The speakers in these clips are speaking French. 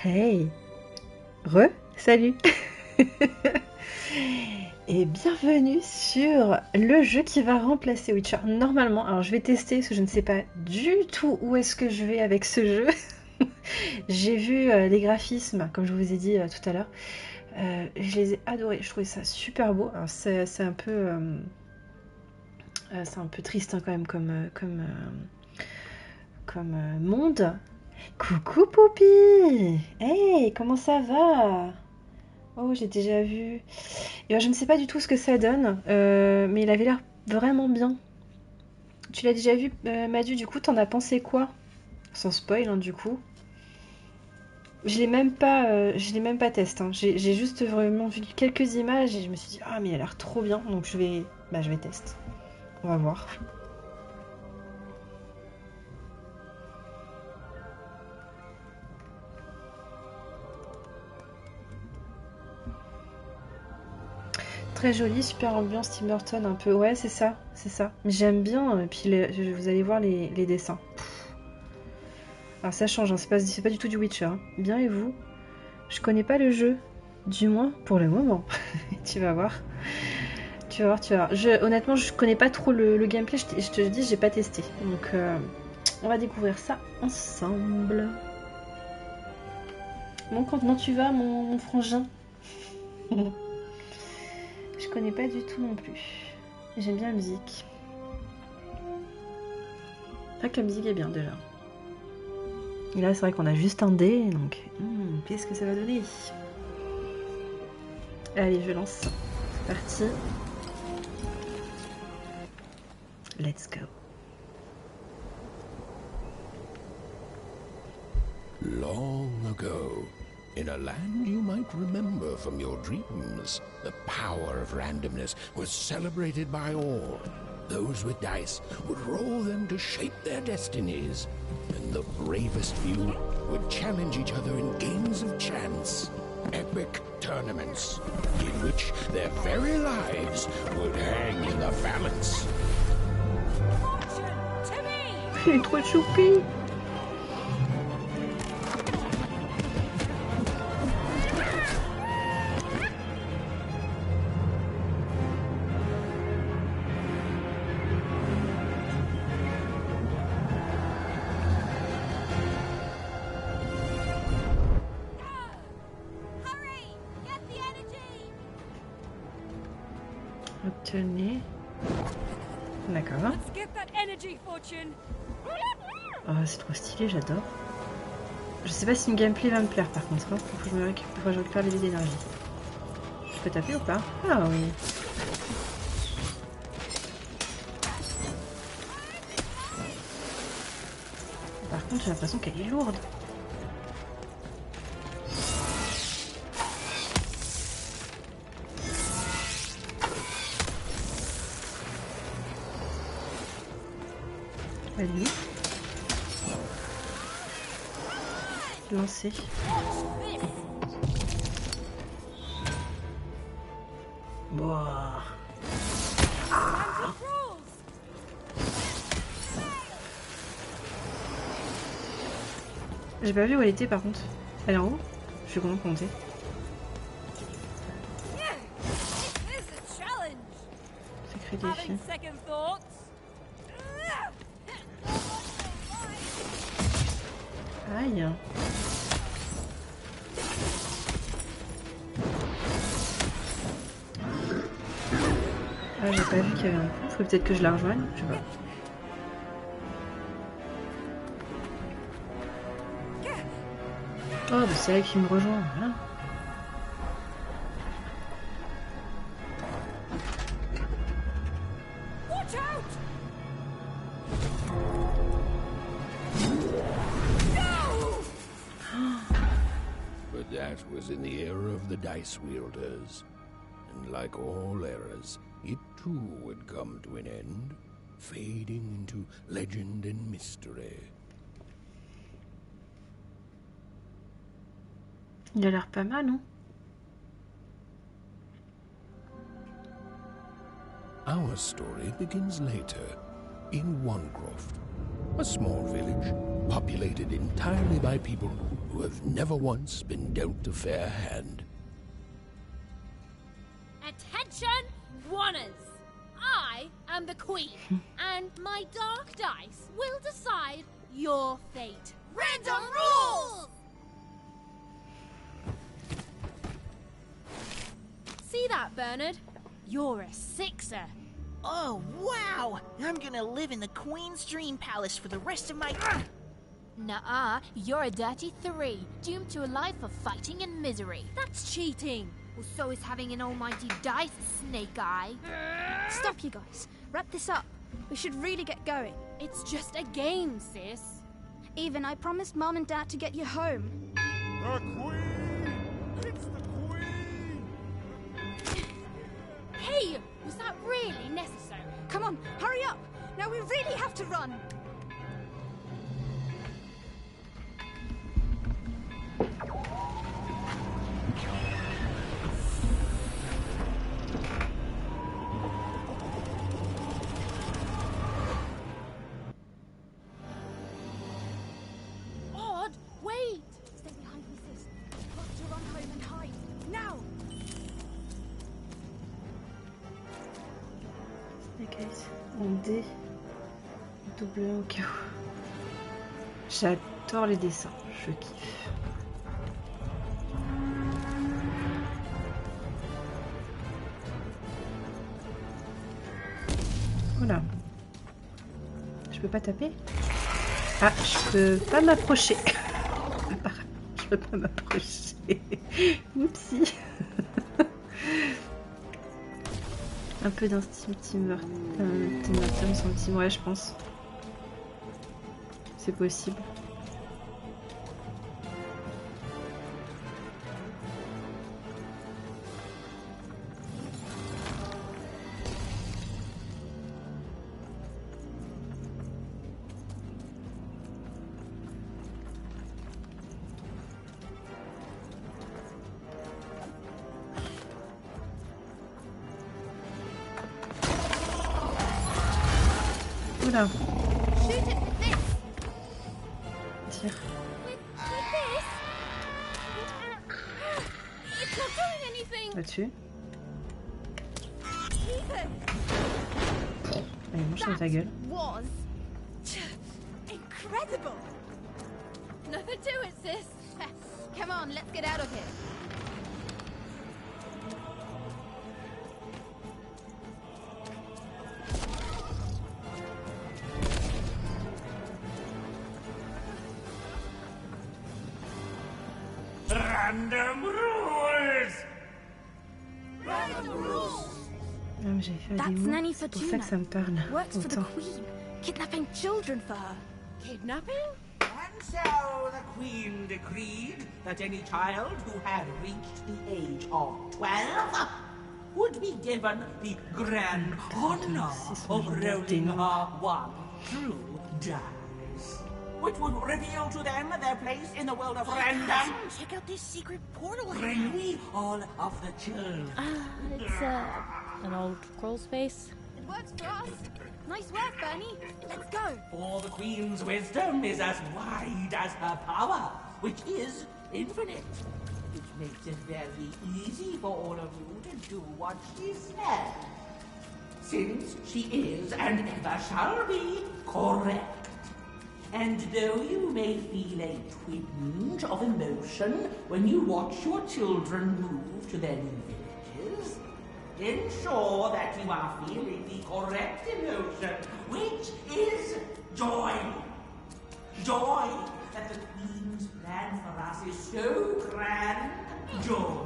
Hey, salut et bienvenue sur le jeu qui va remplacer Witcher. Normalement, alors je vais tester parce que je ne sais pas du tout où est-ce que je vais avec ce jeu. J'ai vu les graphismes, comme je vous ai dit tout à l'heure. Je les ai adorés, je trouvais ça super beau. Alors c'est un peu triste hein, quand même comme monde. Coucou Poupie. Hey, comment ça va? Oh, j'ai déjà vu. Et ben, je ne sais pas du tout ce que ça donne, mais il avait l'air vraiment bien. Tu l'as déjà vu, Madu, du coup, t'en as pensé quoi? Sans spoil, hein, du coup. Je l'ai même pas testé. Hein. J'ai juste vraiment vu quelques images et je me suis dit, ah, mais il a l'air trop bien, donc je vais tester. On va voir. Très joli, super ambiance Tim Burton, un peu. Ouais, c'est ça, c'est ça. Mais j'aime bien, puis vous allez voir les dessins. Alors ça change, hein, c'est pas du tout du Witcher. Hein. Bien et vous? Je connais pas le jeu, du moins pour le moment. Tu vas voir. Tu vas voir, tu vas voir. Honnêtement, je connais pas trop le gameplay, je te dis, j'ai pas testé. Donc on va découvrir ça ensemble. Bon, comment tu vas, mon frangin? Je connais pas du tout non plus. J'aime bien la musique. Pas que la musique est bien déjà. Et là, c'est vrai qu'on a juste un dé, donc qu'est-ce que ça va donner? Allez, je lance. C'est parti. Let's go. Long ago, in a land you might remember from your dreams, the power of randomness was celebrated by all. Those with dice would roll them to shape their destinies, and the bravest few would challenge each other in games of chance. Epic tournaments, in which their very lives would hang in the balance. Il est trop choupi. Obtenez. D'accord. Oh, c'est trop stylé, j'adore. Je sais pas si une gameplay va me plaire par contre. Hein. Faut que je récupère les dés d'énergie. Je peux taper ou pas? Ah oui. Par contre, j'ai l'impression qu'elle est lourde. Allez. Lancer. Boah. Ah. J'ai pas vu où elle était par contre. Elle est en haut? Je suis comment compter. Sacré défi. Aïe. Ah, j'ai pas vu qu'il y avait un coup. Faut peut-être que je la rejoigne. Je sais pas. Oh, bah c'est elle qui me rejoint. Voilà. But that was in the era of the dice wielders. And like all eras, it too would come to an end, fading into legend and mystery. Il a l'air pas mal, non? Our story begins later, in Wanecroft, a small village populated entirely by people who have never once been dealt a fair hand. Attention, Wanners! I am the Queen, and my dark dice will decide your fate. Random rules! See that, Bernard? You're a 6er. Oh, wow! I'm gonna live in the Queen's Dream Palace for the rest of my... Nuh-uh, you're a dirty 3, doomed to a life of fighting and misery. That's cheating. Well, so is having an almighty dice, Snake Eye. Stop, you guys. Wrap this up. We should really get going. It's just a game, sis. Even, I promised Mom and Dad to get you home. The Queen! It's the Queen! Hey, was that really necessary? Come on, hurry up! Now we really have to run! Odd, wait! Stay behind me, sis. We've got to run home and hide. Now! Snake en D, double au cas où. J'adore les dessins, je kiffe. Voilà. Je peux pas taper? Ah, je peux pas m'approcher. Je peux pas m'approcher. Oupsie. Un peu d'instinct Tim Burton sur le team, ouais, je pense. C'est possible. Oula. Shoot it with this! Tire. With this? It's not doing anything! Là-dessus. Ethan! Allez, mange dans ta gueule. Was... incredible! Nothing to it, sis. Come on, let's get out of here. Random rules! Ah, mais j'avais fait That's des mots. Nanny C'est pour ça que Fortuna. ça me parle Works for the autant. Queen. Kidnapping children for her. Kidnapping? And so the Queen decreed that any child who had reached the age of 12 would be given the grand honor of rolling her one true dice, which would reveal to them their place in the world of random. Check out this secret portal. Bring me all of the children. It's an old crawl's face. It works for us. Nice work, Bernie. Let's go. For the Queen's wisdom is as wide as her power, which is infinite. Which makes it very easy for all of you to do what she says. Since she is and ever shall be correct. And though you may feel a twinge of emotion when you watch your children move to their new villages, ensure that you are feeling the correct emotion, which is joy. Joy that the Queen's plan for us is so grand. Joy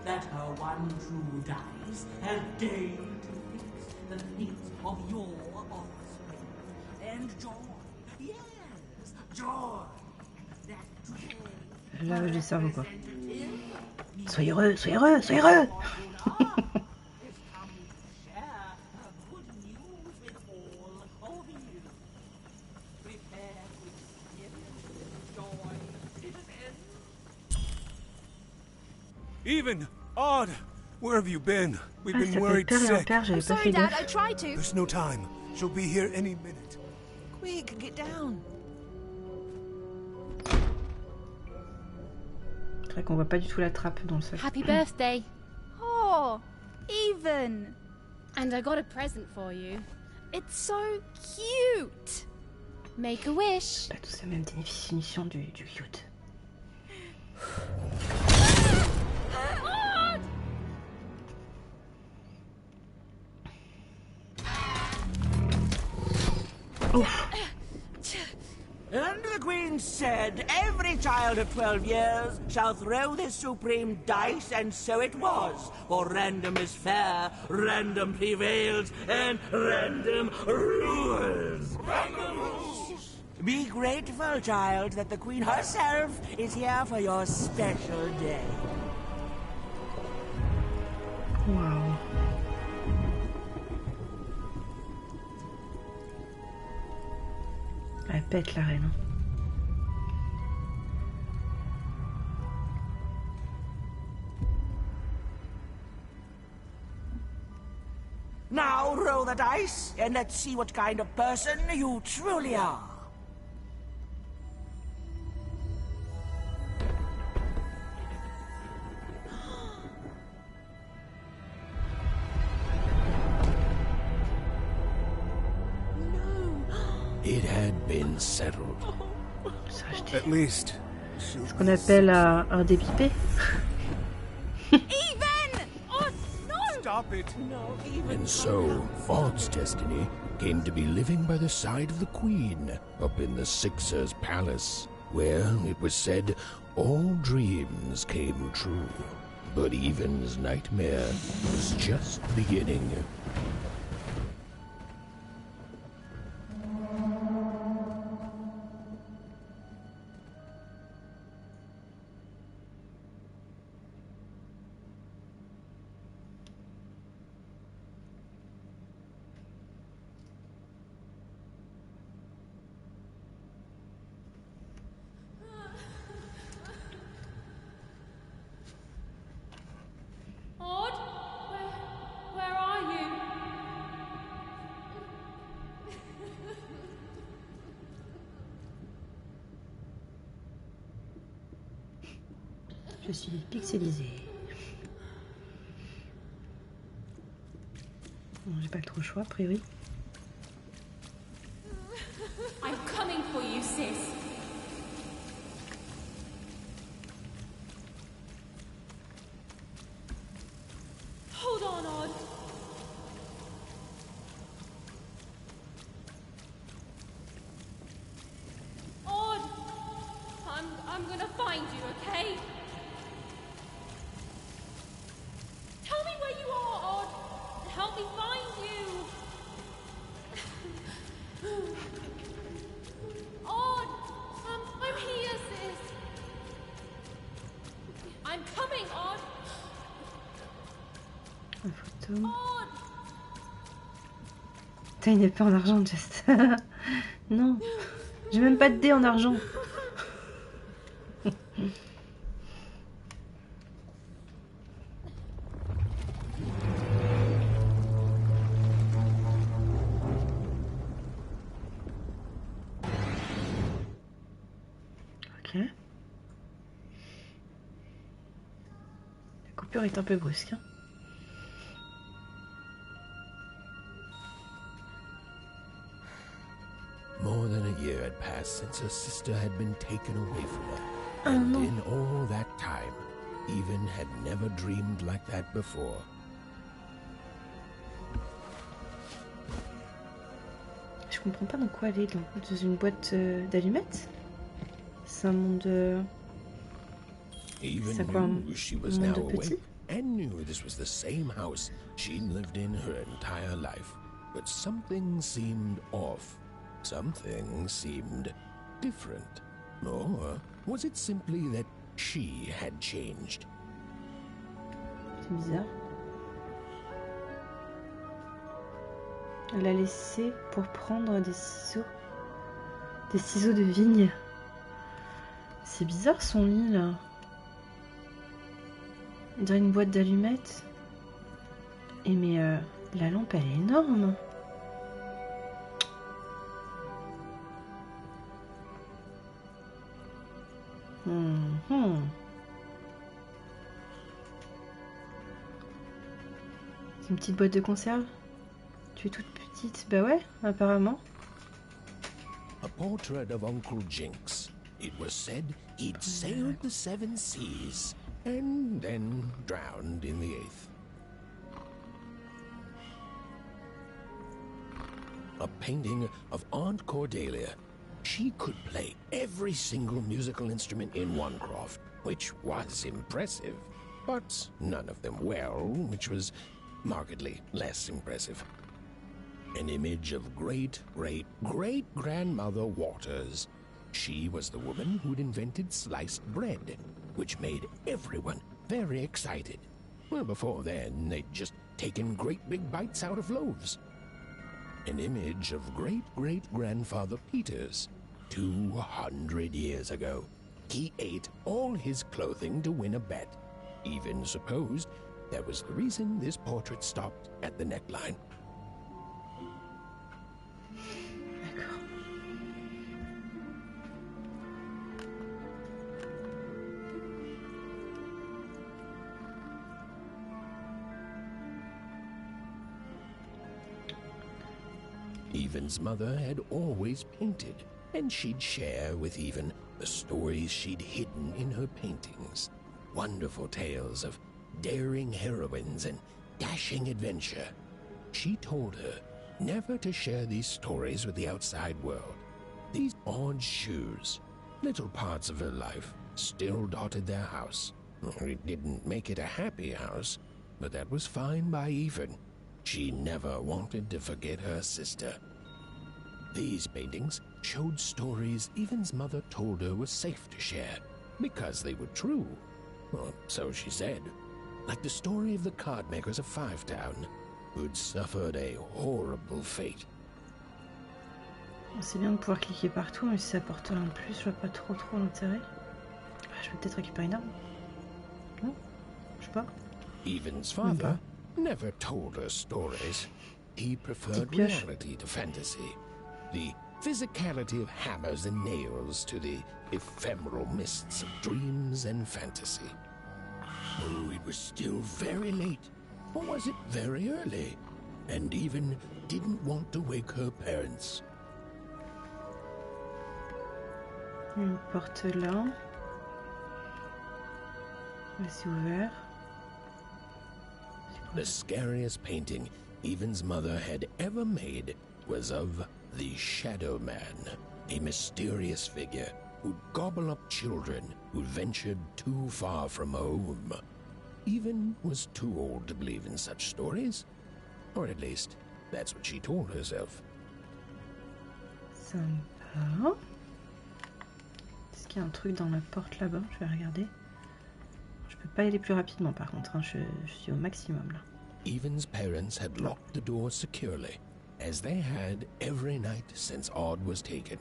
that her one true dice has deigned to fix the fates of your offspring. And joy, yes, joy. That today Lavage des cerveaux, quoi. Soyez heureux, soyez heureux, soyez heureux. Even, Odd, where have you been? We've Ah, been ça s'appelle worried Père et sick. Impère, j'avais I'm pas sorry, fait Dad. gaffe. I tried to. There's no time. She'll be here any minute. Quick, get down. C'est vrai qu'on voit pas du tout la trappe dans le sol. Happy birthday. Oh, even. And I got a present for you. It's so cute. Make a wish. Pas tous la même définition du cute. Ouf. And the Queen said, every child of 12 years shall throw this supreme dice, and so it was. For random is fair, random prevails, and random rules. Random rules! Be grateful, child, that the Queen herself is here for your special day. Waouh. Elle pète la reine. Now roll the dice, and let's see what kind of person you truly are. It had been settled. Ça, At least, ce qu'on appelle un dépipé. Even. Oh no. stop it. And so, Odd's destiny came to be living by the side of the Queen up in the Sixer's palace, where, it was said, all dreams came true. But Even's nightmare was just beginning. Odd? Where are you? Je suis pixelisée. Bon, j'ai pas trop le choix, a priori. I'm coming for you, sis. Hold on, Odd. Odd! I'm gonna find you, okay? Tell me where you are, Odd. Help me find you. Odd! I'm here, sis. I'm coming, Odd. Une photo. Odd! T'as une épée en argent, Just. Non. J'ai même pas de dé en argent. Ok. La coupure est un peu brusque. Hein. More than a year had passed since her sister had been taken away from her. Oh, And no. in all that time, Even had never dreamed like that before. Je comprends pas dans quoi elle est. Dans une boîte d'allumettes. C'est un monde. Even C'est quoi, knew she was monde now petit? awake and knew this was the same house she'd lived in her entire life. But something seemed off. Something seemed different. Or was it simply that she had changed? C'est bizarre. Elle l'a laissé pour prendre des ciseaux. Des ciseaux de vigne. C'est bizarre son lit là. On dirait une boîte d'allumettes. Et mais la lampe elle est énorme. Une petite boîte de conserve. Tu es toute petite. Bah ouais, apparemment. A portrait of Uncle Jinx. It was said he'd sailed the 7 seas and then drowned in the 8th. A painting of Aunt Cordelia. She could play every single musical instrument in Onecroft, which was impressive, but none of them well, which was markedly less impressive. An image of great-great-great-grandmother Waters. She was the woman who'd invented sliced bread, which made everyone very excited. Well, before then, they'd just taken great big bites out of loaves. An image of great-great-grandfather Peters. 200 years ago, he ate all his clothing to win a bet. Even supposed that was the reason this portrait stopped at the neckline. Evan's mother had always painted, and she'd share with Evan the stories she'd hidden in her paintings. Wonderful tales of daring heroines and dashing adventure. She told her never to share these stories with the outside world. These odd shoes, little parts of her life, still dotted their house. It didn't make it a happy house, but that was fine by Evan. She never wanted to forget her sister. These paintings showed stories Evan's mother told her was safe to share, because they were true. Well, so she said. Like the story of the card makers of Five Town, who'd suffered a horrible fate. C'est bien de pouvoir cliquer partout, mais si ça apporte rien de plus, je vois pas trop l'intérêt. Je vais peut-être récupérer une arme. Non? Je sais pas. Evan's father never told her stories. He preferred reality to fantasy. The physicality of hammers and nails to the ephemeral mists of dreams and fantasy. Oh, it was still very late. Or was it very early? And Evan didn't want to wake her parents. Une porte là. C'est ouvert. The scariest painting Evan's mother had ever made was of the Shadow Man, a mysterious figure who'd gobble up children who ventured too far from home. Evan was too old to believe in such stories, or at least that's what she told herself. Sympa. Est-ce qu'il y a un truc dans la porte là-bas? Je vais regarder. Je peux pas y aller plus rapidement par contre, hein. Je suis au maximum là. Evan's parents had locked the door securely, as they had every night since Odd was taken.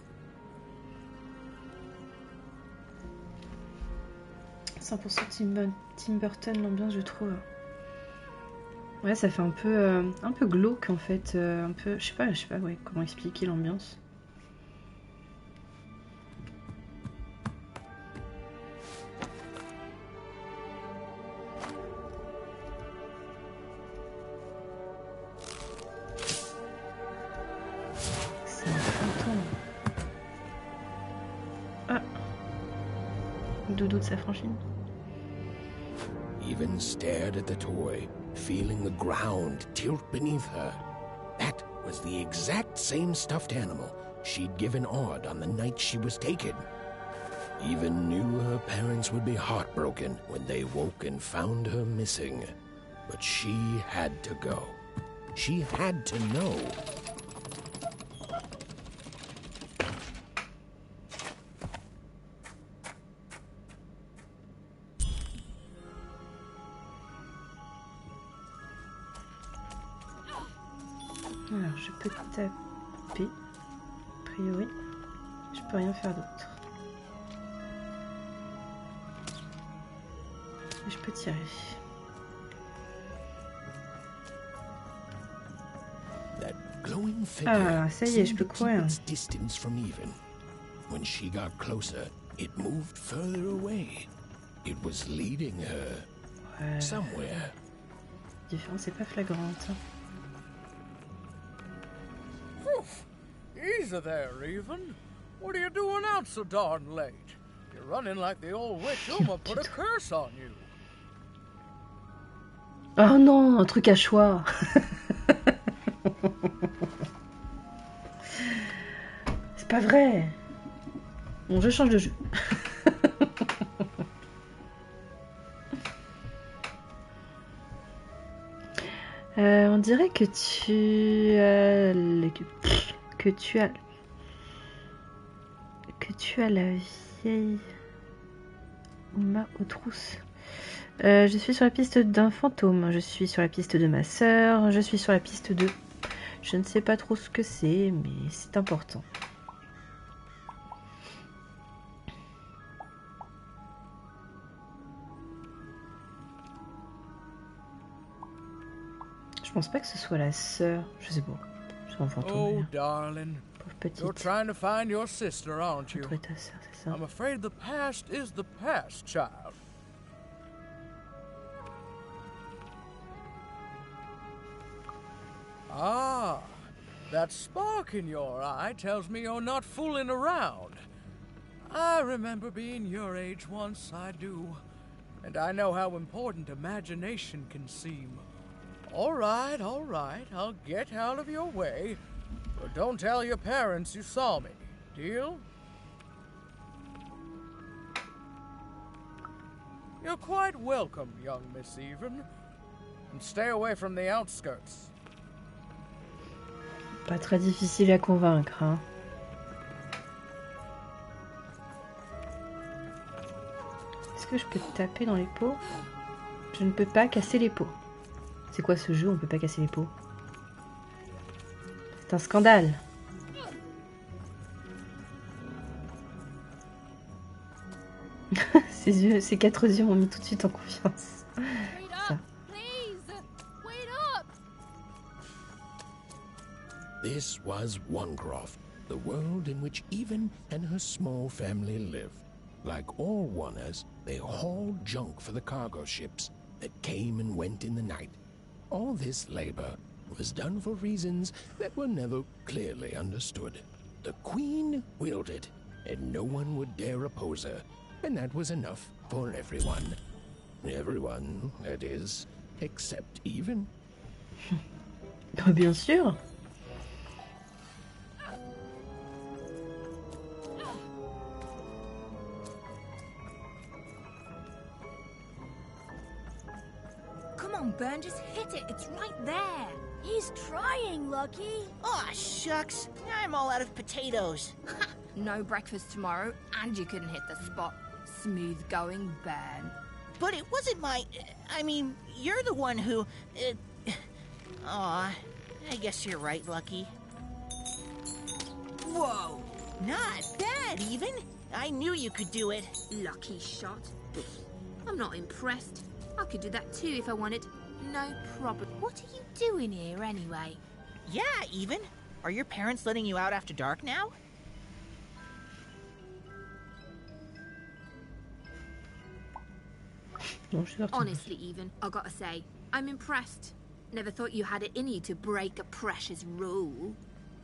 100% Tim Burton, l'ambiance je trouve. Ouais, ça fait un peu glauque en fait, un peu, je sais pas ouais, comment expliquer l'ambiance. Doudou de sa franchine. Evan stared at the toy, feeling the ground tilt beneath her. That was the exact same stuffed animal she'd given Odd on the night she was taken. Evan knew her parents would be heartbroken when they woke and found her missing. But she had to go. She had to know. Alors, je peux taper. A priori, je peux rien faire d'autre. Je peux tirer. Ah, ça y est, je peux courir. Distance from Evan. When she got closer, it moved further away. It was leading her somewhere. différence n'est pas flagrante. Oof. Easy there, Even. What are you doing out so darn late? You're running like the old witch Uma put a curse on you. Oh non, un truc à choix. C'est pas vrai. Bon, je change de jeu. On dirait que tu as la vieille Uma aux trousses. Je suis sur la piste d'un fantôme. Je suis sur la piste de ma sœur. Je suis sur la piste de... Je ne sais pas trop ce que c'est, mais c'est important. Je pense pas que ce soit la sœur. Je sais pas. C'est un fantôme. Oh, darling. Pauvre petite. You're trying to find your sister, aren't you? Retrouver ta sœur, c'est ça. I'm afraid the past is the past, child. Ah, that spark in your eye tells me you're not fooling around. I remember being your age once, I do. And I know how important imagination can seem. All right, I'll get out of your way. But don't tell your parents you saw me. Deal? You're quite welcome, young Miss Even. And stay away from the outskirts. Pas très difficile à convaincre, hein. Est-ce que je peux taper dans les pots? Je ne peux pas casser les pots. C'est quoi ce jeu? On peut pas casser les pots. C'est un scandale. Ses yeux, ses 4 yeux m'ont mis tout de suite en confiance. Ça. This was Onecroft, the world in which Even and her small family lived. Like all Oners, they hauled junk for the cargo ships that came and went in the night. All this labor was done for reasons that were never clearly understood. The Queen willed it, and no one would dare oppose her, and that was enough for everyone. Everyone, that is, except Even. Bien sûr. Burn, just hit it. It's right there. He's trying, Lucky. Aw, shucks. I'm all out of potatoes. No breakfast tomorrow, and you couldn't hit the spot. Smooth going, Burn. But it wasn't my... I mean, you're the one who... Aw, I guess you're right, Lucky. Whoa! Not bad, Even. I knew you could do it. Lucky shot. I'm not impressed. I could do that too if I wanted. No problem. What are you doing here anyway? Yeah, Even. Are your parents letting you out after dark now? Honestly, Even, I gotta say, I'm impressed. Never thought you had it in you to break a precious rule.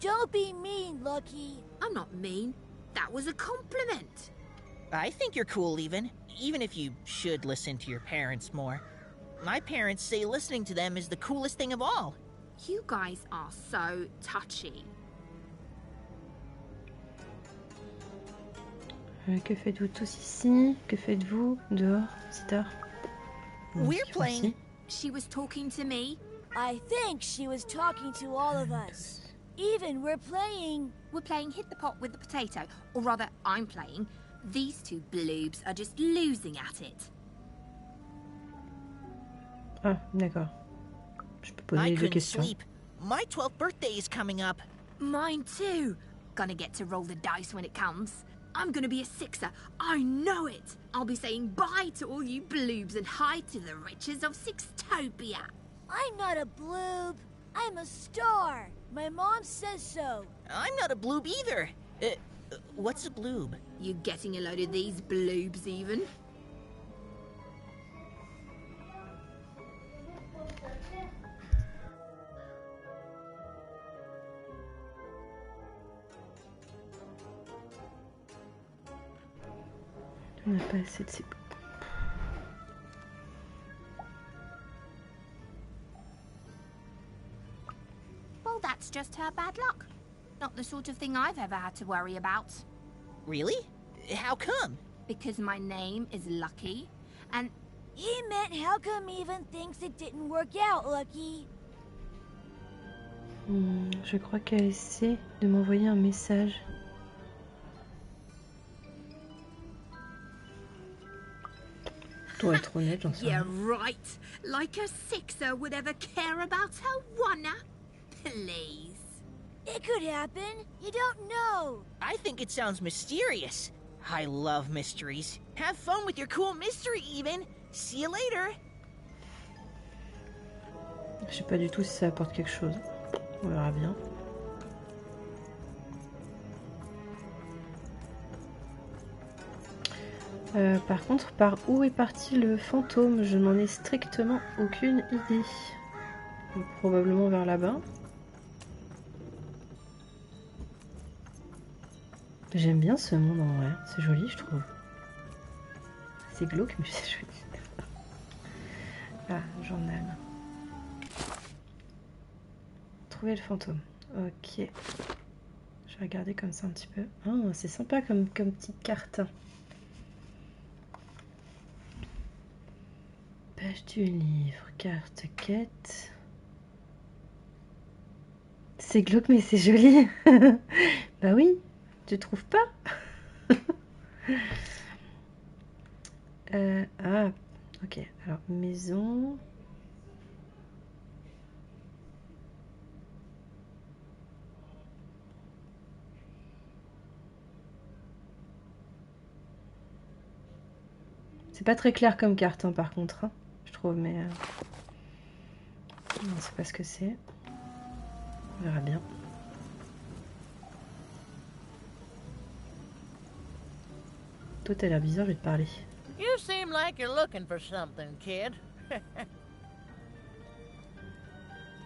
Don't be mean, Lucky. I'm not mean. That was a compliment. I think you're cool, even if you should listen to your parents more. My parents say listening to them is the coolest thing of all. You guys are so touchy. Que faites-vous tous ici? Que faites-vous dehors, c'est tard? We're playing. She was talking to me. I think she was talking to all of us. Even we're playing. We're playing Hit the Pot with the Potato. Or rather, I'm playing. These two bloobs are just losing at it. Ah, d'accord. Je peux poser I les deux couldn't questions. sleep. My 12th birthday is coming up. Mine too. Gonna get to roll the dice when it comes. I'm gonna be a sixer. I know it. I'll be saying bye to all you bloobs and hi to the riches of Sixtopia. I'm not a bloob. I'm a star. My mom says so. I'm not a bloob either. What's a bloob? You getting a load of these bloobs, Even? On n'a pas assez de ces... Well, that's just her bad luck. Not the sort of thing I've ever had to worry about. Really? How come? Because my name is Lucky, and He meant how come Even thinks it didn't work out, Lucky? Je crois qu'elle essaie de m'envoyer un message. Pour être honnête, j'en sais yeah, rien. right. Like a sixer would ever care about her wanna. Please. It could happen. You don't know. I think it sounds mysterious. I love mysteries. Have fun with your cool mystery, Even. See you later. Je sais pas du tout si ça apporte quelque chose. On verra bien. Par contre, par où est parti le fantôme? Je n'en ai strictement aucune idée. Donc, probablement vers là-bas. J'aime bien ce monde en vrai, c'est joli je trouve. C'est glauque mais c'est joli. Ah, journal. Trouver le fantôme. Ok. Je vais regarder comme ça un petit peu. Ah, c'est sympa comme petite carte. Page du livre, carte, quête. C'est glauque mais c'est joli. Bah oui, tu trouves pas? Ah, ok. Alors, maison. C'est pas très clair comme carte, hein, par contre, hein, je trouve, mais... on sait pas ce que c'est. On verra bien. Toi, t'as l'air bizarre, je vais te parler. You seem like you're looking for something, kid.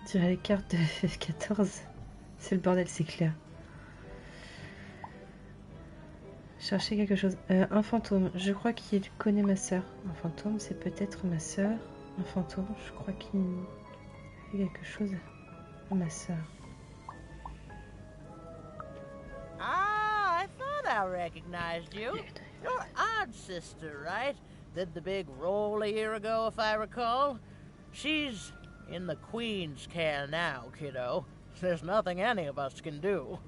Tirer les cartes de F14. C'est le bordel, c'est clair. Chercher quelque chose. Un fantôme. Je crois qu'il connaît ma sœur. Un fantôme, c'est peut-être ma sœur. Un fantôme, je crois qu'il fait quelque chose à ma sœur. Ah, I thought I recognized you. You're Odd Sister, right? Did the big role a year ago, if I recall. She's in the Queen's care now, kiddo. There's nothing any of us can do.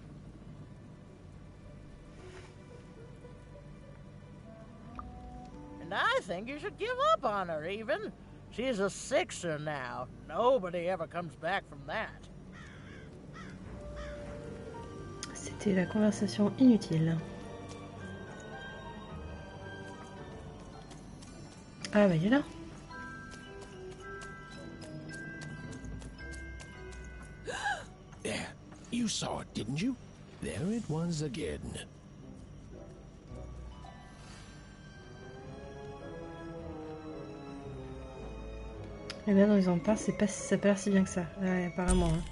And I think you should give up on her, even. She's a sixer now. Nobody ever comes back from that. C'était la conversation inutile. Ah bah il est là. There, you saw it, didn't you? There it was again. Et là, dans les emparts, c'est pas, ça a pas l'air si bien que ça. Ouais, apparemment. Hein.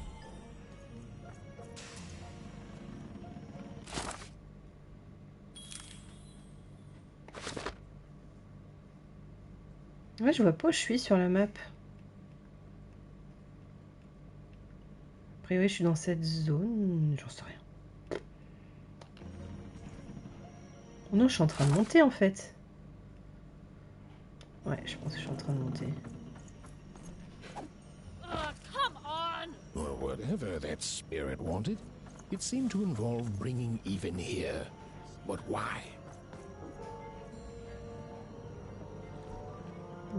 Ouais, je vois pas où je suis sur la map. A priori, je suis dans cette zone. J'en sais rien. Oh non, je suis en train de monter en fait. Ouais, je pense que je suis en train de monter. Come on! Well, whatever that spirit wanted, it seemed to involve bringing Even here. But why?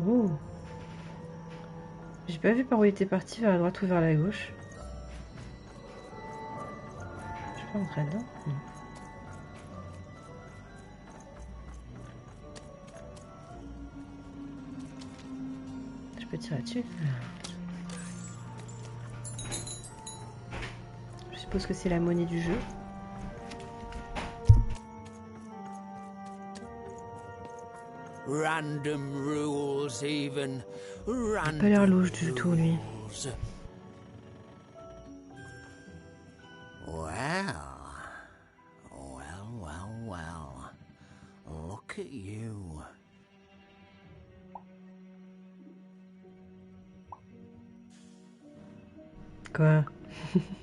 Oh. J'ai pas vu par où il était parti, vers la droite ou vers la gauche. Je peux rentrer dedans? Non. Je peux tirer dessus? Je suppose que c'est la monnaie du jeu. Random rules, Even. Il a pas l'air louche du tout, lui. Well, well. Look Look at you. Quoi?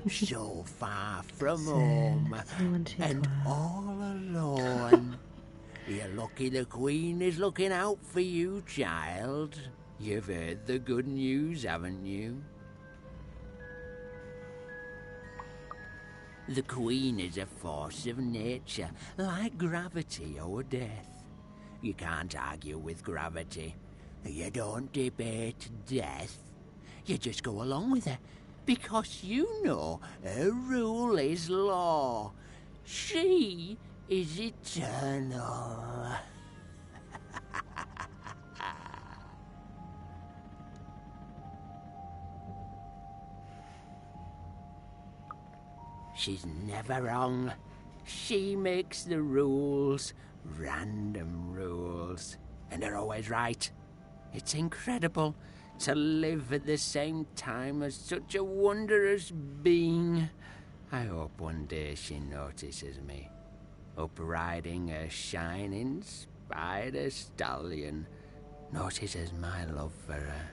So far from Seul, home si loin de chez and toi. all alone. You're lucky the Queen is looking out for you, child. You've heard the good news, haven't you? The Queen is a force of nature, like gravity or death. You can't argue with gravity. You don't debate death. You just go along with her, because you know her rule is law. She is eternal. She's never wrong. She makes the rules, random rules, and they're always right. It's incredible to live at the same time as such a wondrous being. I hope one day she notices me, up riding a shining spider stallion, notices my love for her,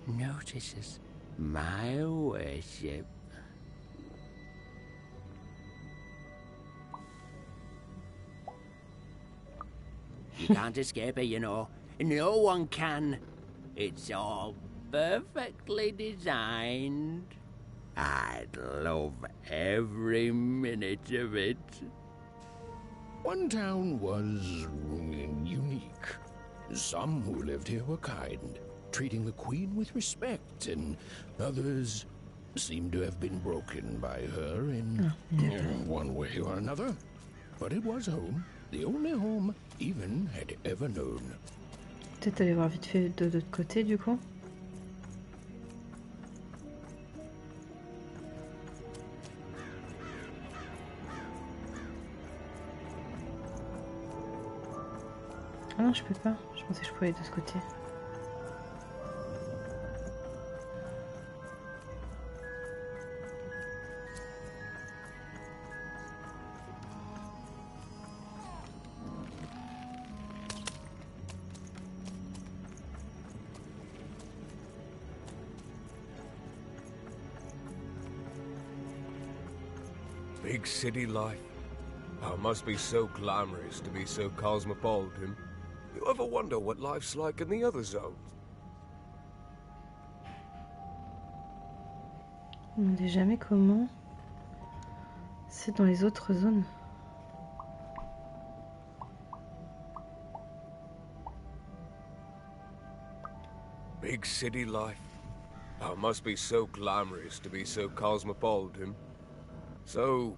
notices my worship. You can't escape her, you know. No one can. It's all perfectly designed. I'd love every minute of it. One town was unique. Some who lived here were kind, treating the Queen with respect, and others seemed to have been broken by her in one way or another. But it was home, the only home Even had ever known. Peut-être aller voir vite fait de l'autre côté du coup. Ah non, je peux pas. Je pensais que je pouvais aller de ce côté. Big city life. Oh, it must be so glamorous to be so cosmopolitan. You ever wonder what life's like in the other zones? Je me demandais jamais comment c'est dans les autres zones. Big city life. Oh, it must be so glamorous to be so cosmopolitan. So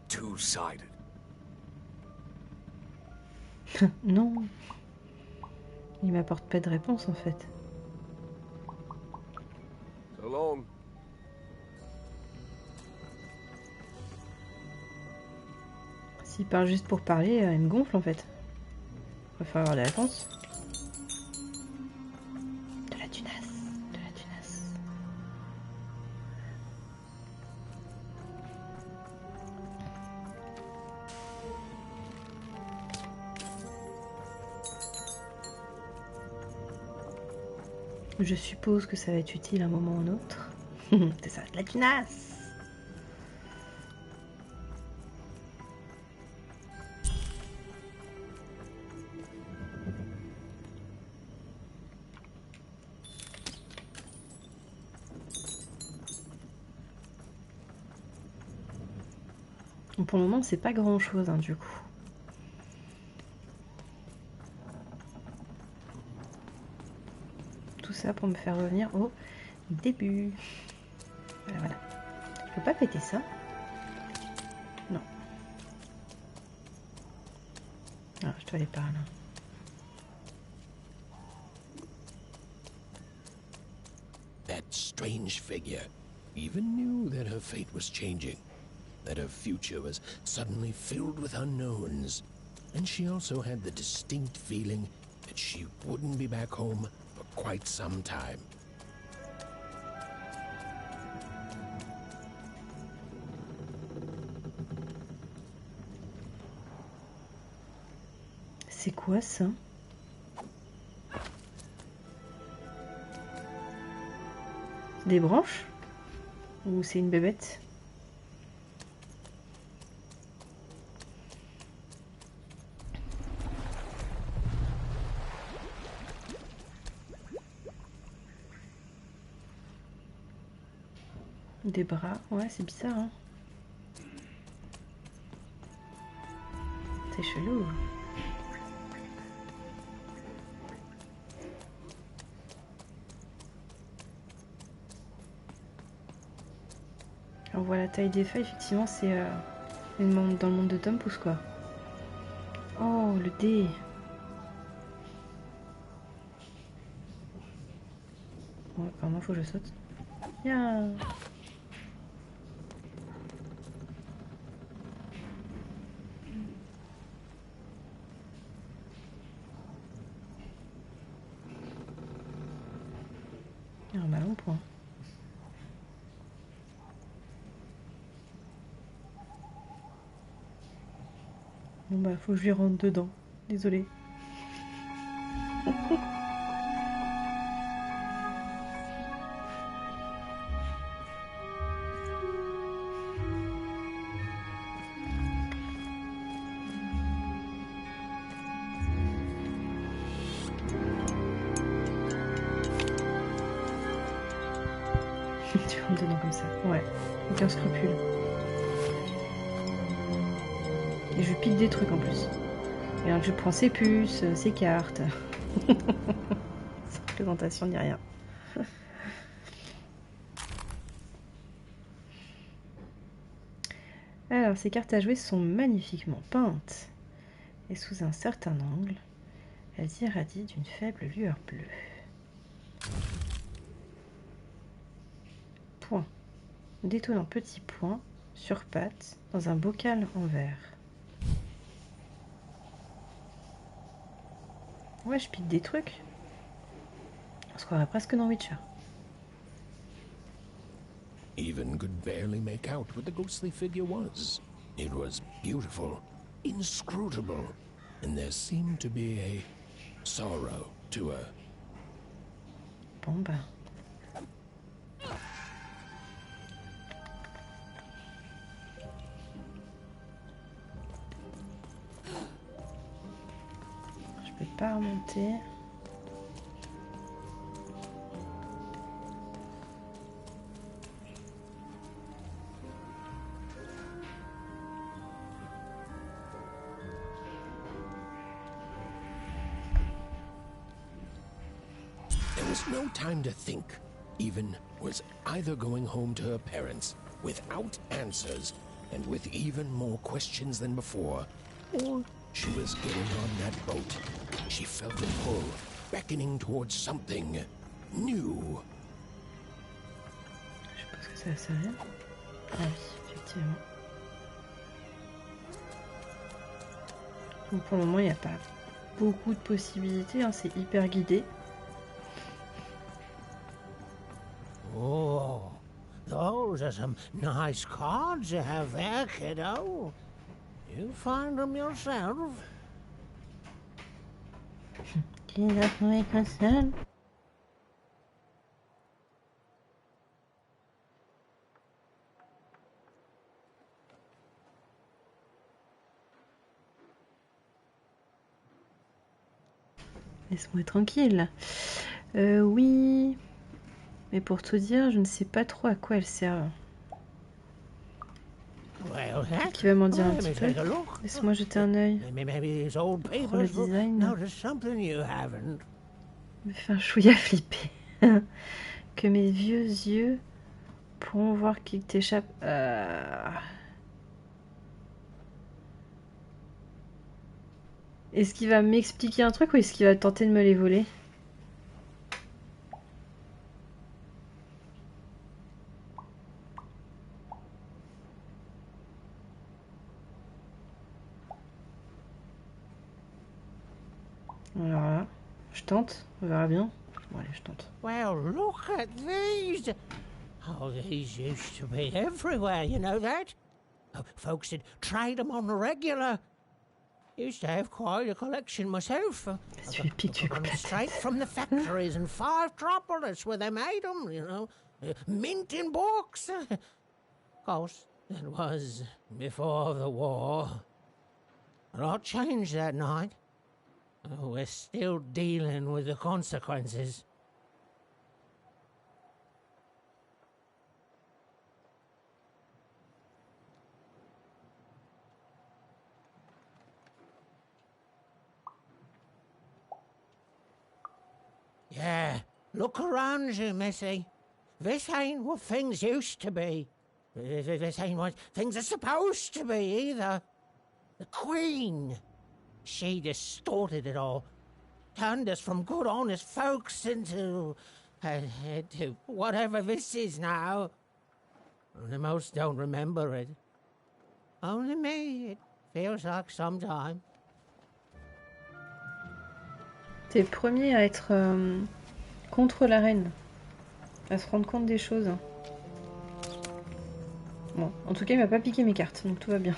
two-sided. Non. Il m'apporte pas de réponse en fait. So long. S'il parle juste pour parler, il me gonfle en fait. Il va falloir avoir des réponses. De la tunasse. De la tunasse. Je suppose que ça va être utile à un moment ou un autre. C'est ça, de la tunasse. Pour le moment, c'est pas grand chose hein, du coup. Tout ça pour me faire revenir au début. Voilà, voilà. Je peux pas péter ça? Non. Ah, je dois aller par là. That strange figure even knew that her fate was changing, that her future was suddenly filled with unknowns, and she also had the distinct feeling that she wouldn't be back home for quite some time. C'est quoi ça? Des branches? Ou c'est une bébête? Des bras, ouais, c'est bizarre, hein. C'est chelou. On voit la taille des feuilles, effectivement, c'est dans le monde de Tom Pouce, quoi. Oh, le dé. Ouais, apparemment, faut que je saute. Yeah. Un ballon point. Bon bah faut que je lui rentre dedans. Désolée. Tu rentres dedans comme ça. Ouais. Aucun scrupule. Et je pique des trucs en plus. Et alors je prends ses puces, ses cartes. Sans présentation ni rien. Alors ces cartes à jouer sont magnifiquement peintes. Et sous un certain angle, elles irradient d'une faible lueur bleue. Point. D'étonnants petits points sur pattes dans un bocal en verre. Ouais, je pique des trucs. On se croirait presque dans Witcher. Even could barely make out what the ghostly figure was. It was beautiful, inscrutable, and there seemed to be a sorrow to her. Bon bah. Je peux pas remonter. There was no time to think. Even was either going home to her parents without answers and with even more questions than before, or she was getting on that boat. She felt a pull, beckoning towards something new. Je pense que ça va servir. Ah oui, effectivement. Donc pour le moment, il n'y a pas beaucoup de possibilités, hein, c'est hyper guidé. Oh, those are some nice cards you have there, kiddo. You find them yourself? Qui l'a trouvé comme ça? Laisse-moi tranquille. Oui. Mais pour tout dire, je ne sais pas trop à quoi elles servent. Well, Qui va m'en dire un let petit me peu. take a look. Laisse-moi jeter un œil. Maybe these old Oh, le papers will design. notice something you haven't. Me fait un chouïa flipper. Que mes vieux yeux pourront voir qui t'échappe. Est-ce qu'il va m'expliquer un truc ou est-ce qu'il va tenter de me les voler? Alors là, je tente, on verra bien. Bon allez, je tente. Well, look at these. Oh, these used to be everywhere, you know that? Oh, folks would trade them on the regular. Used to have quite a collection myself. Tu lui piques, tu lui coupes la Straight tête. from the factories and 5-dropper, that's where they made them, you know. Mint in books. Of course, it was before the war. A lot changed that night. We're still dealing with the consequences. Yeah, look around you, Missy. This ain't what things used to be. This ain't what things are supposed to be, either. The Queen, she distorted it all. Turned us from good, honest folks into whatever this is now. Only most don't remember it. Only me, it feels like some time. T'es le premier à être contre la reine. À se rendre compte des choses. Bon, en tout cas, il m'a pas piqué mes cartes, donc tout va bien.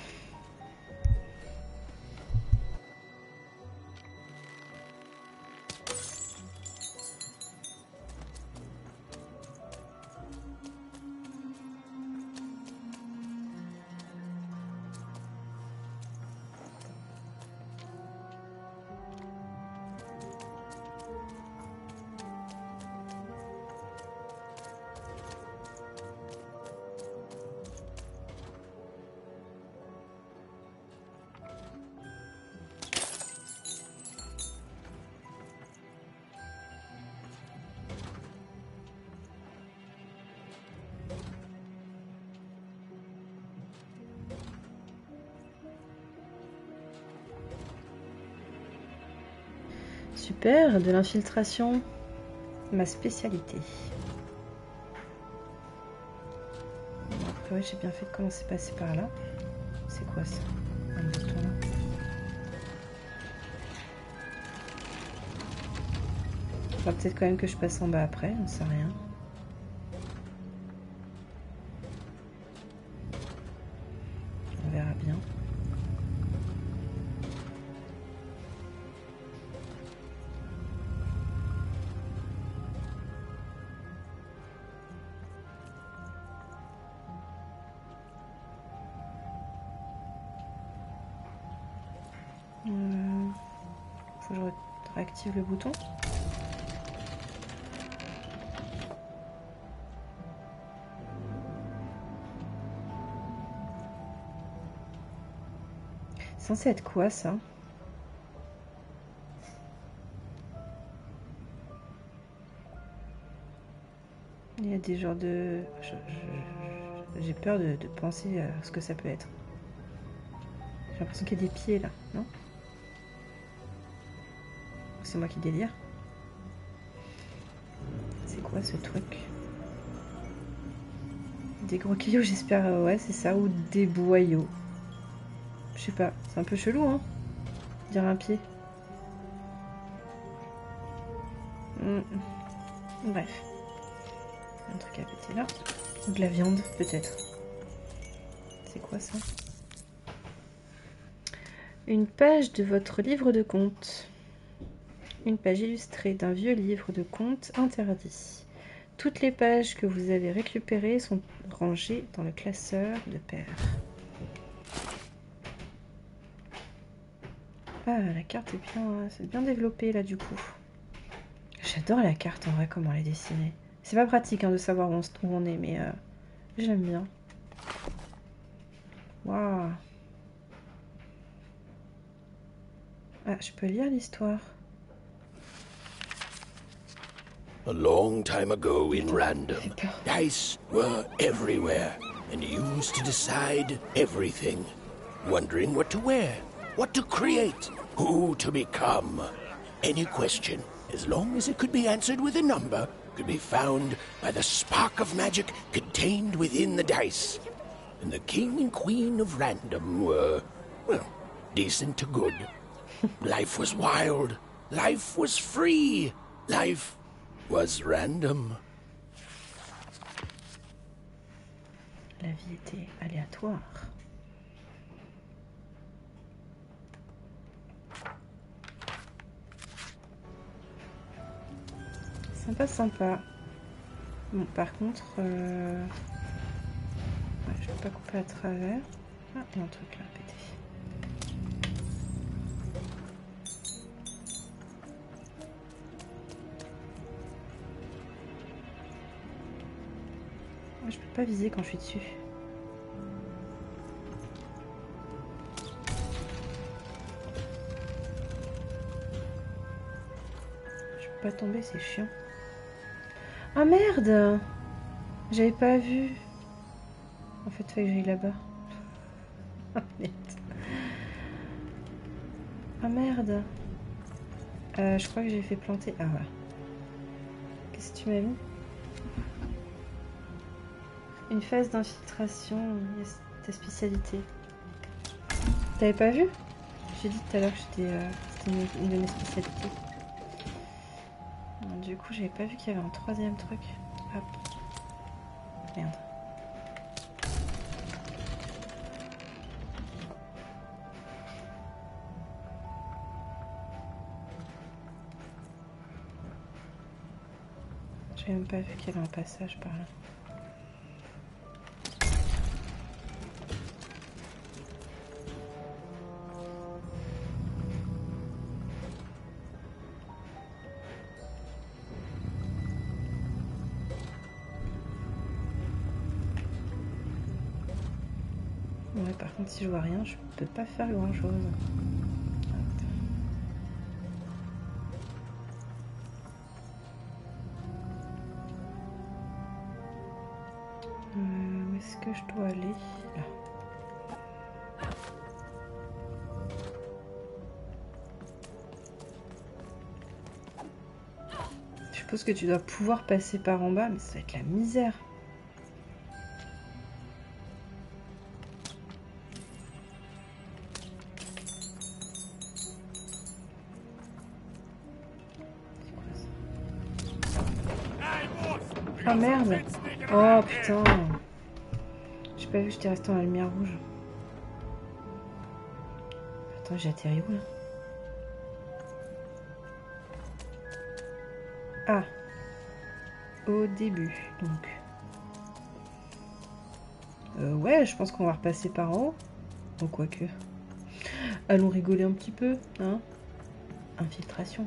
Super, de l'infiltration, ma spécialité. Bon, après, ouais, j'ai bien fait de commencer passer par là. C'est quoi ça? Un bouton là. Faudra peut-être quand même que je passe en bas après, on sait rien. On verra bien. Faut que je réactive le bouton. C'est censé être quoi ça? Il y a des genres de... J'ai peur de penser à ce que ça peut être. J'ai l'impression qu'il y a des pieds là, non? C'est moi qui délire. C'est quoi ce truc? Des gros cailloux, j'espère. Ouais, c'est ça. Ou des boyaux. Je sais pas. C'est un peu chelou, hein? Dire un pied. Bref. Un truc à péter là. Ou de la viande, peut-être. C'est quoi ça? Une page de votre livre de contes. Une page illustrée d'un vieux livre de contes interdit. Toutes les pages que vous avez récupérées sont rangées dans le classeur de paires. Ah, la carte est c'est bien développée là du coup. J'adore la carte en vrai, comment elle est dessinée. C'est pas pratique hein, de savoir où on est, mais j'aime bien. Waouh. Ah, je peux lire l'histoire. A long time ago in Random, dice were everywhere and used to decide everything. Wondering what to wear, what to create, who to become. Any question, as long as it could be answered with a number, could be found by the spark of magic contained within the dice. And the king and queen of Random were, well, decent to good. Life was wild. Life was free. Life was random. La vie était aléatoire. Sympa, sympa. Bon, par contre... Ouais, je peux pas couper à travers. Ah, il y a un truc là, pété. Ouais, je peux pas viser quand je suis dessus. Je peux pas tomber, c'est chiant. Ah merde! J'avais pas vu. En fait, il fallait que j'aille là-bas. Ah merde. Ah merde. Je crois que j'ai fait planter. Ah voilà. Qu'est-ce que tu m'as mis? Une phase d'infiltration. Yes, ta spécialité. T'avais pas vu? J'ai dit tout à l'heure que c'était une de mes spécialités. Du coup, j'avais pas vu qu'il y avait un troisième truc. Hop. Merde. J'ai même pas vu qu'il y avait un passage par là. Ouais, par contre, si je vois rien, je peux pas faire grand chose. Où est-ce que je dois aller? Là. Je suppose que tu dois pouvoir passer par en bas, mais ça va être la misère. Oh merde! Oh putain! J'ai pas vu, j'étais resté dans la lumière rouge. Attends, j'ai atterri où là? Ah! Au début, donc. Ouais, je pense qu'on va repasser par en haut. Bon, quoique. Allons rigoler un petit peu, hein? Infiltration.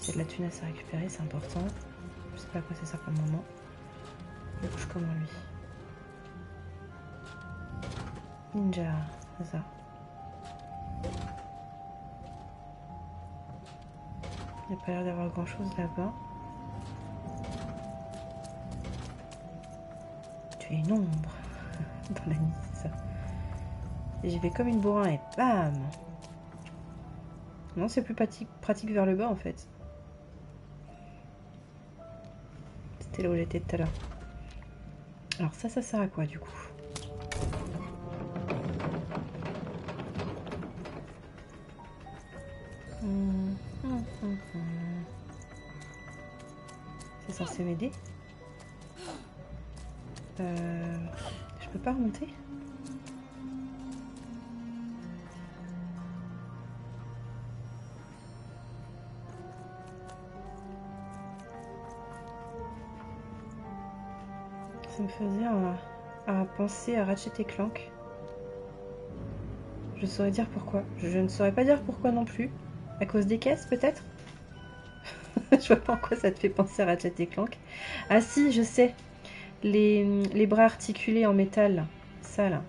Il y a de la tunasse à récupérer, c'est important. Je sais pas à quoi ça sert pour le moment. Il bouge comment lui? Ninja, ça. Il n'y a pas l'air d'avoir grand chose là-bas. Tu es une ombre dans la nuit, c'est ça. Et j'y vais comme une bourrin et bam! Non, c'est plus pratique vers le bas en fait. C'était là où j'étais tout à l'heure. Alors ça sert à quoi du coup? C'est censé m'aider? Je peux pas remonter? Ça me faisait à penser à Ratchet et Clank. Je saurais dire pourquoi. Je ne saurais pas dire pourquoi non plus. À cause des caisses peut-être? Je vois pas en quoi ça te fait penser à Ratchet et Clank. Ah si, je sais. Les bras articulés en métal. Là. Ça là.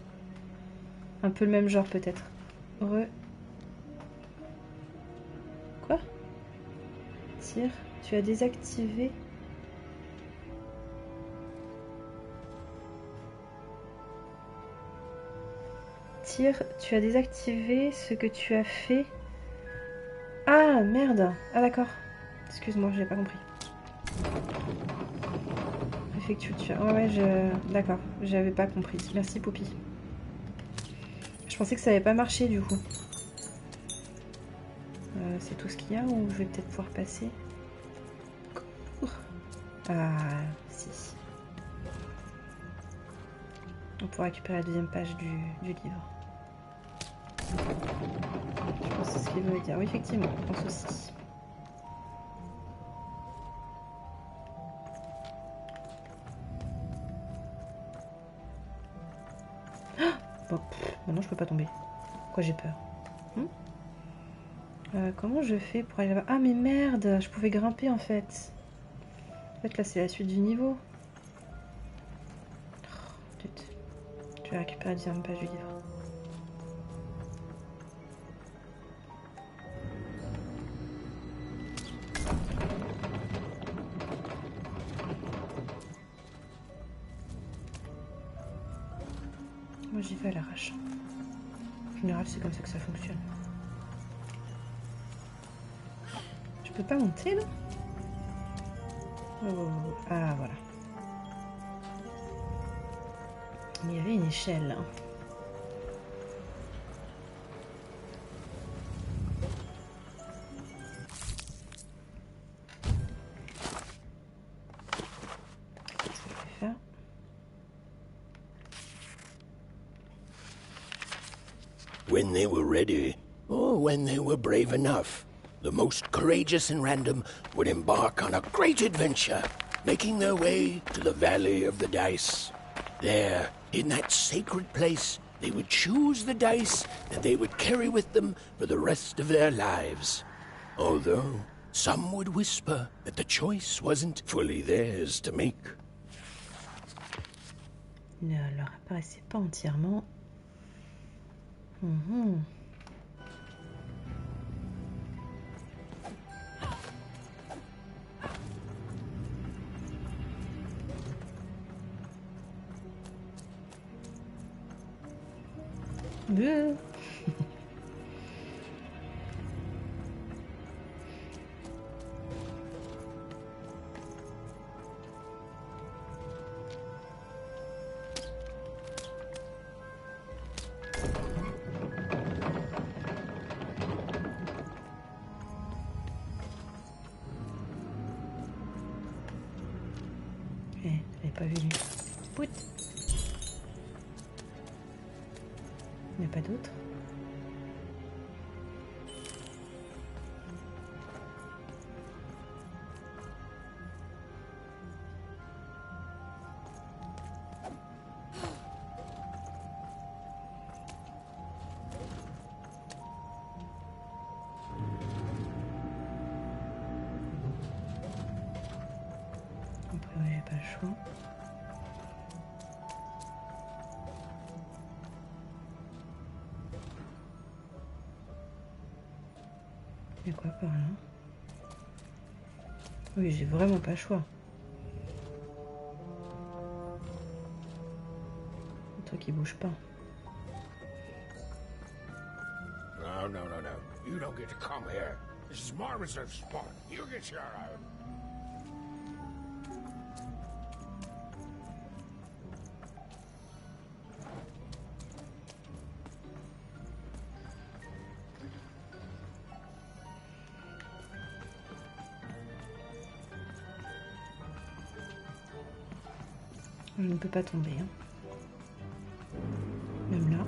Un peu le même genre peut-être. Quoi? Tire. Tu as désactivé. Tire. Tu as désactivé ce que tu as fait. Ah merde. Ah d'accord. Excuse-moi, je n'ai pas compris. Effectue. Ouais, d'accord. J'avais pas compris. Merci Poppy. Je pensais que ça n'avait pas marché du coup. C'est tout ce qu'il y a ou je vais peut-être pouvoir passer? Ah, si. On pourra récupérer la deuxième page du livre. Je pense que c'est ce qu'il veut dire. Oui, effectivement, je pense aussi. Bon, maintenant je peux pas tomber. Pourquoi j'ai peur? Comment je fais pour aller là-bas? Ah mais merde, je pouvais grimper en fait. En fait là c'est la suite du niveau. Oh, zut. Je vais récupérer la deuxième page du livre. Moi j'y vais à l'arrache. En général c'est comme ça que ça fonctionne. Je peux pas monter là? Oh, ah voilà. Il y avait une échelle. Qu'est-ce que je vais faire? When they were ready, or when they were brave enough, the most courageous in Random would embark on a great adventure, making their way to the Valley of the Dice. There, in that sacred place, they would choose the dice that they would carry with them for the rest of their lives. Although, some would whisper that the choice wasn't fully theirs to make. Ne leur apparaissait pas entièrement. Bleu. Eh, j'avais pas vu lui. Pout. Il n'y a pas d'autre. Après, j'ai pas le choix. Il y a quoi par là? Oui, j'ai vraiment pas le choix. Le truc qui bouge pas. No, no, no, no. You don't get to come here. This is my reserve spot. You get your own. Je ne peux pas tomber. Hein. Même là.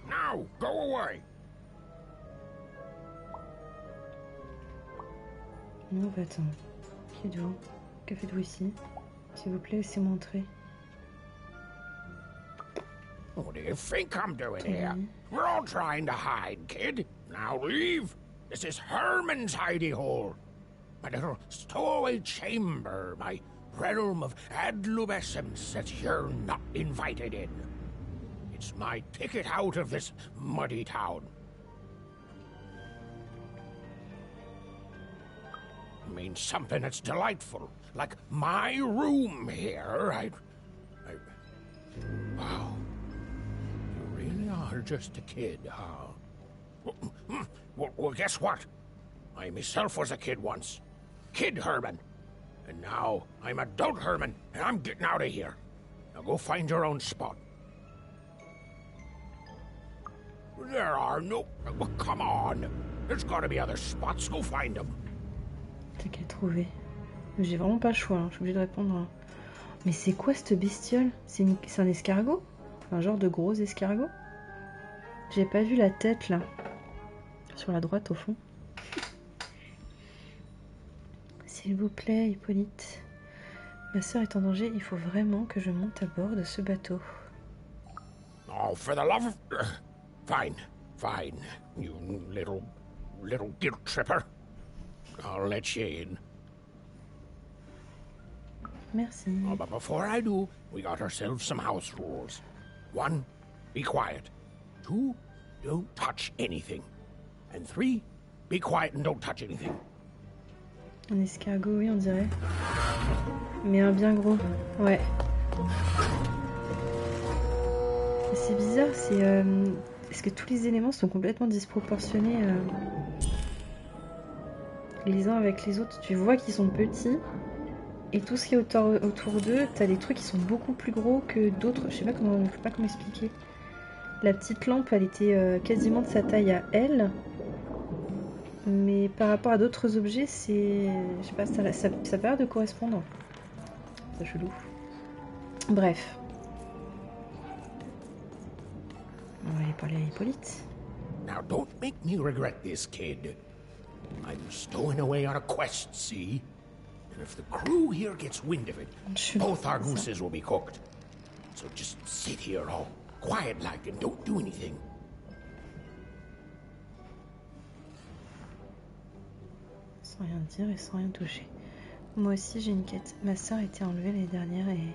Now, go away. Non, bah attends. Qui êtes-vous? Que faites-vous ici? S'il vous plaît, laissez-moi entrer. What do you think I'm doing here? We're all trying to hide, kid. Now leave. This is Herman's hidey hole. My little stowaway chamber, my realm of adlubescence that you're not invited in. It's my ticket out of this muddy town. I mean something that's delightful, like my room here, right? Wow. You really are just a kid, huh? Well, guess what? I myself was a kid once. Kid Herman. And now I'm adult Herman, and I'm getting out of here. Now go find your own spot. There are no... Well, come on. There's gotta be other spots. Go find them. T'as qu'à trouver. J'ai vraiment pas le choix, hein. Je suis obligée de répondre. Mais c'est quoi cette bestiole? C'est un escargot? Un genre de gros escargot? J'ai pas vu la tête là. Sur la droite au fond. S'il vous plaît, Hippolyte. Ma sœur est en danger, il faut vraiment que je monte à bord de ce bateau. Oh, for the love of... Fine, fine, you little guilt tripper. I'll let you in. Merci. Oh, but before I do, we got ourselves some house rules. 1, be quiet. 2, don't touch anything. And 3, be quiet and don't touch anything. Un escargot, oui, on dirait. Mais un bien gros. Ouais. C'est bizarre, c'est... Est-ce que tous les éléments sont complètement disproportionnés les uns avec les autres? Tu vois qu'ils sont petits. Et tout ce qui est autour d'eux, t'as des trucs qui sont beaucoup plus gros que d'autres. Je sais pas comment expliquer. La petite lampe, elle était quasiment de sa taille à elle. Mais par rapport à d'autres objets, c'est... Je sais pas, ça a pas l'air de correspondre. C'est chelou. Bref. On va aller parler à Hippolyte. Now don't make me regret this, kid. I'm stowing away on a quest, see? And if the crew here gets wind of it, both our gooses will be cooked. So just sit here all quiet like and don't do anything. Sans rien dire et sans rien toucher. Moi aussi j'ai une quête. Ma sœur a été enlevée l'année dernière et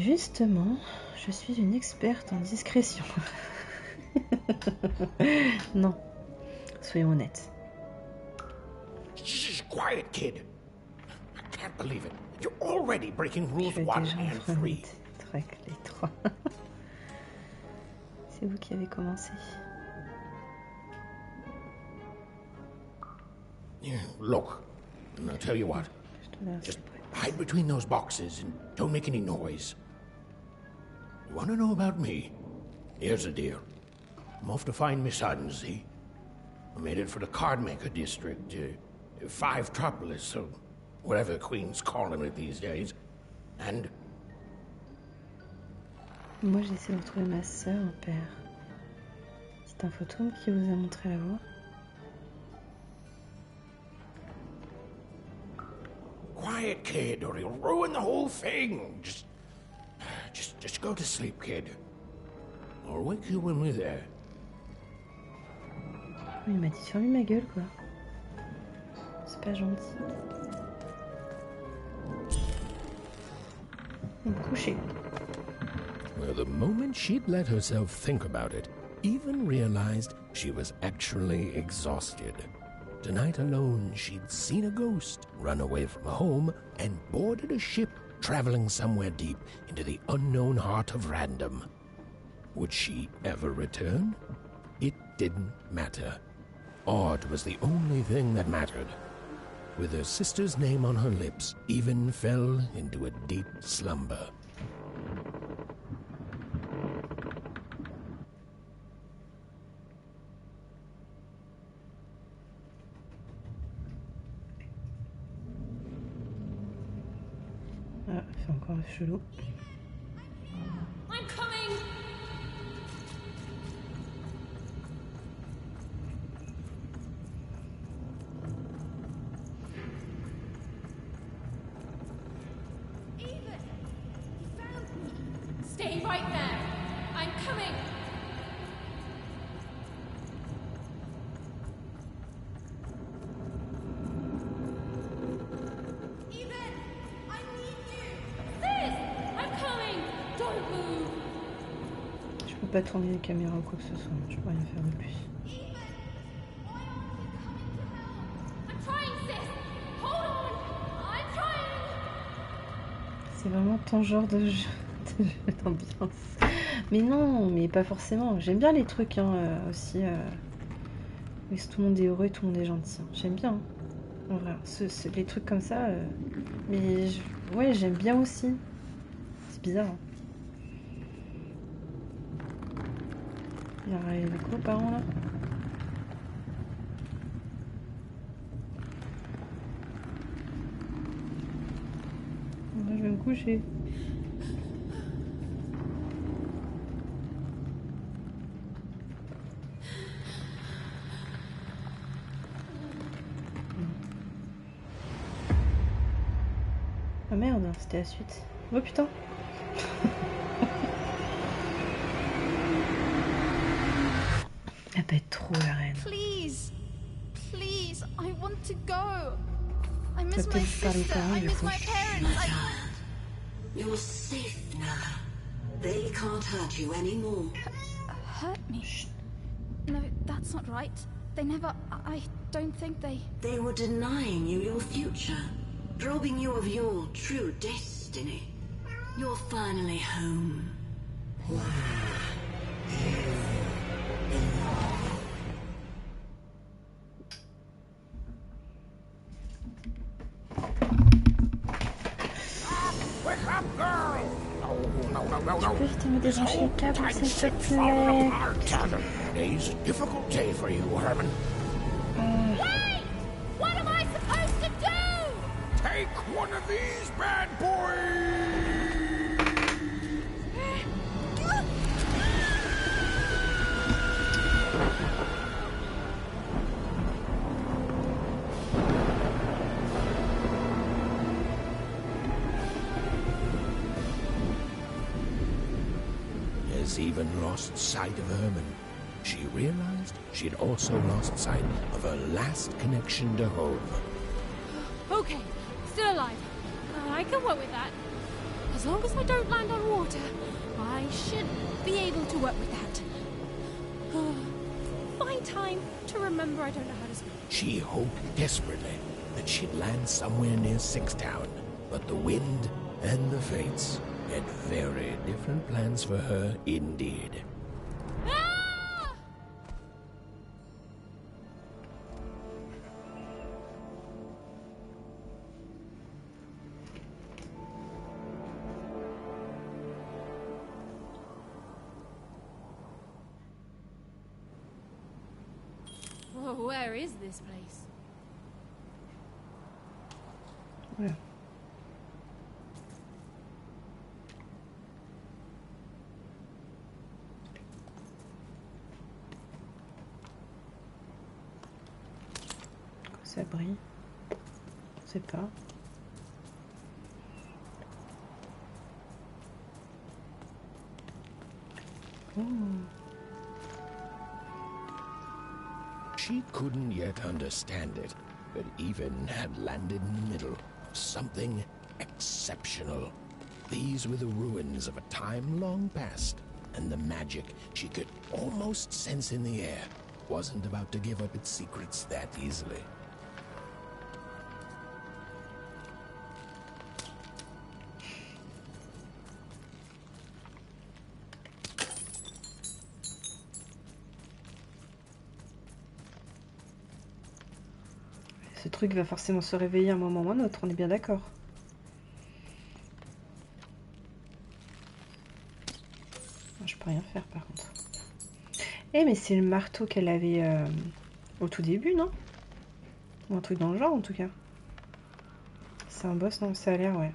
justement, je suis une experte en discrétion. Non, soyons honnêtes. Shh, quiet, kid. I can't believe it. You're already breaking rules 1 and 3. Les 3. C'est vous qui avez commencé. Yeah, look, I'll tell you what. Just hide between those boxes and don't make any noise. You want to know about me? Here's the deal. I'm off to find my son, see? I made it for the Cardmaker district, 5-tropolis, or whatever the Queen's calling it these days. And... Moi j'essaie de retrouver ma sœur, père. C'est un fantôme qui vous a montré la voie. Quiet, kid, or he'll ruin the whole thing. Just go to sleep, kid. I'll wake you when we're there. Il m'a dit de fermer ma gueule, quoi. C'est pas gentil. On va me coucher. Well, the moment she'd let herself think about it, even realized she was actually exhausted. Tonight alone, she'd seen a ghost, run away from home, and boarded a ship traveling somewhere deep into the unknown heart of random. Would she ever return? It didn't matter. Odd was the only thing that mattered. With her sister's name on her lips, Even fell into a deep slumber. Ah, c'est encore chelou. I'm coming! Stay right there. I'm coming. Ethan, I need you. Sis, I'm coming. Don't move. Je peux pas tourner les caméras ou quoi que ce soit. Je peux rien faire de plus. I'm trying, sis. Hold on. I'm trying. C'est vraiment ton genre de jeu d'ambiance. Mais non, mais pas forcément. J'aime bien les trucs aussi. Mais tout le monde est heureux et tout le monde est gentil. J'aime bien. En vrai, les trucs comme ça. Mais ouais, j'aime bien aussi. C'est bizarre. Hein. Il y a les coparents là. Moi, je vais me coucher. Ah merde, c'était la suite. Oh putain. Elle peut être trop la reine. Please, please, I want to go. I miss peut my peut-être parler aux sister. parents I du miss coup. my parents. You're safe now. They can't hurt you anymore. Hurt me? No, that's not right. They never. I don't think they. They were denying you your future, robbing you of your true destiny. You're finally home. Wake up, girl! No. Tu peux vite me débrancher le câble, s'il te plaît. Today's a difficult day for you, Herman. Wait! What am I supposed to do? Take one of these bad boys! Has even lost sight of Herman. She realized she'd also lost sight of her last connection to home. Okay, still alive. I can work with that. As long as I don't land on water, I should be able to work with that. Find time to remember I don't know how to swim. She hoped desperately that she'd land somewhere near Sixtown, but the wind and the fates had very different plans for her indeed. Ah! Whoa, where is this place? Voilà. Ça brille. Je sais pas. Oh. She couldn't yet understand it, but Even had landed in the middle of something exceptional. These were the ruins of a time long past, and the magic she could almost sense in the air wasn't about to give up its secrets that easily. Ce truc va forcément se réveiller un moment ou un autre, on est bien d'accord. Je peux rien faire par contre. Eh mais c'est le marteau qu'elle avait au tout début, non? Ou un truc dans le genre en tout cas. C'est un boss, non? Ça a l'air, ouais.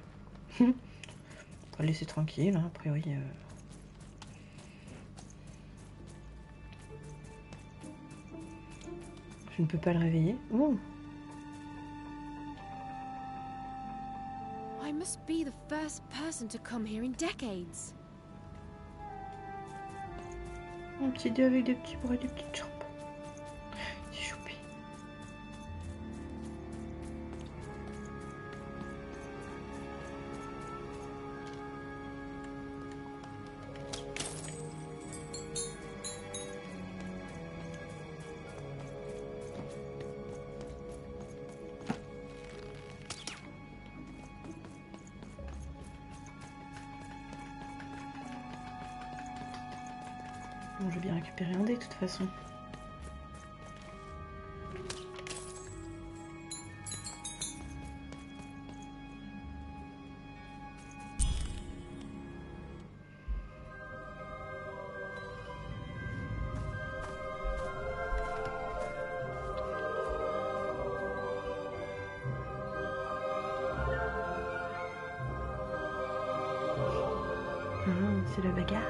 On va le laisser tranquille, hein, a priori. Je ne peux pas le réveiller. Oh. I must be the first person to come here in decades. Un petit dé avec des petits bras et des petites jambes. C'est choupi. Bon, je vais bien récupérer un dé de toute façon. Ah, c'est la bagarre.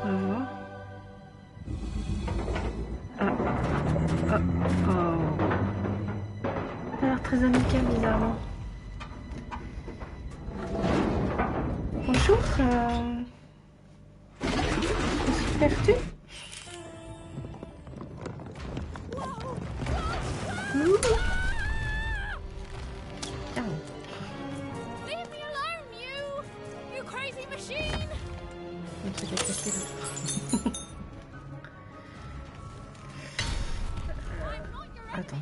On va voir. Ah. Ah. Oh. amical bizarrement. Bonjour, perdu. Leave me alone, you crazy machine! Attends.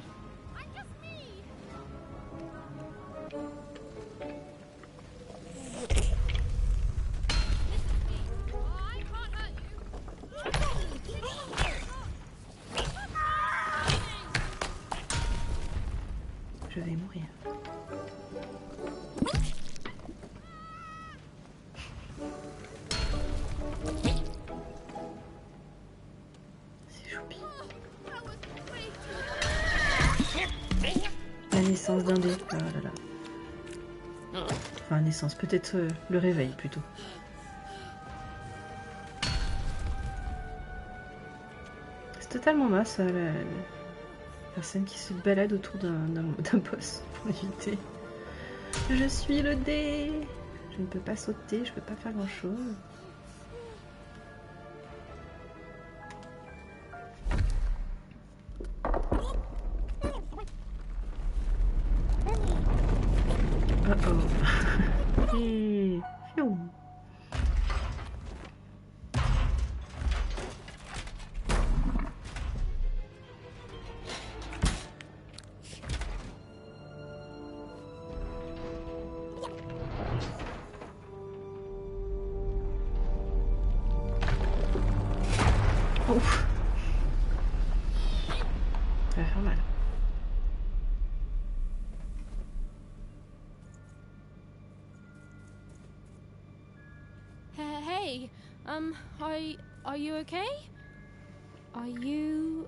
Je vais mourir. C'est choupi. La naissance d'un dé. Ah là là. Enfin, naissance, peut-être le réveil plutôt. C'est totalement masse, la personne qui se balade autour d'un boss pour l'éviter. Je suis le dé. Je ne peux pas sauter, je peux pas faire grand chose. Oh. Et... Fiou. Ouf. Ça va faire mal. Hey, are you okay? Are you,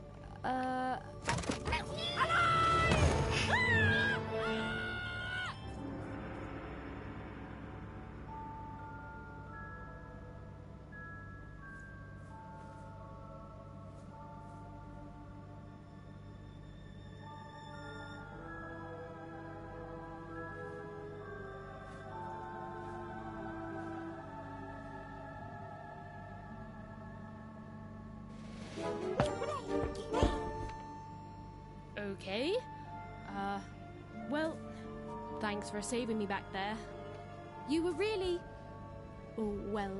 okay? Well, thanks for saving me back there. You were really, well,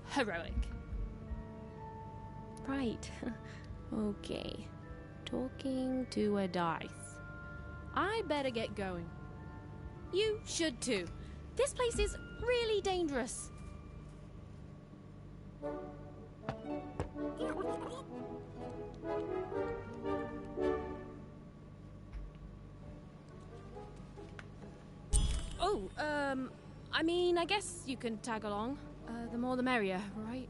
heroic. Right. Okay. Talking to a dice. I better get going. You should too. This place is really dangerous. Oh, I mean, I guess you can tag along. The more the merrier, right?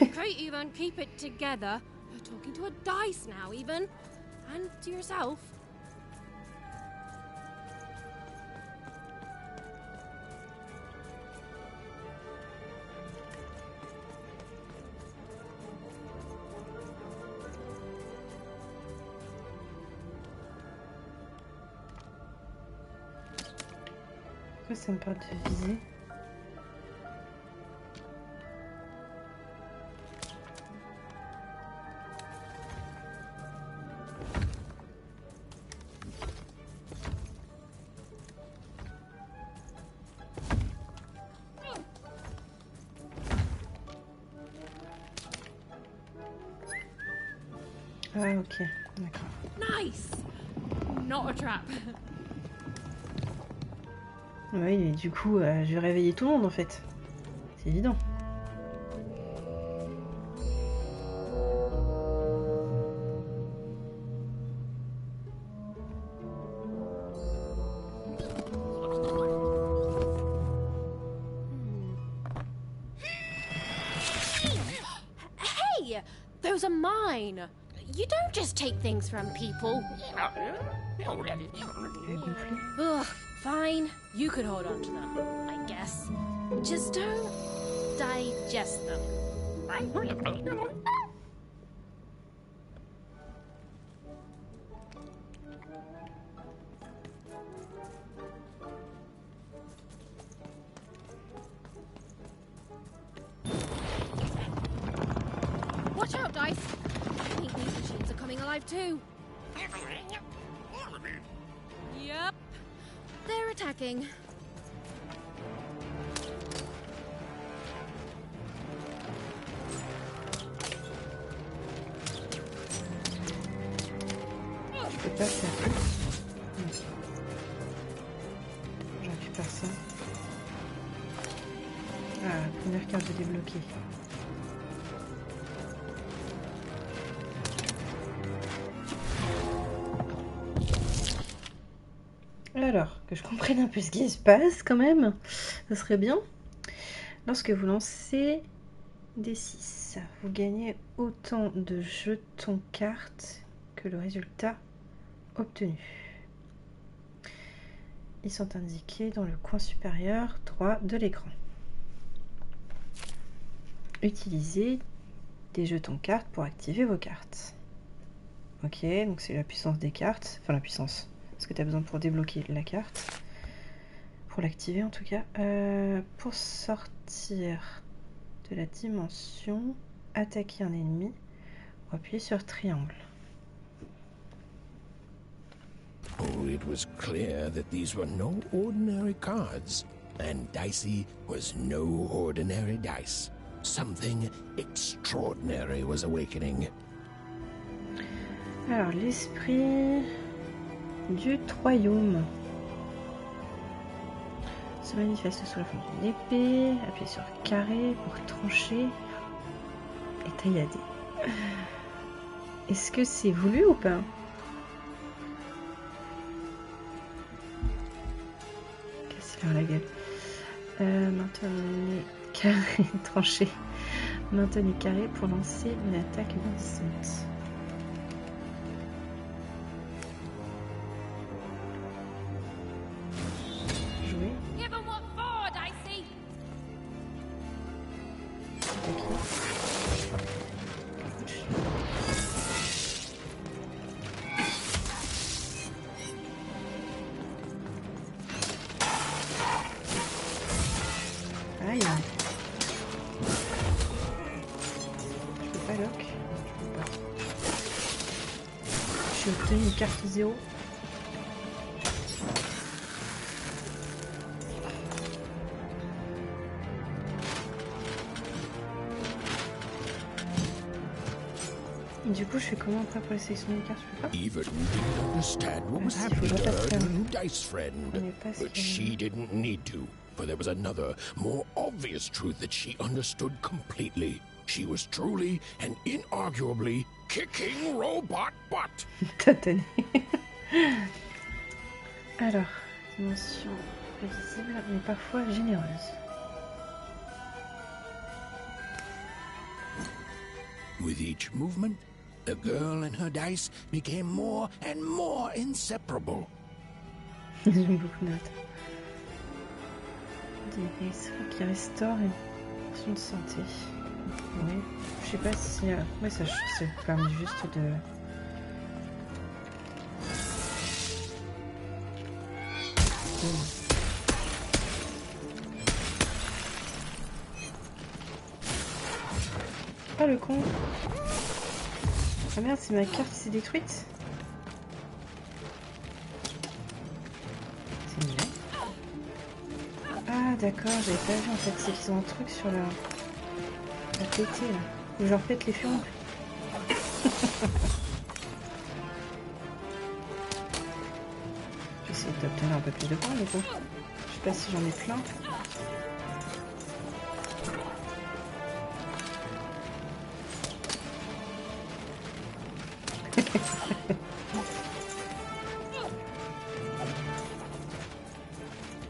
Okay, even keep it together. You're talking to a dice now, even. And to yourself. Pourquoi ça me parle de viser? Ah ok, d'accord. Nice! Not a trap. Oui, et du coup, je vais réveiller tout le monde en fait. C'est évident. Hey! Those are mine! You don't just take things from people. Ugh, fine. You could hold on to them, I guess. Just don't digest them. alive too. Yep. They're attacking. Je peux pas faire tout. Je récupère ça. Ah, première carte de débloquer. Alors, que je comprenne un peu ce qui se passe quand même, ça serait bien. Lorsque vous lancez des 6, vous gagnez autant de jetons cartes que le résultat obtenu. Ils sont indiqués dans le coin supérieur droit de l'écran. Utilisez des jetons cartes pour activer vos cartes. Ok, donc c'est la puissance des cartes, enfin la puissance, ce que tu as besoin pour débloquer la carte, pour l'activer en tout cas. Pour sortir de la dimension, attaquer un ennemi ou appuyer sur triangle. Oh, it was clear that these were no ordinary cards, and Dicey was no ordinary dice. Something extraordinary was awakening. Alors, l'esprit du royaume se manifeste sous la forme d'une épée. Appuyez sur carré pour trancher et taillader. Est-ce que c'est voulu ou pas? Cassez-leur la gueule. Maintenez carré, tranché. Maintenez carré pour lancer une attaque bondissante. Jouer. Give 'em what for, Dicey. Aïe. Je peux pas lock. Je peux pas. J'ai obtenu une carte 0. Et du coup, je fais comment après pour les sélectionner les cartes? Je peux pas. Even didn't understand what was happening to her new dice friend, but she didn't need to, for there was another, more obvious truth that she understood completely. She was truly and inarguably kicking robot butt. Tatané. Alors, dimension prévisible, mais parfois généreuse. With each movement, the girl and her dice became more and more inseparable. J'aime beaucoup de notes. Des esprits qui restaurent une portion de santé. Oui, je sais pas si... Oui, ça permet juste de... Ah, le con. Ah merde, c'est ma carte qui s'est détruite. C'est mignon. Ah d'accord, j'avais pas vu en fait, c'est qu'ils ont un truc sur la pété là. Ou genre pète les fions. J'essaie d'obtenir un peu plus de points du coup. Je sais pas si j'en ai plein.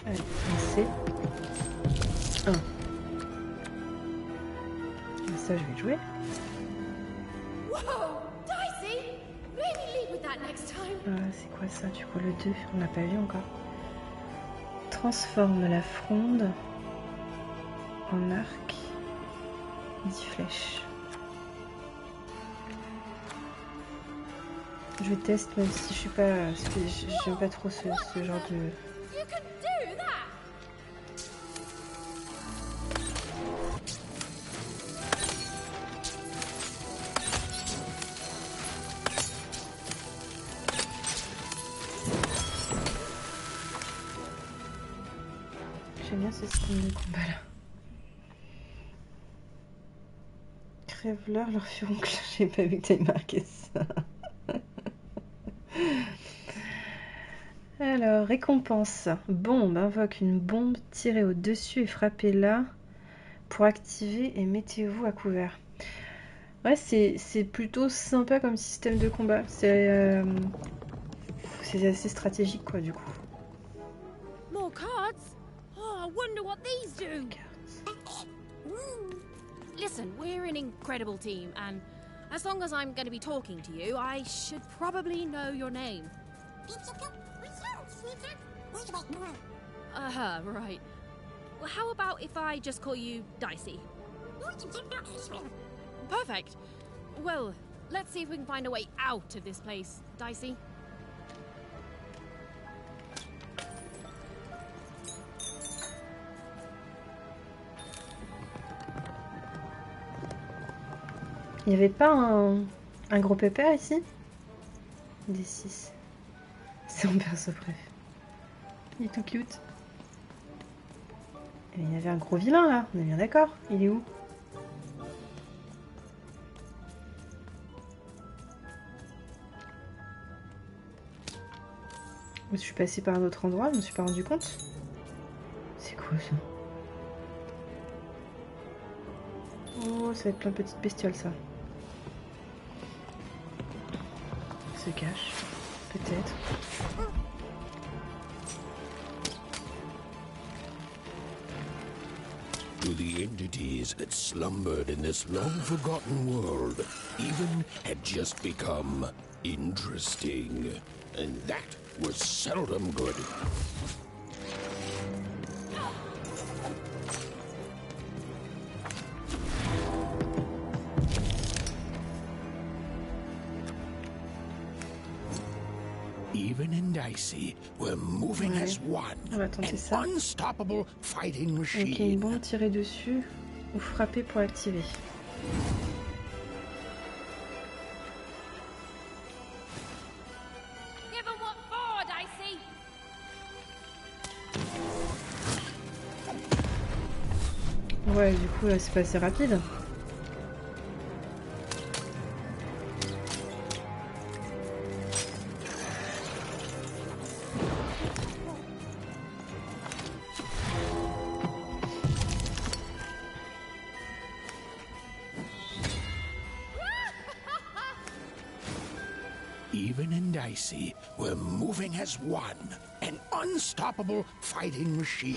Allez, c'est 1. Ça, je vais jouer. Whoa, Dicey! Maybe lead with that next time. C'est quoi ça du coup le 2? On n'a pas vu encore. Transforme la fronde en arc 10 flèches. Je teste même si je suis pas... J'aime pas trop ce genre de... You can do that. J'aime bien ce système de combat là. Crève-leur leur furoncle. J'ai pas vu que t'avais marqué ça. Alors, récompense. Bombe. Invoque une bombe, tirez au-dessus et frappez là pour activer et mettez-vous à couvert. Ouais, c'est plutôt sympa comme système de combat. C'est assez stratégique quoi du coup. More cards? Oh, I wonder what these do. Listen, we're an incredible team, and as long as I'm going to be talking to you, I should probably know your name. Right. Well, how about if I just call you Dicey? Perfect. Well, let's see if we can find a way out of this place, Dicey. Il n'y avait pas un gros pépère ici? Des 6. C'est mon perso préf. Il est tout cute. Et il y avait un gros vilain là, on est bien d'accord. Il est où? Je suis passée par un autre endroit, je me suis pas rendu compte. C'est quoi ça? Oh, ça va être plein de petites bestioles ça. Se cache, peut-être. To the entities that slumbered in this long-forgotten world, even had just become interesting. And that was seldom good. Even and Dicey were moving as one. On va tenter ça. Unstoppable fighting Ok, une machine. bombe tirée dessus ou frapper pour activer. Give 'em what for, Dicey. Ouais, du coup, là, c'est pas assez rapide. Even and Dicey were moving as one. An unstoppable fighting machine.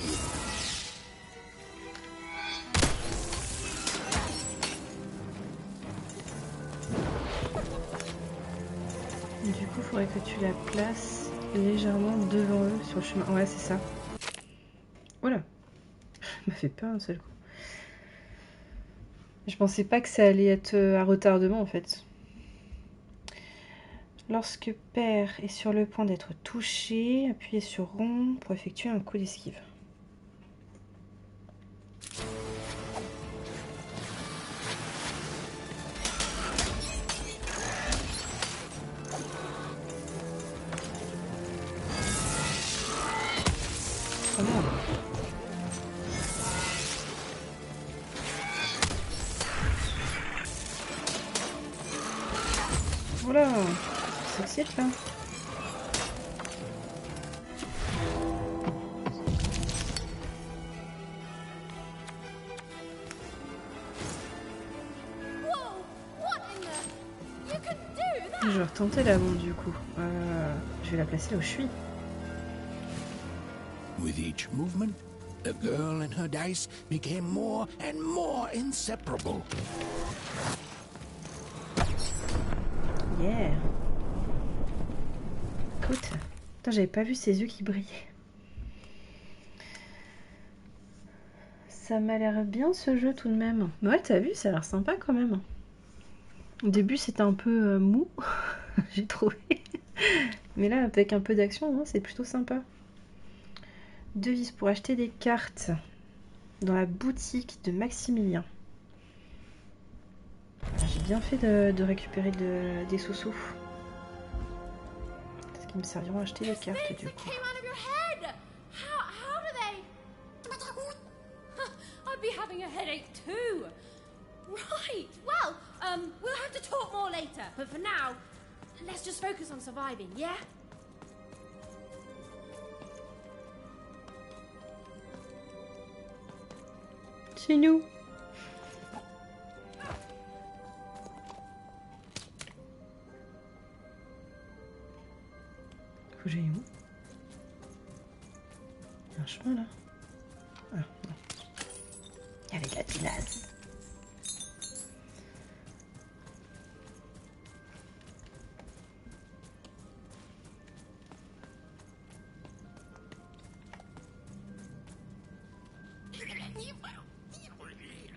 Du coup, il faudrait que tu la places légèrement devant eux sur le chemin. Ouais, c'est ça. Oula, ça m'a fait peur un seul coup. Je pensais pas que ça allait être à retardement en fait. Lorsque Père est sur le point d'être touché, appuyez sur rond pour effectuer un coup d'esquive. Oh non. Voilà, ça excite là. Je vais retenter la bombe du coup. Je vais la placer là où je suis. With each movement, the girl and her dice became more and more inseparable. Yeah. Écoute, putain, j'avais pas vu ses yeux qui brillaient. Ça m'a l'air bien ce jeu tout de même. Ouais, t'as vu, ça a l'air sympa quand même. Au début, c'était un peu mou, j'ai trouvé. Mais là, avec un peu d'action, hein, c'est plutôt sympa. Devise pour acheter des cartes dans la boutique de Maximilien. J'ai bien fait de récupérer des sous-sous. Parce qu'ils me serviront à acheter des cartes du coup. having a headache too. Right. Well, we'll have to talk more later. But for now, let's just focus on surviving, yeah? C'est nous. Faut que j'aille où? Il y a un chemin là? Ah, non. Avec la pinasse.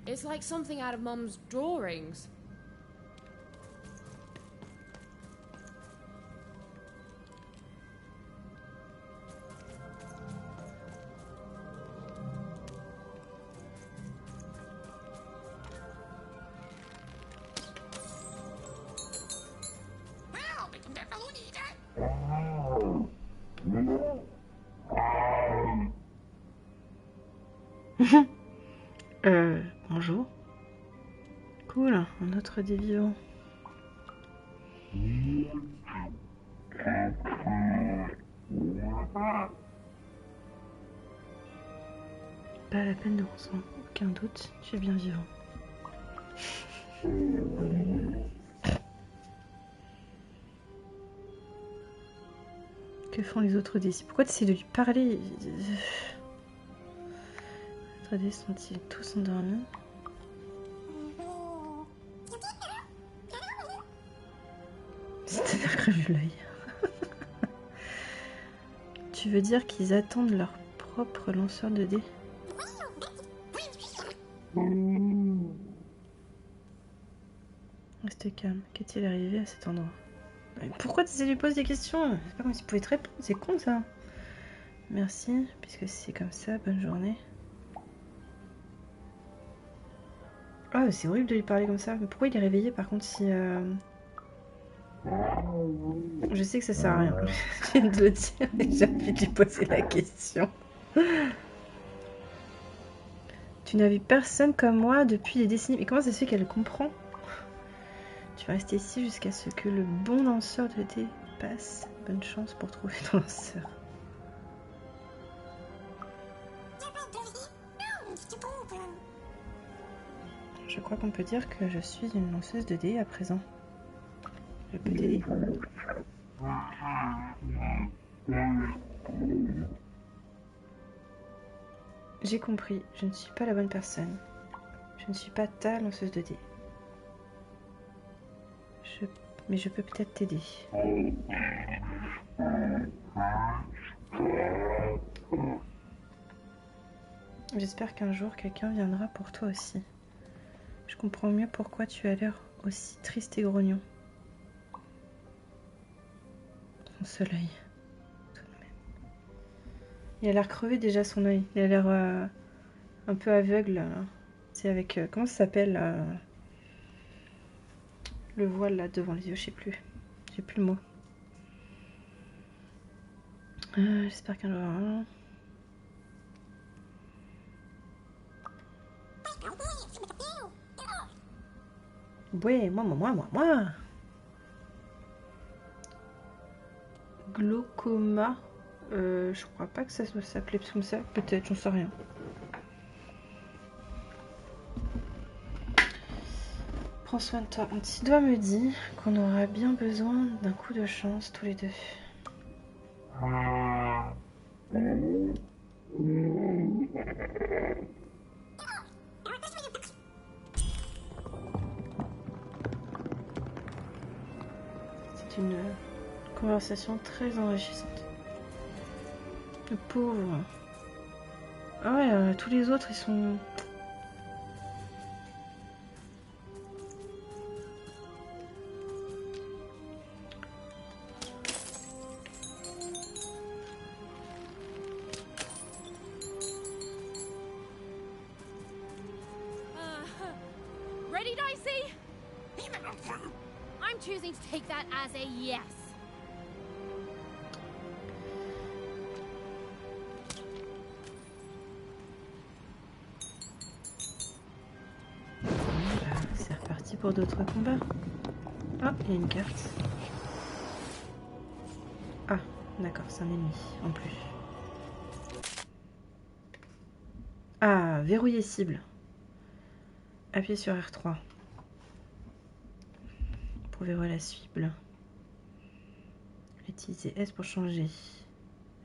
It's like something out of Mum's drawings. Bonjour. Cool, un autre des vivants. Pas la peine de sans aucun doute, tu es bien vivant. Que font les autres dés? Pourquoi tu essaies de lui parler? Les autres dés sont-ils tous endormis? C'est-à-dire que je l'œil. Tu veux dire qu'ils attendent leur propre lanceur de dés? Reste calme. Qu'est-il arrivé à cet endroit? Mais pourquoi tu essaies de lui poser des questions? C'est pas comme s'il pouvait te répondre. C'est con ça. Merci, puisque c'est comme ça. Bonne journée. Ah, c'est horrible de lui parler comme ça. Mais pourquoi il est réveillé par contre si... Je sais que ça sert à rien. Je viens de le dire et j'ai envie de lui poser la question. Tu n'as vu personne comme moi depuis des décennies. Mais comment ça se fait qu'elle comprend? Tu vas rester ici jusqu'à ce que le bon lanceur de dés passe. Bonne chance pour trouver ton lanceur. Je crois qu'on peut dire que je suis une lanceuse de dés à présent. Je peux t'aider. J'ai compris, je ne suis pas la bonne personne. Je ne suis pas ta lanceuse de dés. Mais je peux peut-être t'aider. J'espère qu'un jour quelqu'un viendra pour toi aussi. Je comprends mieux pourquoi tu as l'air aussi triste et grognon. Son seul œil. Tout de même. Il a l'air crevé déjà son œil. Il a l'air un peu aveugle. C'est avec... comment ça s'appelle le voile là devant les yeux, je sais plus. J'ai plus le mot. J'espère qu'un jour... Ouais, moi. Glaucoma. Je crois pas que ça s'appelait comme ça. Peut-être, j'en sais rien. Prends soin de toi. Un petit doigt me dit qu'on aura bien besoin d'un coup de chance tous les deux. C'est une conversation très enrichissante. Le pauvre. Ah ouais, tous les autres ils sont... Ready, Dicey? I'm choosing to take that as a yes. pour d'autres combats. Ah, il y a une carte. Ah, d'accord, c'est un ennemi en plus. Ah, verrouiller cible. Appuyez sur R3 pour verrouiller la cible. Utilisez S pour changer.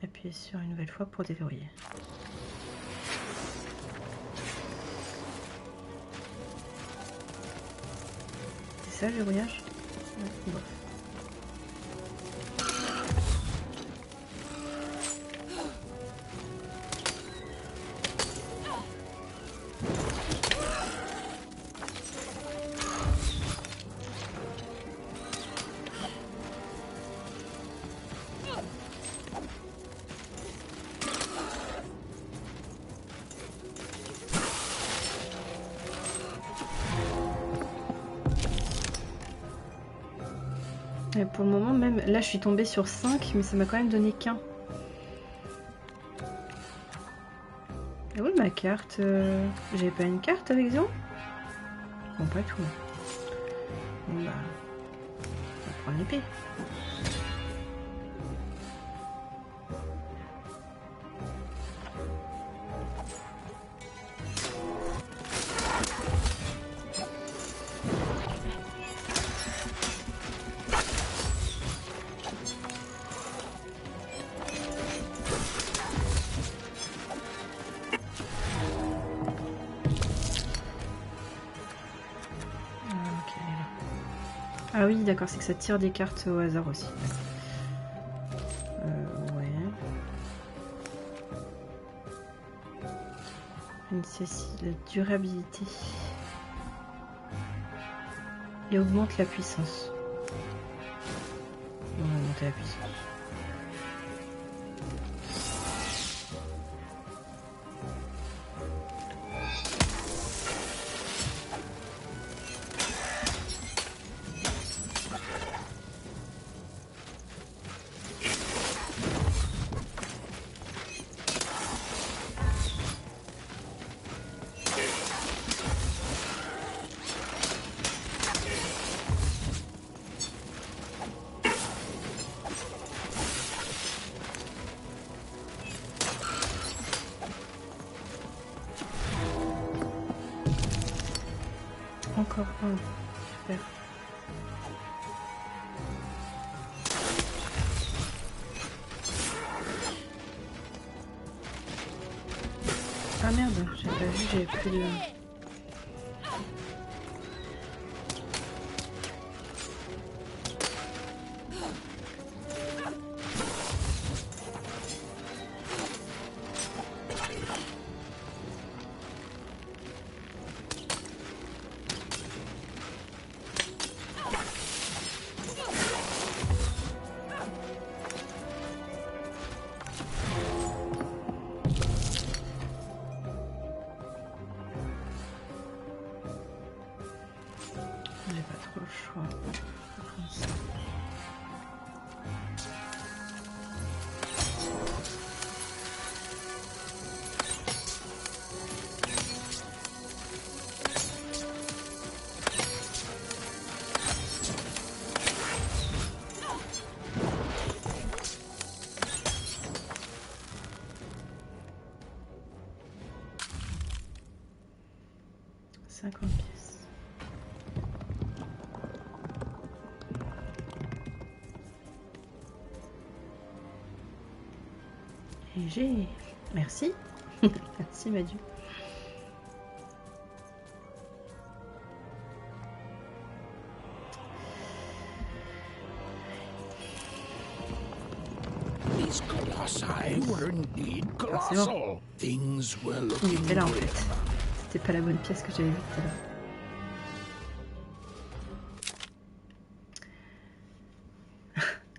Appuyez sur une nouvelle fois pour déverrouiller. C'est ça le verrouillage? Ouais, bon. Et pour le moment, même là, je suis tombée sur 5, mais ça m'a quand même donné qu'un. Et où est ma carte? J'avais pas une carte avec 0? Bon, pas tout. Bon, bah, on va prendre l'épée. Ah oui, d'accord, c'est que ça tire des cartes au hasard aussi. Ouais. La durabilité. Et augmente la puissance. On va monter la puissance. Encore un. Super. Ah merde, j'ai pas vu, j'avais plus de... J'ai pas trop le choix. Comme ça. Pièces. Et j'ai... Merci. Merci Madu. These colossi were indeed colossal. Things were looking Il était là en grim. fait. C'était pas la bonne pièce que j'avais vue tout à l'heure.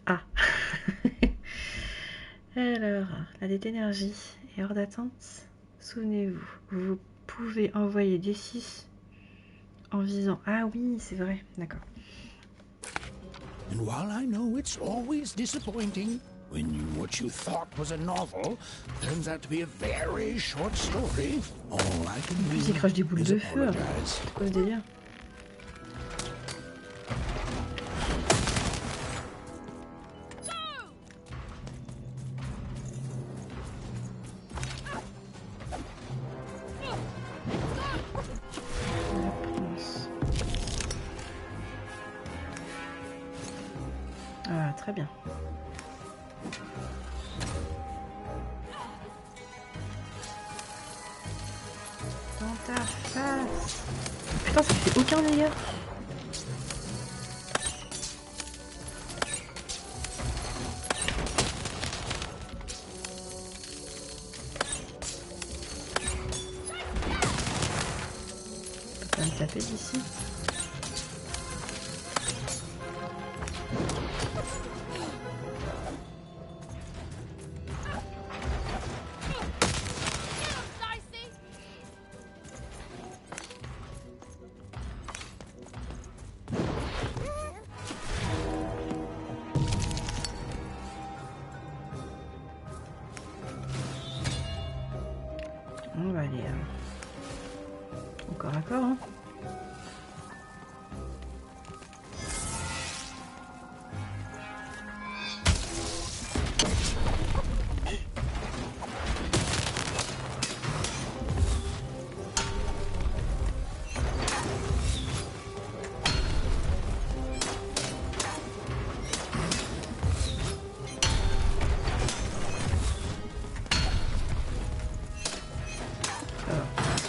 Ah. Alors, la dette d'énergie est hors d'attente. Souvenez-vous, vous pouvez envoyer des 6 en visant. Ah oui, c'est vrai, d'accord. And while I know it's always disappointing when what you thought was a novel turns out to be a very short story, all I can do Plus il crache des boules is de feu. apologize. C'est quoi ce délire? bien. Dans ta face. Putain, ça fait aucun dégât. On va me taper d'ici. On va aller encore à corps, hein.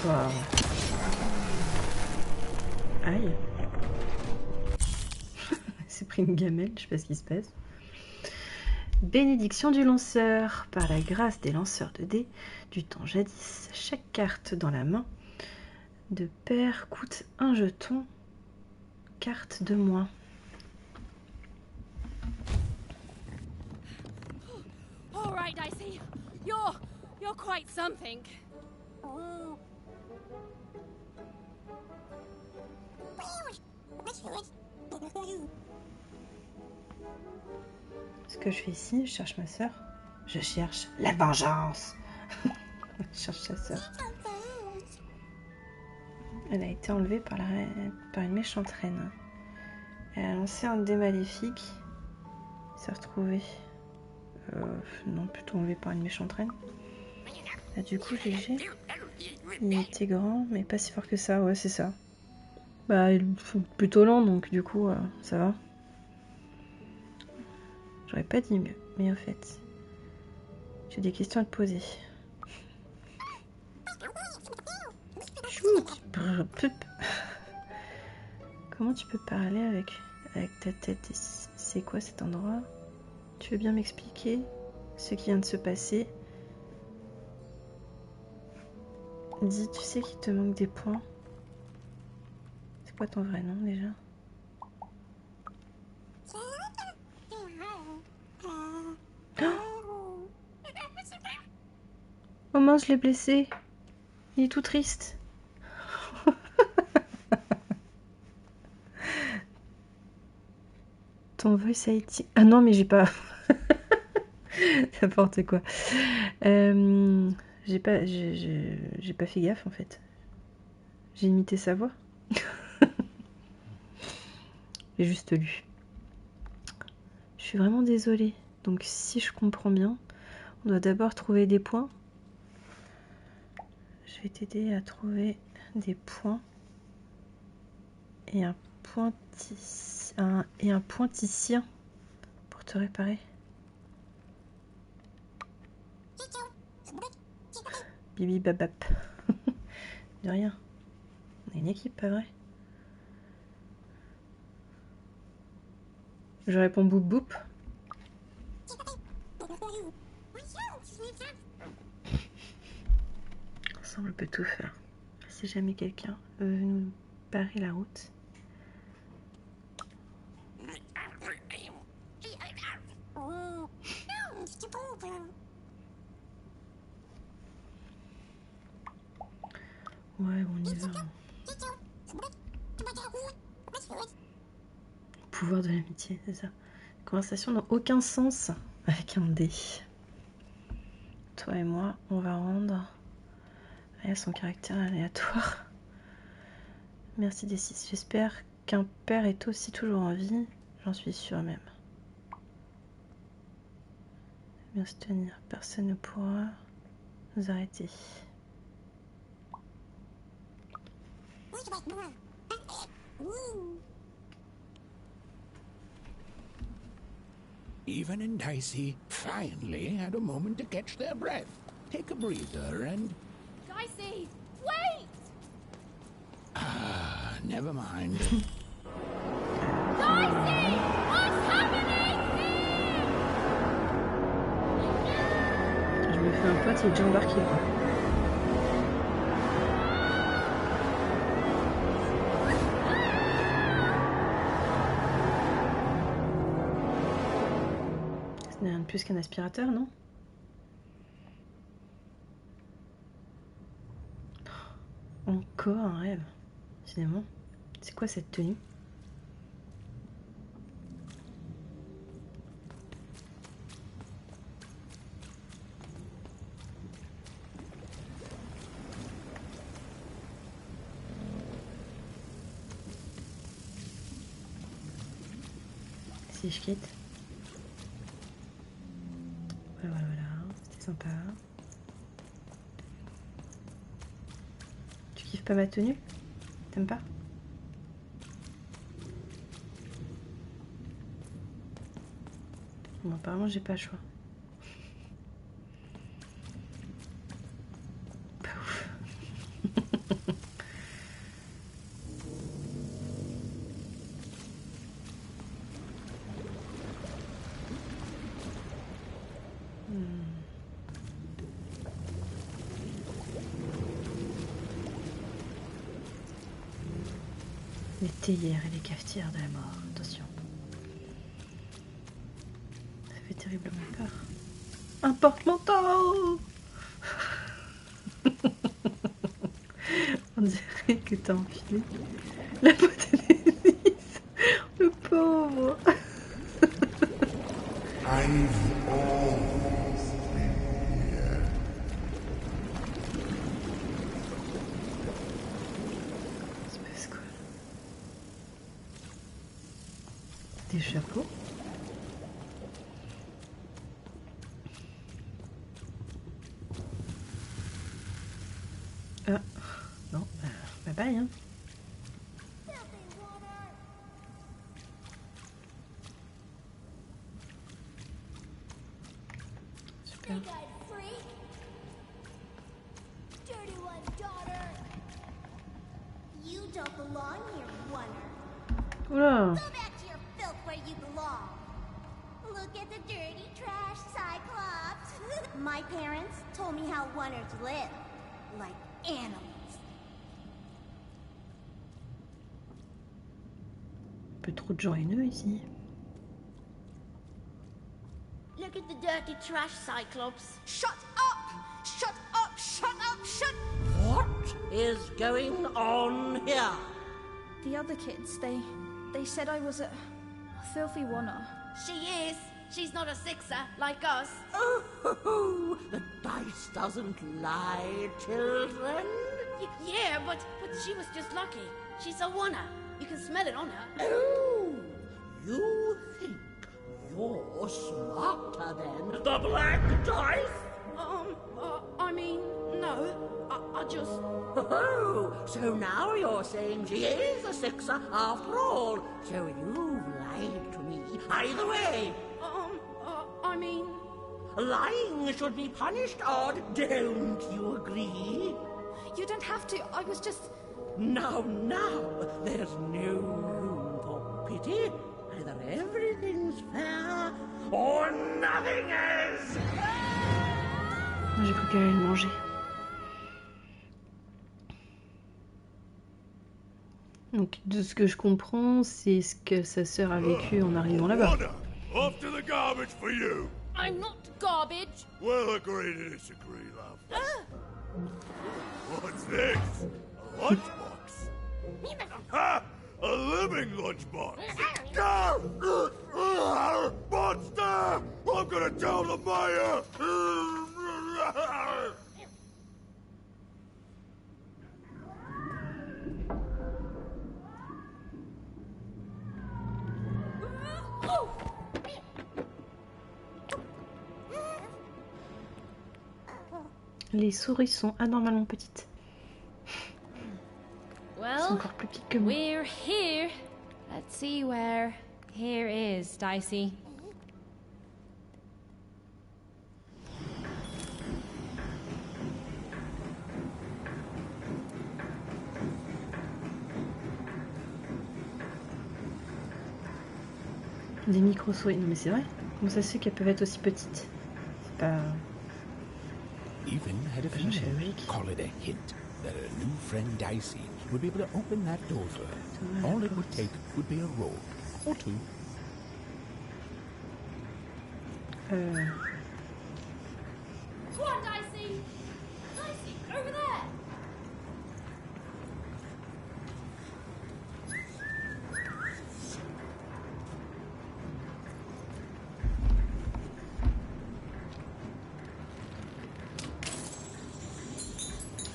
Wow. Aïe. C'est pris une gamelle, je sais pas ce qui se passe. Bénédiction du lanceur. Par la grâce des lanceurs de dés du temps jadis, chaque carte dans la main de paire coûte un jeton. Carte de moins. All right, Dicey. You're quite something. Ce que je fais ici, je cherche ma sœur. Je cherche la vengeance. Je cherche sa sœur. Elle a été enlevée par une méchante reine. Elle a lancé un dé maléfique. Il s'est retrouvé. Non, plutôt enlevé par une méchante reine. Là, du coup, GG. Il était grand, mais pas si fort que ça. Ouais, c'est ça. Bah, il est plutôt lent, donc du coup, ça va. J'aurais pas dit mieux, mais au fait, j'ai des questions à te poser. Chut. Brr, pup. Comment tu peux parler avec ta tête? C'est quoi cet endroit? Tu veux bien m'expliquer ce qui vient de se passer? Dis, tu sais qu'il te manque des points? C'est quoi ton vrai nom déjà? Oh mince, je l'ai blessé. Il est tout triste. Ton voice IT. Ah non, mais j'ai pas. N'importe quoi. J'ai pas fait gaffe en fait. J'ai imité sa voix. J'ai juste lu. Je suis vraiment désolée. Donc si je comprends bien, on doit d'abord trouver des points. Je vais t'aider à trouver des points et un pointicien pour te réparer. Bibi babap. De rien. On est une équipe, pas vrai? Je réponds boop boop. Ensemble, on peut tout faire. Si jamais quelqu'un veut nous barrer la route. Ouais, on y va. Pouvoir de l'amitié, c'est ça. Conversation n'a aucun sens avec un dé. Toi et moi, on va rendre à son caractère aléatoire. Merci des 6. J'espère qu'un père est aussi toujours en vie. J'en suis sûre même. Bien se tenir. Personne ne pourra nous arrêter. Even and Dicey finally had a moment to catch their breath, take a breather, and... Dicey, wait! Ah, never mind. Dicey! What's happening here? Je me fais un pote, il est déjà embarqué, quoi. Ce n'est rien de plus qu'un aspirateur, non? Encore un rêve. Finalement, c'est quoi cette tenue? Si je quitte. Voilà, c'était sympa. Tu kiffes pas ma tenue? T'aimes pas? Bon, apparemment j'ai pas le choix. Pas ouf. Les théières et les cafetières de la mort, attention. Ça fait terriblement peur. Un porte-manteau. On dirait que t'as enfilé la boîte à Denise. Le pauvre. Espèce quoi. Des chapeaux. Ah, non, bye bye, hein. Super. Big-eyed freak! Dirty one, daughter! You don't belong here, Wonder. Oula. Go back to your filth where you belong. Look at the dirty trash, Cyclops. My parents told me how Wonders live, like animals. Un peu trop de gens haineux ici. Look at the dirty trash, Cyclops. Shut up! Shut up! Shut up! Shut... What is going on here? The other kids, they said I was a filthy oner. She is. She's not a sixer like us. Oh, the dice doesn't lie, children. Yeah, but she was just lucky. She's a oner. You can smell it on her. Oh, you think you're smarter than the black dice? I mean, no. I just... Oh, so now you're saying she is a sixer after all. So you've lied to me. Either way. I mean... Lying should be punished, Odd. Don't you agree? You don't have to. I was just... Now, there's no room for pity. Either everything's fair or nothing is. J'ai cru qu'elle allait le manger. Donc, de ce que je comprends, c'est ce que sa sœur a vécu en arrivant là-bas. Off to the garbage for you. I'm not garbage. We'll agree to disagree, love. What's this? A lunchbox? Ha! A living lunchbox! Monster! I'm gonna tell the mayor! Les souris sont anormalement petites. Elles sont Well, encore plus petites que moi. we're here. Let's see where here is, Dicey. Des micro-souris. Non mais c'est vrai. Comment ça se fait qu'elles peuvent être aussi petites? C'est pas... Even had a feeling, call it a hint, that a new friend Dicey would be able to open that door for her. All it would take would be a roll, or two. Go on, Dicey! Dicey, over there!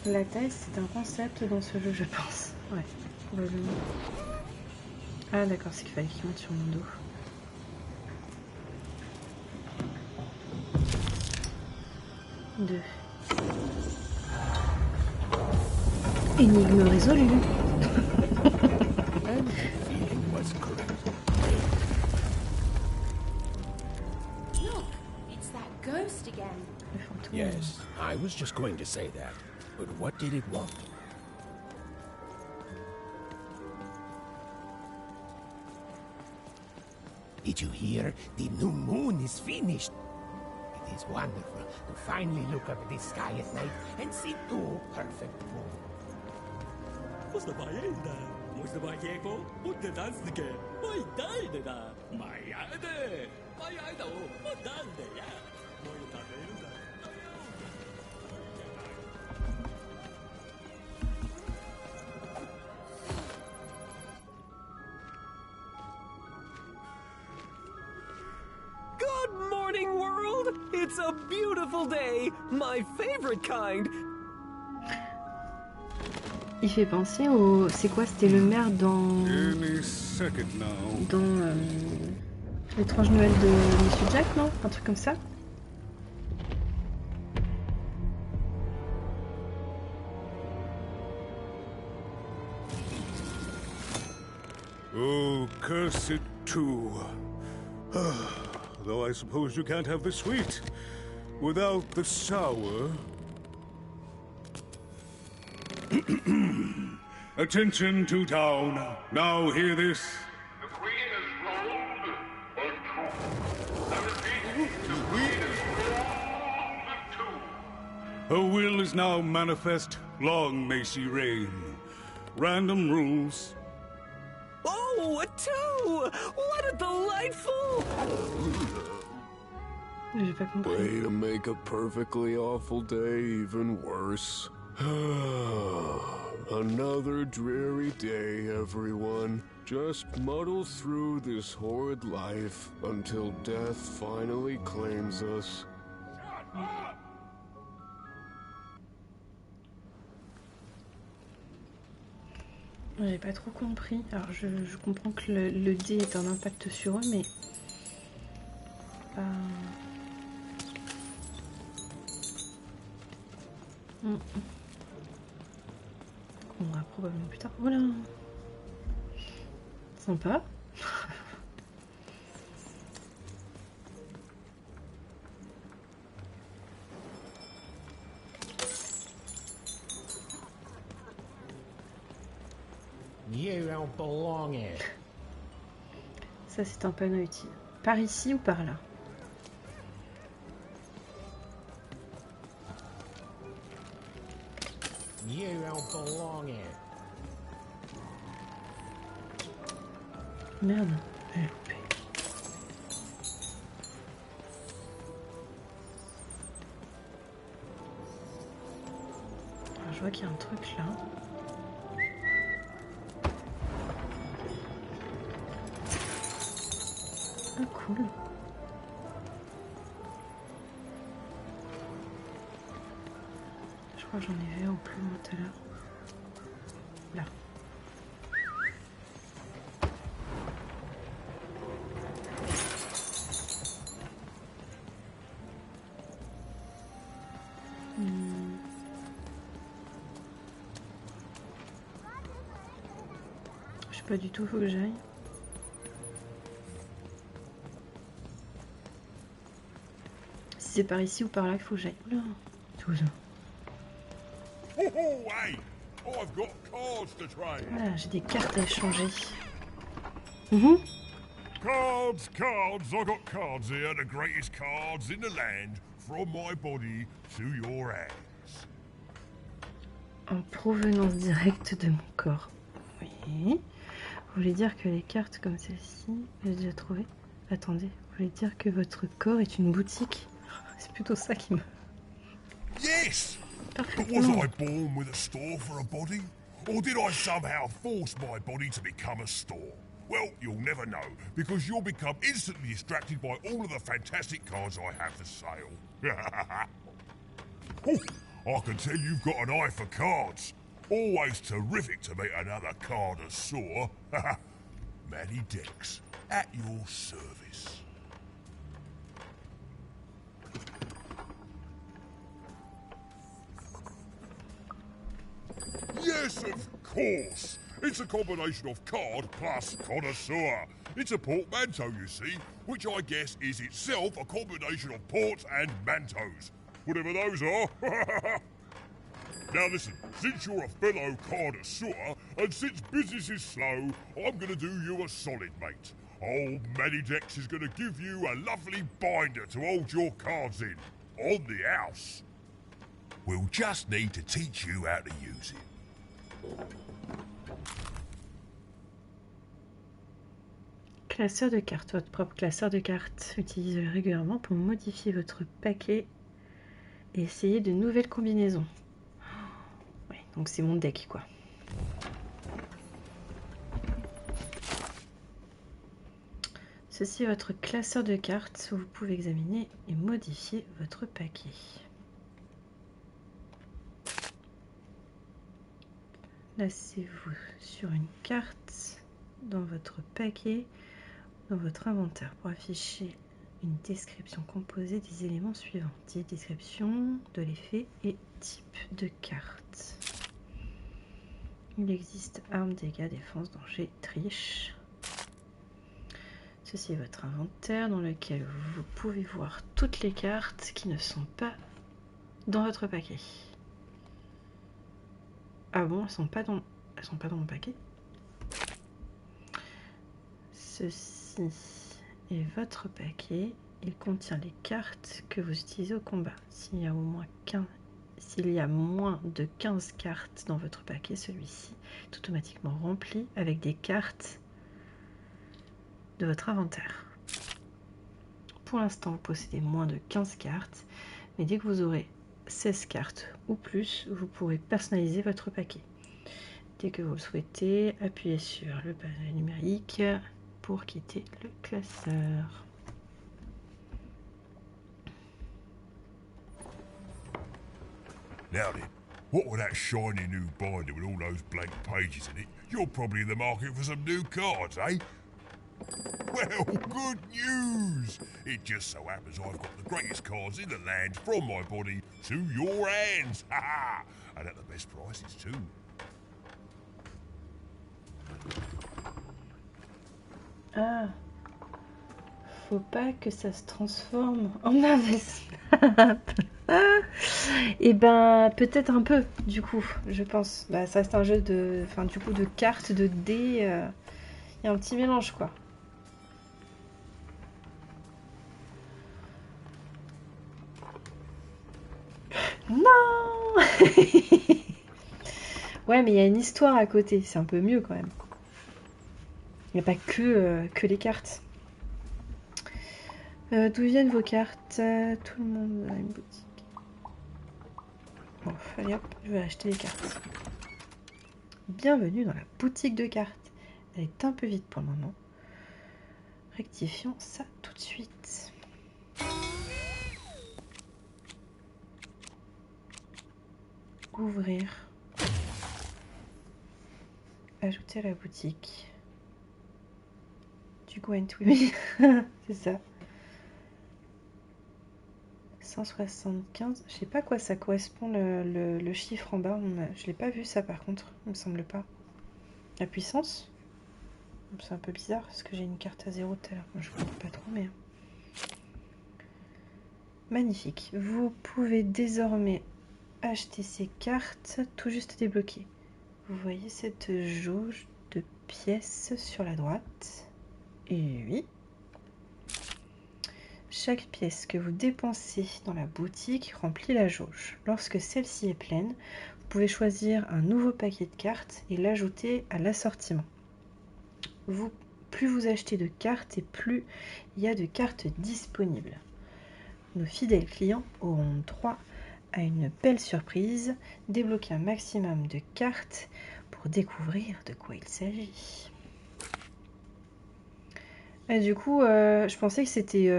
La taille, c'est un concept dans ce jeu, je pense. Ouais, probablement. Ah d'accord, c'est qu'il fallait qu'il monte sur mon dos. Deux. Énigme résolue. Look, it's that ghost again. Yes, I was just going to say that. But what did it want? Did you hear? The new moon is finished. It is wonderful to finally look up at the sky at night and see two perfect moons. Good morning, world! It's a beautiful day, my favorite kind. Il fait penser au... C'est quoi? C'était le maire dans... Dans... L'étrange Noël de Monsieur Jack, non? Un truc comme ça? Oh, cursed two. Though I suppose you can't have the sweet without the sour. Attention to town. Now hear this. The Queen is wrong or true. I repeat, the Queen is wrong too. Her will is now manifest. Long may she reign. Random rules. Oh, a two! What a delightful... J'ai pas compris. Way to make a perfectly awful day even worse. Another dreary day, everyone. Just muddle through this horrid life until death finally claims us. J'ai pas trop compris. Alors je comprends que le dé est un impact sur eux, mais... On verra probablement plus tard. Voilà. Sympa. You don't belong here. Ça c'est un panneau utile. Par ici ou par là? You don't belong here. Merde. J'ai loupé. Alors, je vois qu'il y a un truc là. Ah cool. Je crois que j'en ai vu un plus loin tout à l'heure. Là. Je sais pas du tout, faut que j'aille. Si c'est par ici ou par là qu'il faut que j'aille. Oula, tout ça. Voilà, j'ai des cartes à échanger. Cards, cards, I got cards here, the greatest cards in the land, from my body to your hands. En provenance directe de mon corps. Oui. Vous voulez dire que les cartes comme celle-ci, j'ai déjà trouvé. Attendez, vous voulez dire que votre corps est une boutique? C'est plutôt ça qui me... Yes! But was I born with a store for a body? Or did I somehow force my body to become a store? Well, you'll never know, because you'll become instantly distracted by all of the fantastic cards I have for sale. Oh, I can tell you've got an eye for cards. Always terrific to meet another connoisseur. Matty Dex, at your service. Yes, of course. It's a combination of card plus connoisseur. It's a portmanteau, you see, which I guess is itself a combination of ports and mantos. Whatever those are. Now listen, since you're a fellow connoisseur, and since business is slow, I'm gonna do you a solid, mate. Old Manidex is gonna give you a lovely binder to hold your cards in. On the house. We'll just need to teach you how to use it. Classeur de cartes. Votre propre classeur de cartes. Utilisez-le régulièrement pour modifier votre paquet et essayer de nouvelles combinaisons. Ouais, donc c'est mon deck, quoi. Ceci est votre classeur de cartes où vous pouvez examiner et modifier votre paquet. Placez-vous sur une carte dans votre paquet, dans votre inventaire pour afficher une description composée des éléments suivants. Dit description de l'effet et type de carte. Il existe armes, dégâts, défense, danger, triche. Ceci est votre inventaire dans lequel vous pouvez voir toutes les cartes qui ne sont pas dans votre paquet. Ah bon, elles sont pas dans mon paquet. Ceci est votre paquet. Il contient les cartes que vous utilisez au combat. S'il y a moins de 15 cartes dans votre paquet, celui-ci est automatiquement rempli avec des cartes de votre inventaire. Pour l'instant, vous possédez moins de 15 cartes, mais dès que vous aurez 16 cartes ou plus, vous pourrez personnaliser votre paquet. Dès que vous le souhaitez, appuyez sur le panneau numérique pour quitter le classeur. Now then, what with that shiny new binder with all those blank pages in it, you're probably in the market for some new cards, eh? Well, good news! It just so happens I've got the greatest cards in the land from my body to your hands, ha! And at the best prices too. Ah, faut pas que ça se transforme en investissement. Et ben peut-être un peu du coup, je pense. Bah, ça reste un jeu de, du coup de cartes, de dés. Il y a un petit mélange quoi. Non. Ouais, mais il y a une histoire à côté, c'est un peu mieux quand même. Il n'y a pas que les cartes. D'où viennent vos cartes? Tout le monde a une boutique. Bon, allez hop, je vais acheter les cartes. Bienvenue dans la boutique de cartes. Elle est un peu vide pour le moment. Rectifions ça tout de suite. Ouvrir. Ajouter à la boutique. Du Gwent, oui, c'est ça. 175, je sais pas à quoi ça correspond le chiffre en bas, je l'ai pas vu ça par contre, il me semble pas. La puissance, c'est un peu bizarre parce que j'ai une carte à 0 tout à l'heure, je comprends pas trop mais... Magnifique, vous pouvez désormais acheter ces cartes tout juste débloquées. Vous voyez cette jauge de pièces sur la droite. Et oui. Chaque pièce que vous dépensez dans la boutique remplit la jauge. Lorsque celle-ci est pleine, vous pouvez choisir un nouveau paquet de cartes et l'ajouter à l'assortiment. Plus vous achetez de cartes et plus il y a de cartes disponibles. Nos fidèles clients auront droit à une belle surprise. Débloquez un maximum de cartes pour découvrir de quoi il s'agit. Et du coup, je pensais que c'était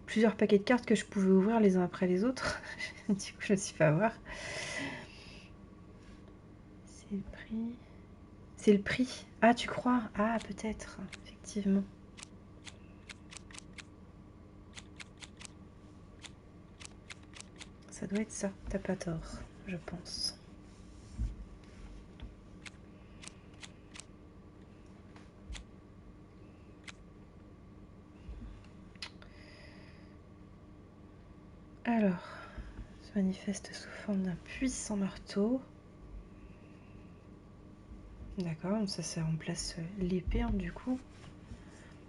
plusieurs paquets de cartes que je pouvais ouvrir les uns après les autres. Du coup, je ne me suis fait avoir. C'est le prix. C'est le prix. Ah, tu crois? Ah, peut-être. Effectivement. Ça doit être ça. T'as pas tort, je pense. Alors, se manifeste sous forme d'un puissant marteau. D'accord, donc ça remplace l'épée, hein, du coup.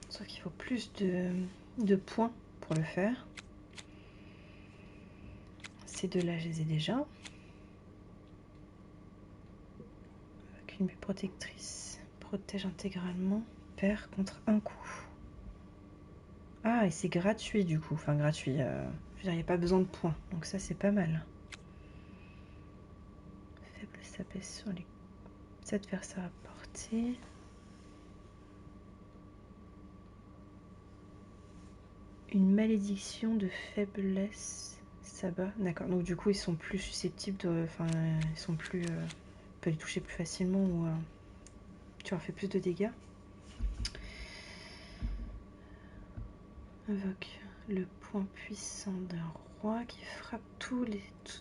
Sauf qu'il faut plus de points pour le faire. Ces deux-là, je les ai déjà. Avec une bulle protectrice. Protège intégralement. Perd contre un coup. Ah, et c'est gratuit, du coup. Enfin, gratuit. Je veux dire, il n'y a pas besoin de points. Donc ça, c'est pas mal. Faible s'abaisse sur les adversaires à portée. Une malédiction de faiblesse s'abat. D'accord, donc du coup ils sont plus susceptibles de... Enfin, ils sont plus... on peut les toucher plus facilement ou... tu leur fais plus de dégâts. Invoque le point puissant d'un roi qui frappe tout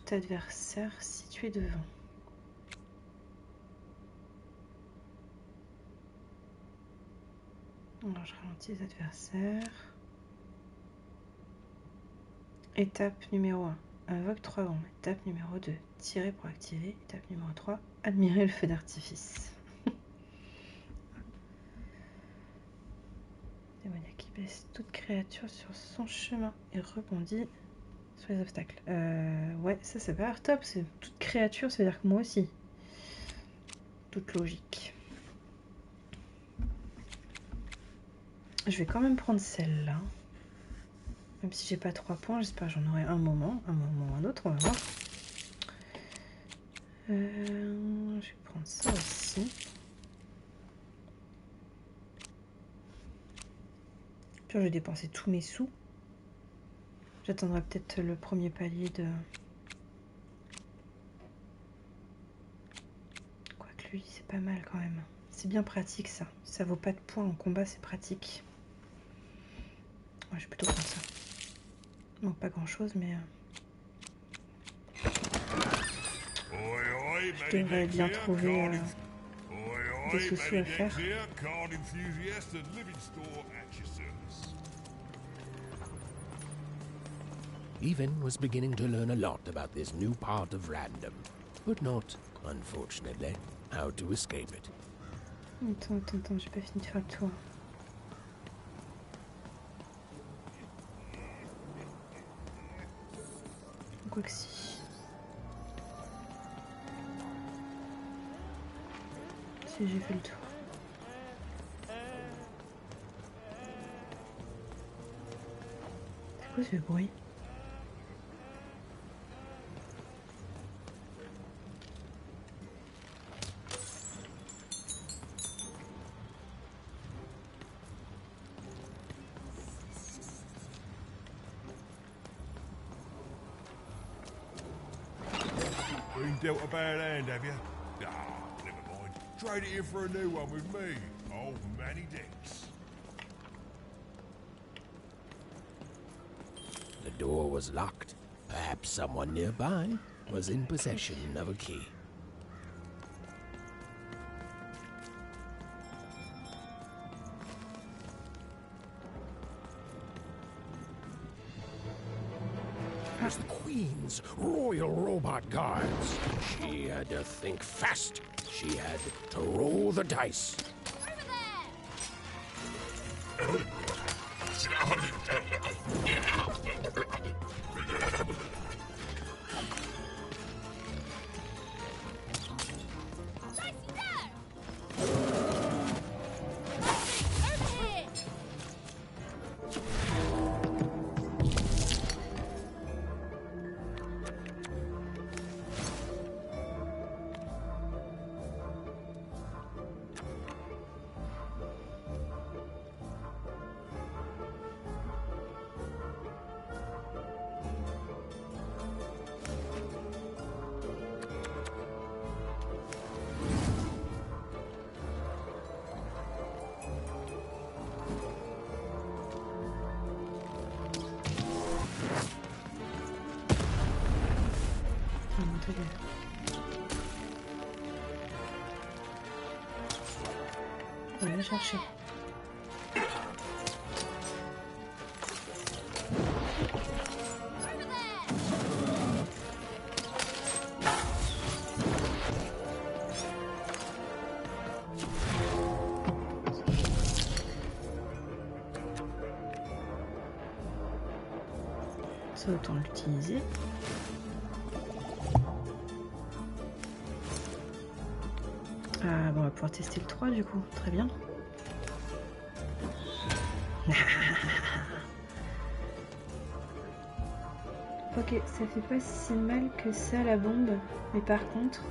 adversaire situé devant. Alors je ralentis les adversaires. Étape numéro 1. Invoque 3 bombes. Étape numéro 2. Tirer pour activer. Étape numéro 3. Admirer le feu d'artifice. Démoniaque qui blesse toute créature sur son chemin et rebondit sur les obstacles. Ouais, ça va l'air top. C'est toute créature, ça veut dire que moi aussi. Toute logique. Je vais quand même prendre celle-là. Même si j'ai pas 3 points, j'espère que j'en aurai un moment ou un autre, on va voir. Je vais prendre ça aussi. Puis je vais dépenser tous mes sous. J'attendrai peut-être le premier palier de... Quoique lui, c'est pas mal quand même. C'est bien pratique ça. Ça vaut pas de points en combat, c'est pratique. Ouais, je vais plutôt prendre ça. Il manque pas grand chose, mais... Je devrais bien trouver des sous-sous à faire. Even was beginning to learn a lot about this new part of random, but not, unfortunately, how to escape it. Attends, j'ai pas fini de faire le tour. Quoi que si. Si j'ai fait le tour. C'est quoi ce bruit? Been dealt a bad hand, have you? Ah, never mind. Trade it in for a new one with me. Old Manny Dix. The door was locked. Perhaps someone nearby was in possession of a key. As the Queen's royal robot guards, she had to think fast. She had to roll the dice. On va aller chercher. Ça, autant l'utiliser. Ah, bon, on va pouvoir tester le 3 du coup, très bien. Ok, ça fait pas si mal que ça la bombe, mais par contre,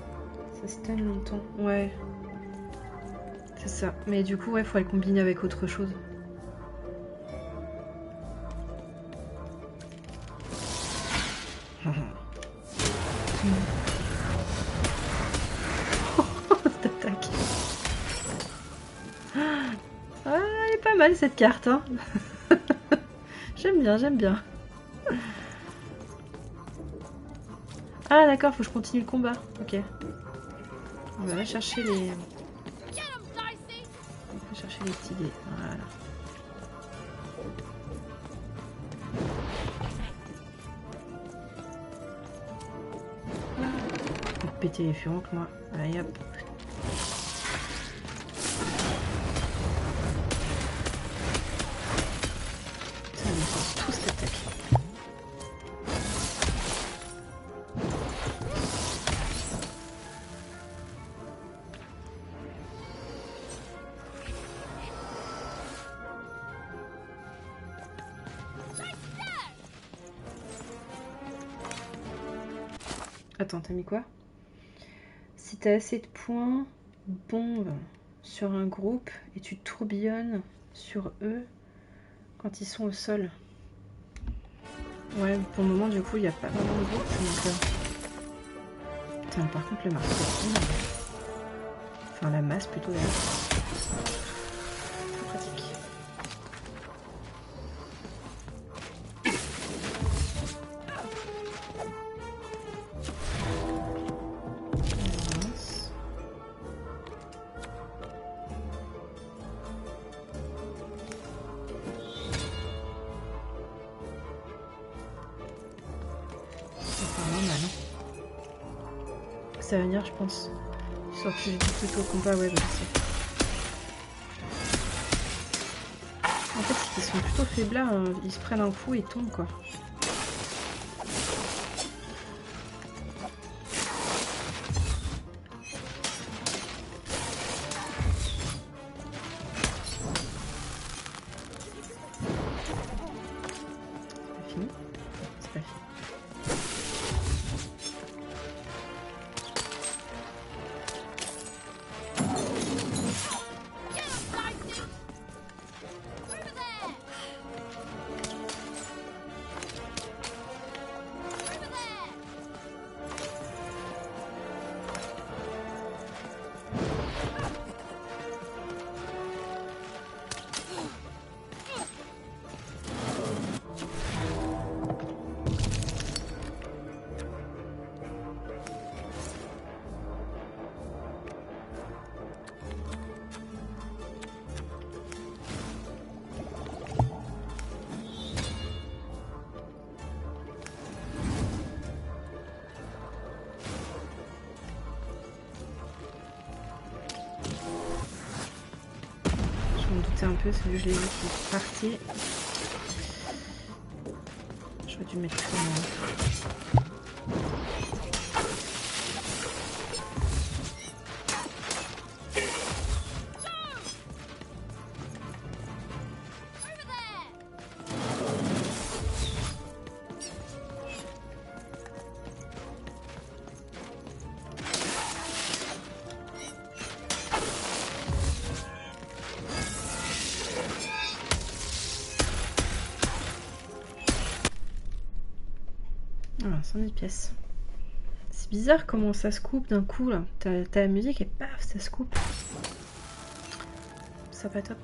ça stun longtemps. Ouais, c'est ça. Mais du coup, ouais, faut le combiner avec autre chose. Cette attaque. Ah, elle est pas mal cette carte, hein. J'aime bien, j'aime bien. Ah d'accord, faut que je continue le combat. Ok. On va aller chercher les... On va chercher les petits dés. Voilà. On va péter les furons que moi. Allez hop. Putain, ils sont tous attaqués. Attends, t'as mis quoi? Si t'as assez de points, bombe sur un groupe et tu tourbillonnes sur eux quand ils sont au sol. Ouais, pour le moment, du coup, il n'y a pas vraiment de groupe. Donc, putain, par contre, le marteau est énorme. Enfin, la masse plutôt d'ailleurs. C'est pratique. Ça va venir, je pense. Sauf que j'ai dit plutôt combat, ouais, bah, c'est. En fait, c'est qu'ils sont plutôt faiblards, hein. Ils se prennent un coup et ils tombent, quoi. un peu, parce que je l'ai vu qui partait. J'aurais dû mettre plus loin. Voilà, 110 pièces. C'est bizarre comment ça se coupe d'un coup là. T'as la musique et paf, ça se coupe. Ça pas top.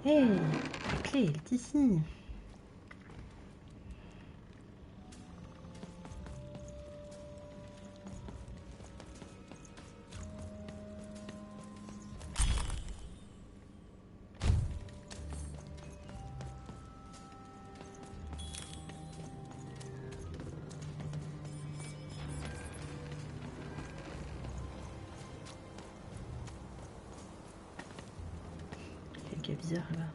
Hey, la clé, elle est ici. Bizarre là.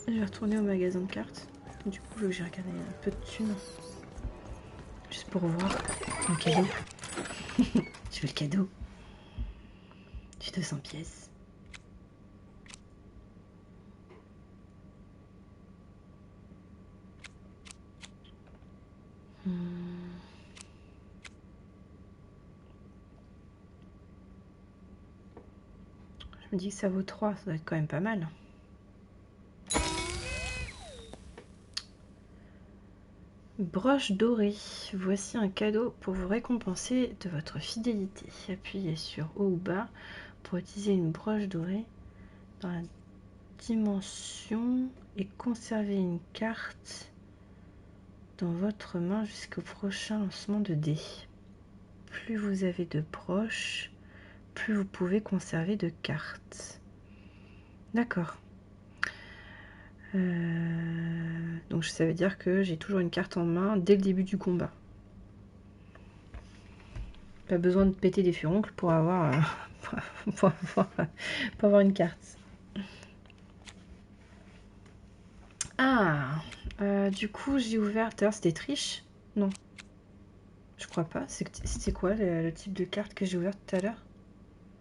Je vais retourner au magasin de cartes. Du coup, j'ai regardé un peu de thunes. Juste pour voir le cadeau. Je veux le cadeau. J'ai 200 pièces. Je me dis que ça vaut 3, ça doit être quand même pas mal. Broche dorée. Voici un cadeau pour vous récompenser de votre fidélité. Appuyez sur haut ou bas pour utiliser une broche dorée dans la dimension et conserver une carte dans votre main jusqu'au prochain lancement de dés. Plus vous avez de broches, plus vous pouvez conserver de cartes. D'accord. Donc ça veut dire que j'ai toujours une carte en main dès le début du combat. Pas besoin de péter des furoncles pour avoir, pour avoir une carte. Ah, du coup j'ai ouvert. D'ailleurs c'était triche? Non. Je crois pas. C'était quoi le type de carte que j'ai ouvert tout à l'heure?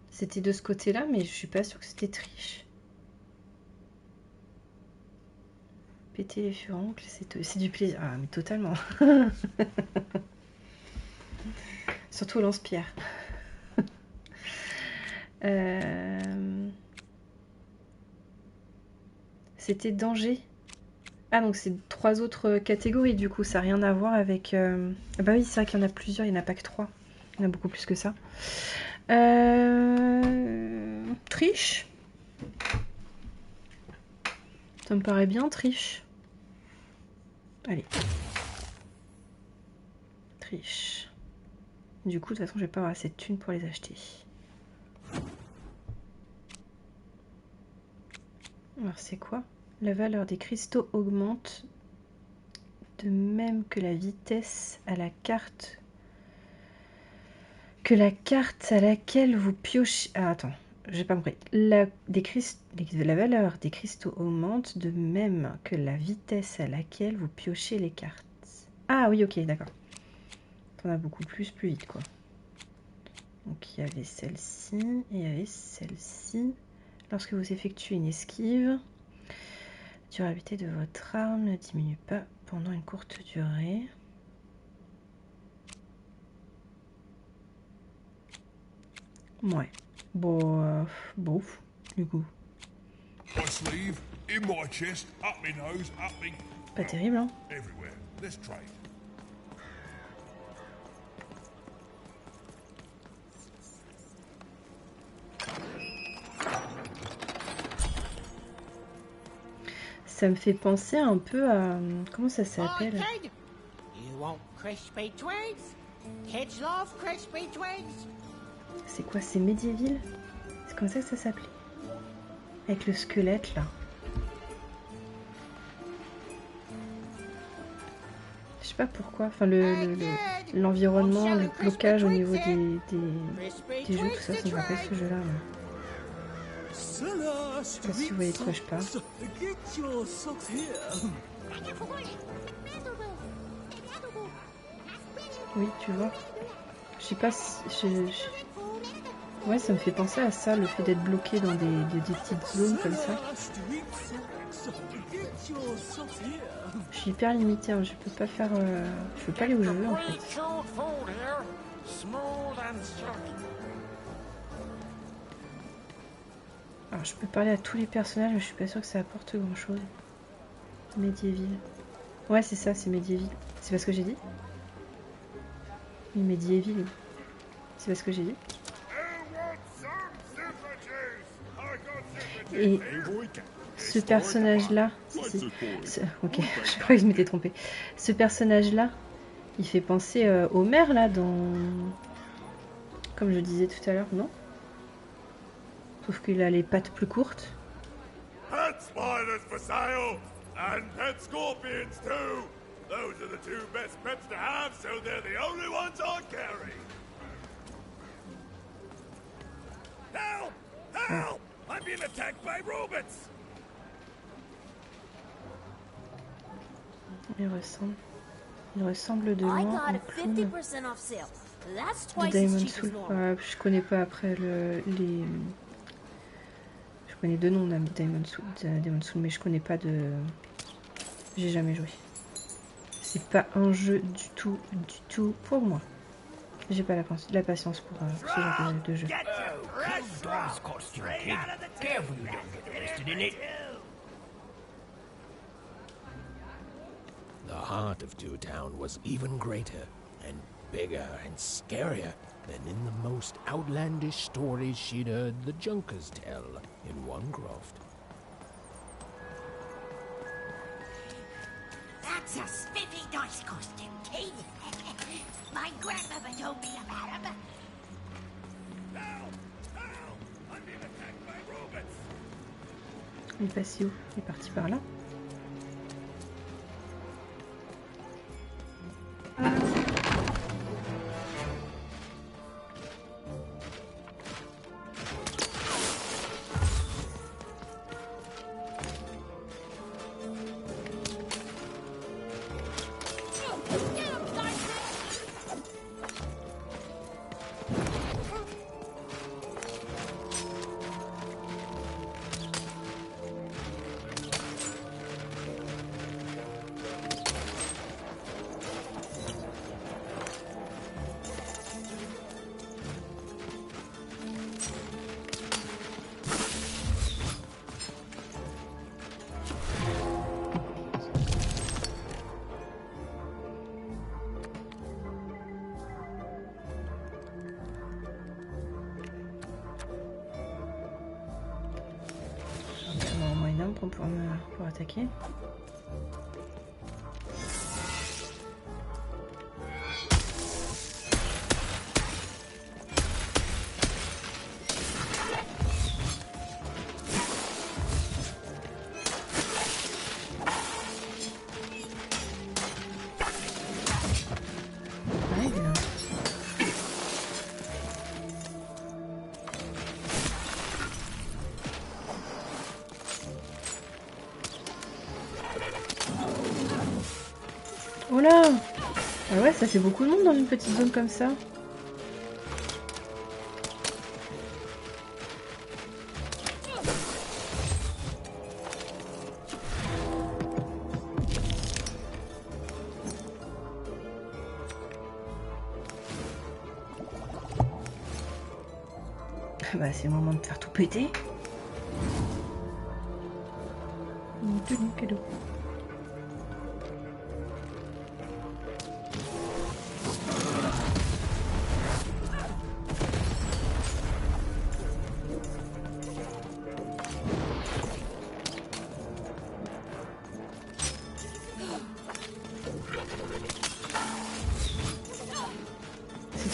C'était de ce côté-là, mais je suis pas sûre que c'était triche. Péter les furoncles, c'est du plaisir. Ah, mais totalement. Surtout au lance-pierre. C'était danger. Ah, donc c'est 3 autres catégories, du coup, ça n'a rien à voir avec... Ah bah oui, c'est vrai qu'il y en a plusieurs, il n'y en a pas que 3. Il y en a beaucoup plus que ça. Triche. Ça me paraît bien, triche. Allez. Triche. Du coup, de toute façon, je vais pas avoir assez de thunes pour les acheter. Alors, c'est quoi? La valeur des cristaux augmente de même que la vitesse à la carte. Que la carte à laquelle vous piochez... Ah, attends, j'ai pas compris. La valeur des cristaux augmente de même que la vitesse à laquelle vous piochez les cartes. Ah oui, ok, d'accord. T'en as beaucoup plus vite, quoi. Donc il y avait celle-ci et il y avait celle-ci. Lorsque vous effectuez une esquive, la durabilité de votre arme ne diminue pas pendant une courte durée. Ouais. Bon, bof, du coup. Pas terrible, hein. Ça me fait penser un peu à... Comment ça s'appelle? C'est quoi? C'est Medieval? C'est comme ça que ça s'appelait? Avec le squelette, là. Je pas pourquoi. Enfin, l'environnement, le blocage au niveau des jeux, tout ça, ça me rappelle ce jeu-là. Je sais pas si vous voyez de quoi je parle. Oui, tu vois. Je sais pas si... Ouais, ça me fait penser à ça, le fait d'être bloqué dans des petites zones comme ça. Je suis hyper limitée, hein. Je peux pas faire... Je peux pas aller où je veux, en fait. Alors, je peux parler à tous les personnages, mais je suis pas sûre que ça apporte grand-chose. Medieval. Ouais, c'est ça, c'est Medieval. C'est pas ce que j'ai dit? Oui, Medieval. C'est pas ce que j'ai dit? Et ce personnage-là, ok, je crois que je m'étais trompée. Ce personnage-là, il fait penser au maire là dans, comme je disais tout à l'heure, non? Sauf qu'il a les pattes plus courtes. Pet spiders for sale and pet scorpions too. Those are the two best pets to have, so they're the only ones I carry. Help! Help! I'm being attacked by robots. Il ressemble de loin au clown de Diamond Soul. Je connais pas après les. Je connais deux noms Diamond Soul, mais je connais pas de. J'ai jamais joué. C'est pas un jeu du tout pour moi. J'ai pas la patience pour ce genre de jeu. The heart of Two Town was even greater and bigger and scarier than in the most outlandish stories she'd heard the Junkers tell in Onecroft. That's a spiffy dice costume, Keith. My grandmother told me about him. Il est passé où? Il est parti par là. Pour pouvoir attaquer. Oh là! Ah ouais, ça fait beaucoup de monde dans une petite zone comme ça. Bah c'est le moment de faire tout péter. Cadeau.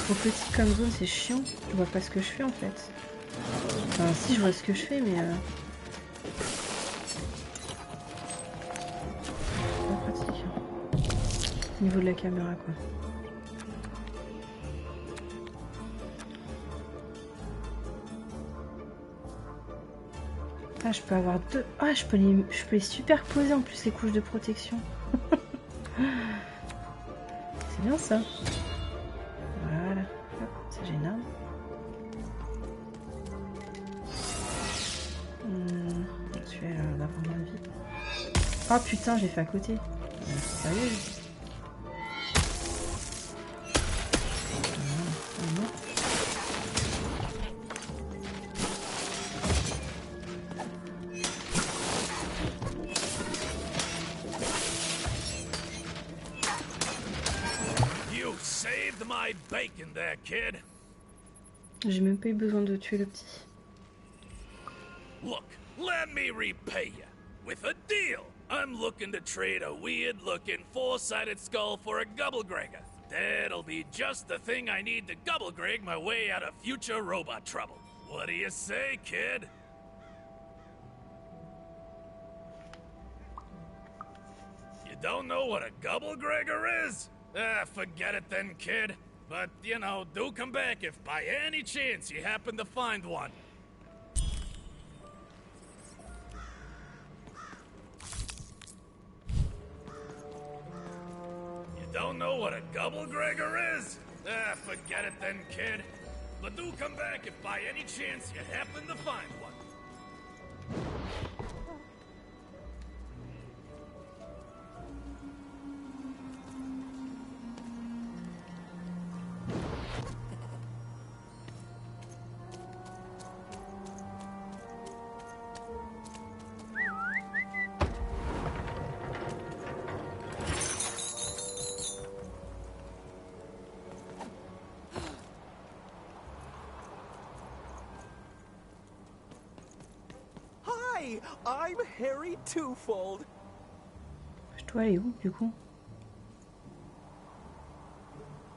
Trop petit comme zone, c'est chiant. Je vois pas ce que je fais en fait. Enfin, si je vois ce que je fais, mais pas pratique. Au niveau de la caméra, quoi. Ah, je peux avoir deux. Ah, je peux les superposer en plus, les couches de protection. C'est bien ça. Voilà. Hop, c'est génial. Celui-là, il va prendre la vie. Oh putain, j'ai fait à côté. C'est sérieux. Bacon there, kid. J'ai même pas eu besoin de tuer le petit. Look, let me repay you with a deal. I'm looking to trade a weird-looking four-sided skull for a Gubblegregger. That'll be just the thing I need to Gubblegreg my way out of future robot trouble. What do you say, kid? You don't know what a Gubblegregger is? Ah, forget it then, kid. But, you know, do come back if by any chance you happen to find one. You don't know what a Gubblegregger is? Ah, forget it then, kid. But do come back if by any chance you happen to find one. I'm Harry Twofold. Je dois aller où, du coup?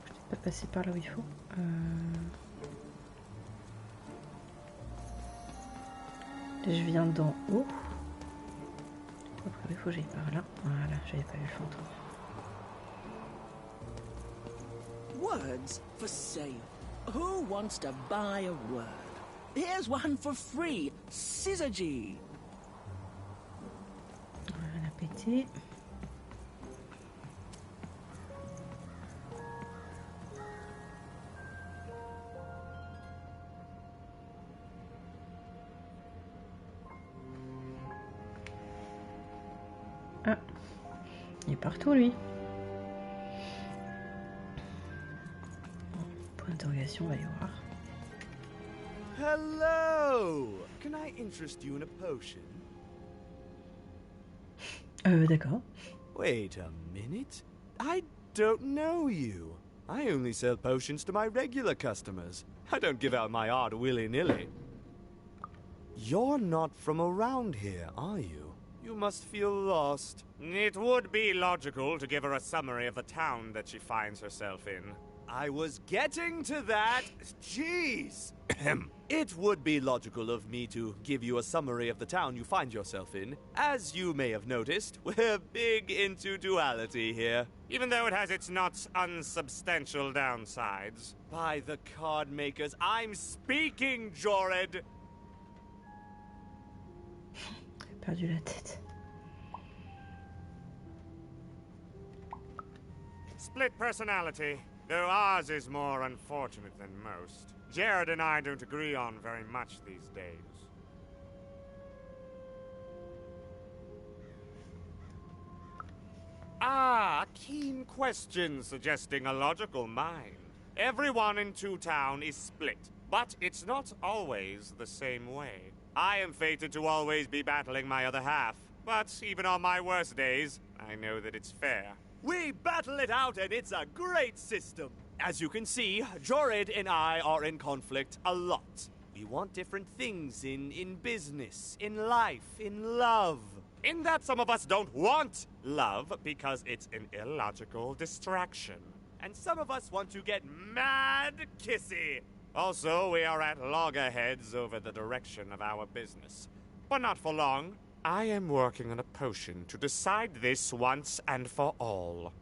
Je vais pas passer par là où il faut. Là, je viens d'en haut. Après, il faut que j'aille par là. Voilà, j'avais pas vu le fantôme. Words for sale. Who wants to buy a word? Here's one for free. Syzygy. Voilà, pété. Ah, il est partout lui. Point d'interrogation, on va y voir. Hello! Can I interest you in a potion? D'accord. Wait a minute. I don't know you. I only sell potions to my regular customers. I don't give out my art willy-nilly. You're not from around here, are you? You must feel lost. It would be logical to give her a summary of the town that she finds herself in. I was getting to that. Jeez. It would be logical of me to give you a summary of the town you find yourself in. As you may have noticed, we're big into duality here. Even though it has its not unsubstantial downsides. By the card makers, I'm speaking, Jorid! Perdu la tête. Split personality, though ours is more unfortunate than most. Jared and I don't agree on very much these days. Ah, a keen question suggesting a logical mind. Everyone in Two Town is split, but it's not always the same way. I am fated to always be battling my other half, but even on my worst days, I know that it's fair. We battle it out and it's a great system. As you can see, Jorid and I are in conflict a lot. We want different things in business, in life, in love. In that some of us don't want love because it's an illogical distraction. And some of us want to get mad kissy. Also, we are at loggerheads over the direction of our business. But not for long. I am working on a potion to decide this once and for all.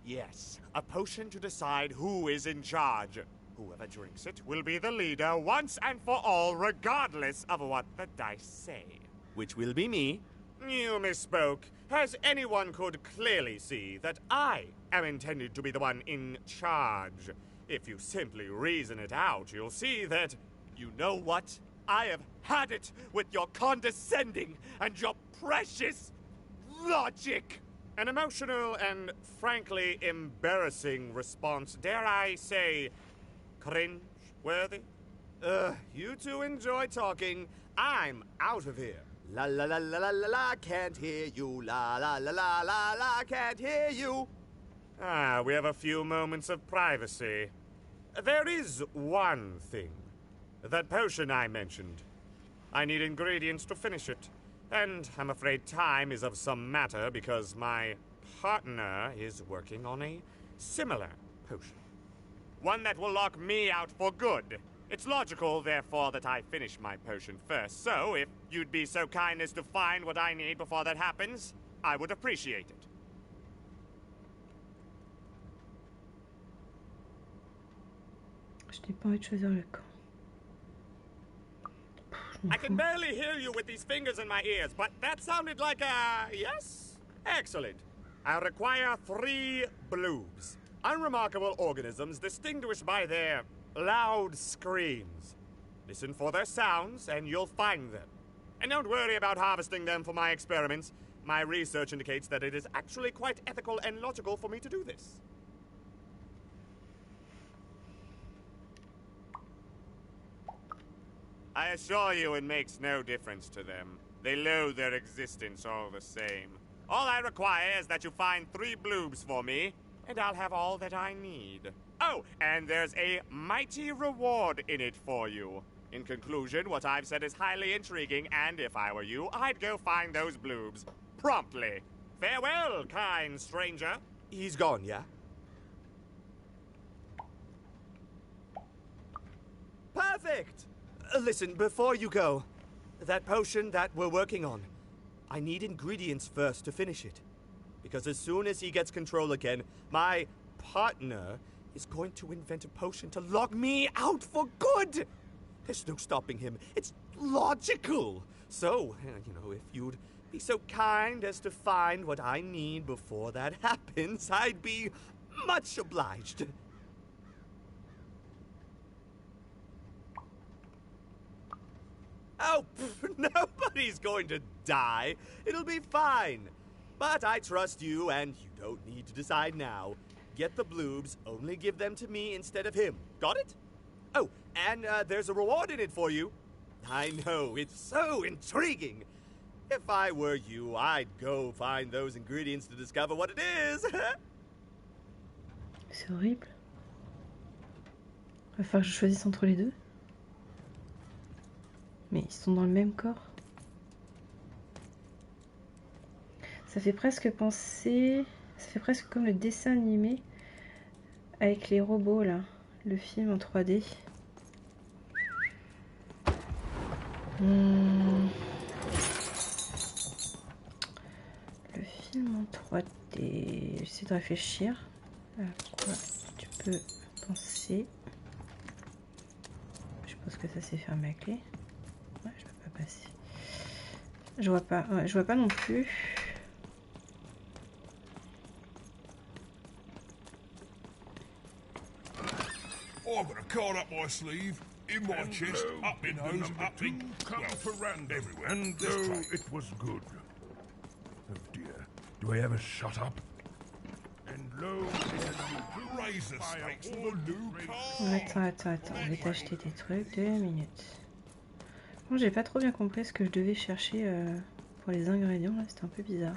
Yes, a potion to decide who is in charge. Whoever drinks it will be the leader once and for all, regardless of what the dice say. Which will be me. You misspoke, as anyone could clearly see that I am intended to be the one in charge. If you simply reason it out, you'll see that, you know what? I have had it with your condescending and your precious logic. An emotional and frankly embarrassing response, dare I say, cringe-worthy? You two enjoy talking. I'm out of here. La la la la la la la, can't hear you. La la la la la la, can't hear you. Ah, we have a few moments of privacy. There is one thing. That potion I mentioned. I need ingredients to finish it. And I'm afraid time is of some matter because my partner is working on a similar potion. One that will lock me out for good. It's logical, therefore, that I finish my potion first. So, if you'd be so kind as to find what I need before that happens, I would appreciate it. Je n'ai pas envie de choisir le camp. I can barely hear you with these fingers in my ears, but that sounded like a yes? Excellent. I require 3 bloobs. Unremarkable organisms distinguished by their loud screams. Listen for their sounds, and you'll find them. And don't worry about harvesting them for my experiments. My research indicates that it is actually quite ethical and logical for me to do this. I assure you it makes no difference to them. They loathe their existence all the same. All I require is that you find 3 bloobs for me, and I'll have all that I need. Oh, and there's a mighty reward in it for you. In conclusion, what I've said is highly intriguing, and if I were you, I'd go find those bloobs. Promptly. Farewell, kind stranger. He's gone, yeah? Perfect! Listen, before you go, that potion that we're working on, I need ingredients first to finish it. Because as soon as he gets control again, my partner is going to invent a potion to lock me out for good. There's no stopping him. It's logical. So, if you'd be so kind as to find what I need before that happens, I'd be much obliged. Oh, nobody's going to die. It'll be fine. But I trust you, and you don't need to decide now. Get the bloobs, only give them to me instead of him. Got it? Oh, and there's a reward in it for you. I know, it's so intriguing. If I were you, I'd go find those ingredients to discover what it is. C'est horrible. Va falloir que je choisisse entre les deux. Mais ils sont dans le même corps. Ça fait presque penser... Ça fait presque comme le dessin animé avec les robots là. Le film en 3D. Le film en 3D. J'essaie de réfléchir à quoi tu peux penser. Je pense que ça s'est fermé à clé. Ouais, je peux pas passer. Je vois pas. Ouais, je vois pas non plus. I've got a card up my sleeve, in my chest, up in hose, up in... Well, everywhere. And though it was good. Oh dear. Do I ever shut up? And lo, razor stakes for the new car. Attends. Je vais t'acheter des trucs. 2 minutes. Bon, j'ai pas trop bien compris ce que je devais chercher pour les ingrédients. Là, c'était un peu bizarre.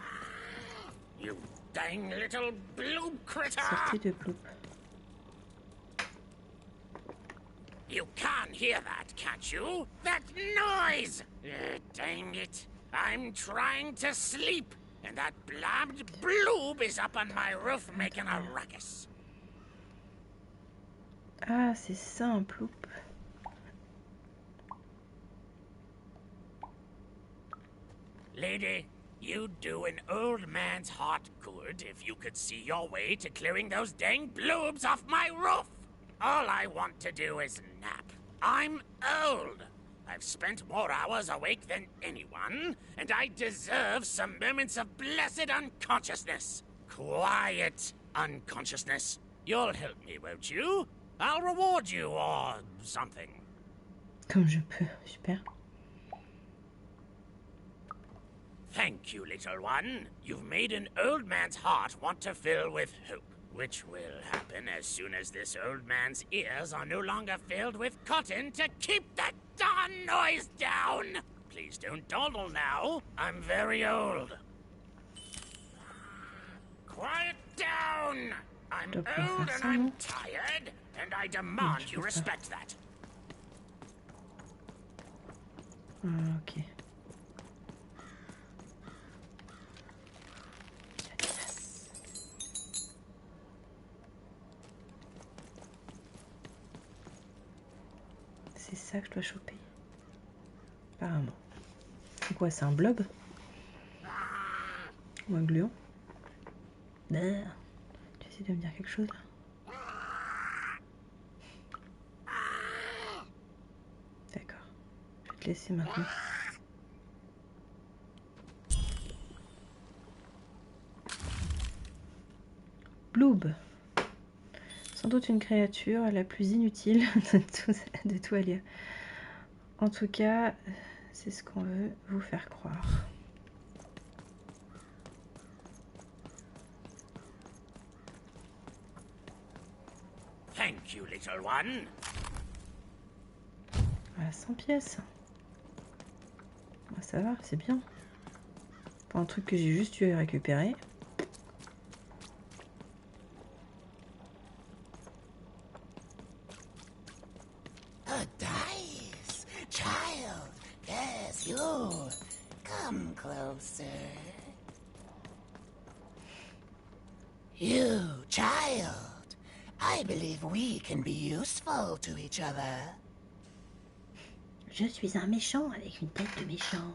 You dang little bloob critter! Sortie de bloop. You can't hear that, can't you? That noise! Dang it. I'm trying to sleep, and that blabbed bloob is up on my roof making a ruckus. Ah, c'est ça un bloop. Lady, You'd do an old man's heart good if you could see your way to clearing those dang bloobs off my roof. All I want to do is nap. I'm old. I've spent more hours awake than anyone, and I deserve some moments of blessed unconsciousness. Quiet unconsciousness. You'll help me, won't you? I'll reward you or something. Comme je peux, super. Thank you, little one. You've made an old man's heart want to fill with hope, which will happen as soon as this old man's ears are no longer filled with cotton to keep that darn noise down. Please don't dawdle now. I'm very old. Quiet down! I'm old and I'm tired, and I demand you respect that. Ok. C'est ça que je dois choper. Apparemment. C'est quoi, c'est un blob? Ou un gluon? Tu essaies de me dire quelque chose là? D'accord. Je vais te laisser maintenant. Bloob. Sans doute une créature la plus inutile de tout Alia. En tout cas, c'est ce qu'on veut vous faire croire. Thank you, little one. Voilà, 100 pièces. Ah, ça va, c'est bien. Pas un truc que j'ai juste eu à récupérer. A dice, child. Yes, you. Come closer. You, child. I believe we can be useful to each other. Je suis un méchant avec une tête de méchant.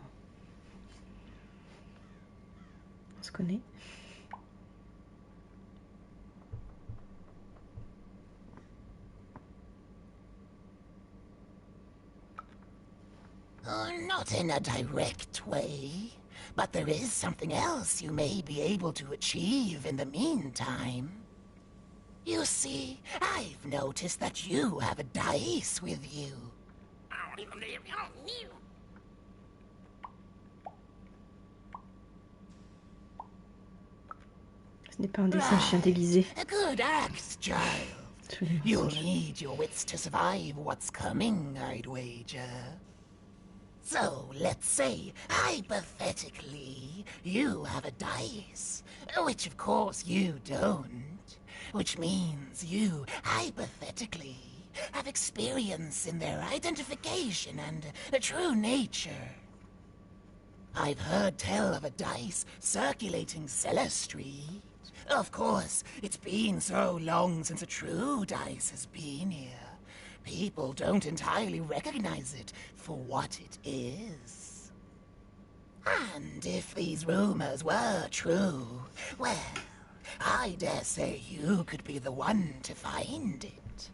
On se connaît. Not in a direct way, but there is something else you may be able to achieve in the meantime. You see, I've noticed that you have a dice with you. Ce n'est pas un dessin chien déguisé. A good axe, child. You'll need your wits to survive what's coming, I'd wager. So, let's say, hypothetically, you have a dice, which of course you don't, which means you, hypothetically, have experience in their identification and true nature. I've heard tell of a dice circulating Cellar Street. Of course, it's been so long since a true dice has been here. People don't entirely recognize it for what it is. And if these rumors were true, well, I dare say you could be the one to find it.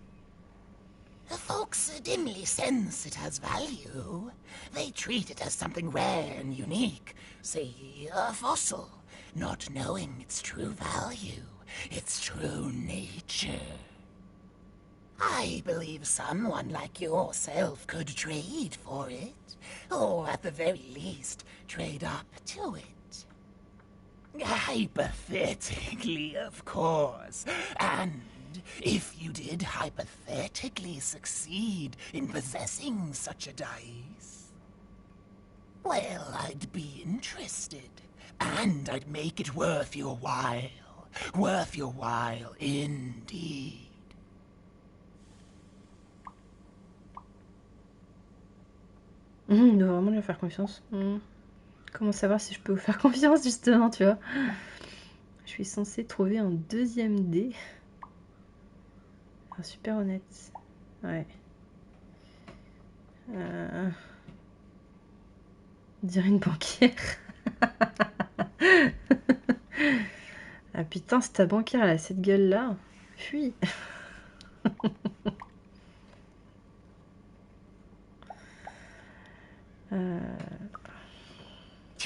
Folks dimly sense it has value. They treat it as something rare and unique, say a fossil, not knowing its true value, its true nature. I believe someone like yourself could trade for it, or at the very least, trade up to it. Hypothetically, of course, and if you did hypothetically succeed in possessing such a dice, well, I'd be interested, and I'd make it worth your while indeed. Il doit vraiment lui faire confiance. Comment savoir si je peux vous faire confiance, justement, tu vois? Je suis censée trouver un deuxième dé. Ah, super honnête. Ouais. On dirait une banquière. Ah putain, c'est ta banquière, elle a cette gueule-là. Fuis.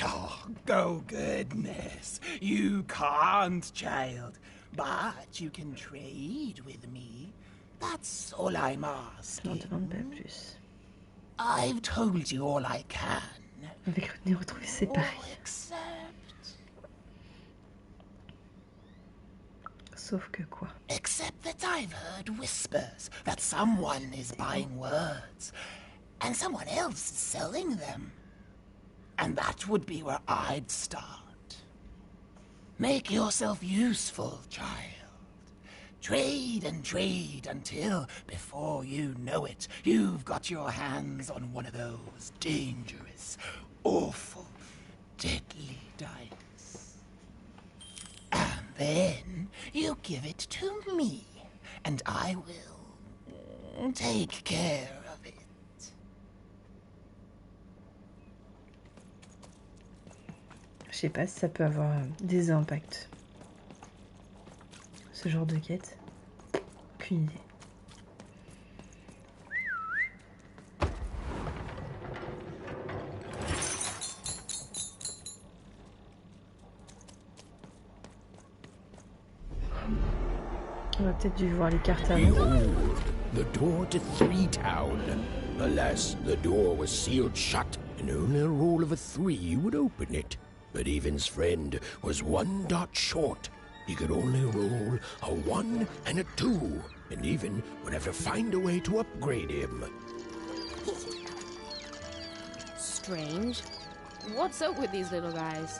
Oh, oh, goodness. You can't, child. But you can trade with me. That's all I'm asking. I've told you all I can. Avec le nez retrouvé séparé. Sauf que quoi? Except that I've heard whispers that someone is buying words, and someone else is selling them. And that would be where I'd start. Make yourself useful, child. Trade and trade until, before you know it, you've got your hands on one of those dangerous, awful, deadly dice. And then you give it to me, and I will take care of it. Je sais pas si ça peut avoir des impacts. Ce genre de quête. Aucune idée. On va peut-être dû voir les cartes avant. Behold, the door to Three Town. Alas, the door was sealed shut, and only a roll of a 3 would open it. But Evan's friend was 1 dot short. He could only roll a 1 and a 2, and Evan would have to find a way to upgrade him. Strange. What's up with these little guys?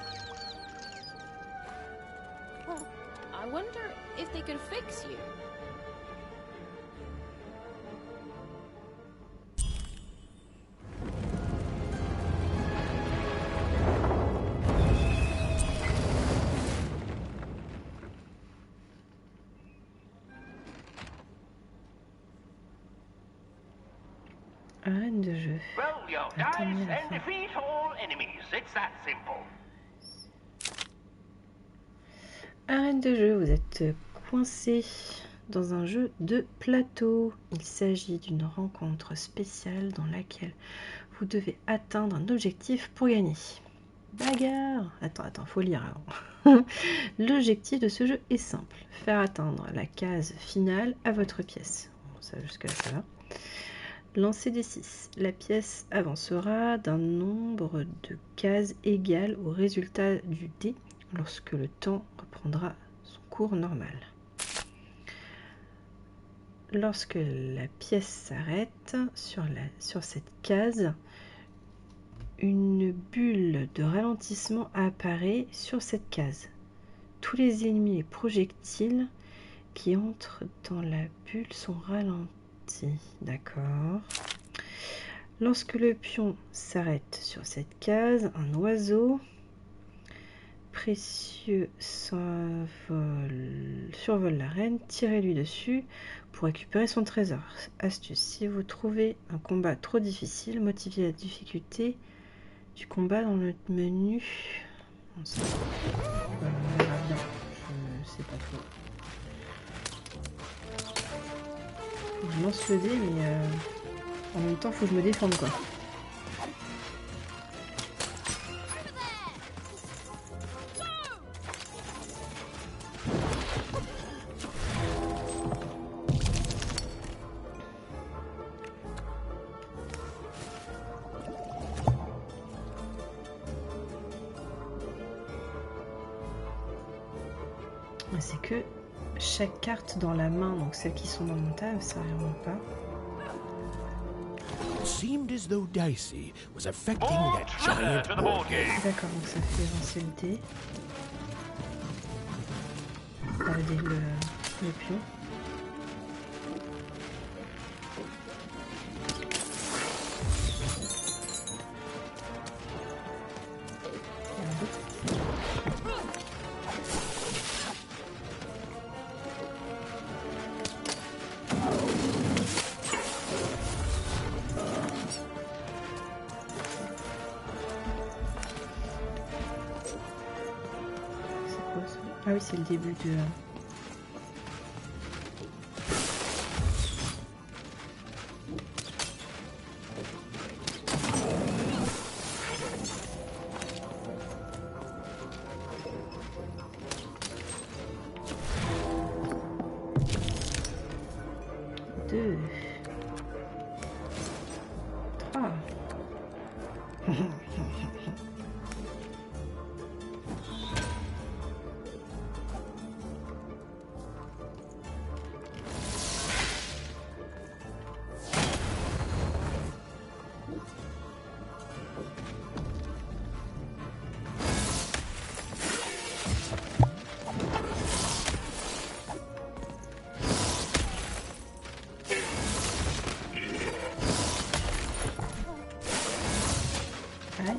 Well, I wonder if they could fix you. Arène de jeu. Roll your dice and defeat all enemies. It's that simple. Arène de jeu, vous êtes coincé dans un jeu de plateau. Il s'agit d'une rencontre spéciale dans laquelle vous devez atteindre un objectif pour gagner. Bagarre! Attends, faut lire avant. L'objectif de ce jeu est simple. Faire atteindre la case finale à votre pièce. Bon, ça jusque-là, ça va. Lancez des 6. La pièce avancera d'un nombre de cases égal au résultat du dé lorsque le temps reprendra son cours normal. Lorsque la pièce s'arrête sur cette case, une bulle de ralentissement apparaît sur cette case. Tous les ennemis et projectiles qui entrent dans la bulle sont ralentis. D'accord. Lorsque le pion s'arrête sur cette case, un oiseau précieux survole l'arène. Tirez-lui dessus pour récupérer son trésor. Astuce, si vous trouvez un combat trop difficile, modifiez la difficulté du combat dans le menu. On verra bien. Je sais pas trop. Je lance le dé, mais en même temps, faut que je me défende, quoi. C'est que chaque carte dans la main, donc celles qui sont dans mon table, ça vraiment pas. It seemed as though Dicey was affecting that giant board game. D'accord, donc ça fait avancer le dé. Balader le pion. Ah oui, c'est le début de... Deux. Trois. Aïe.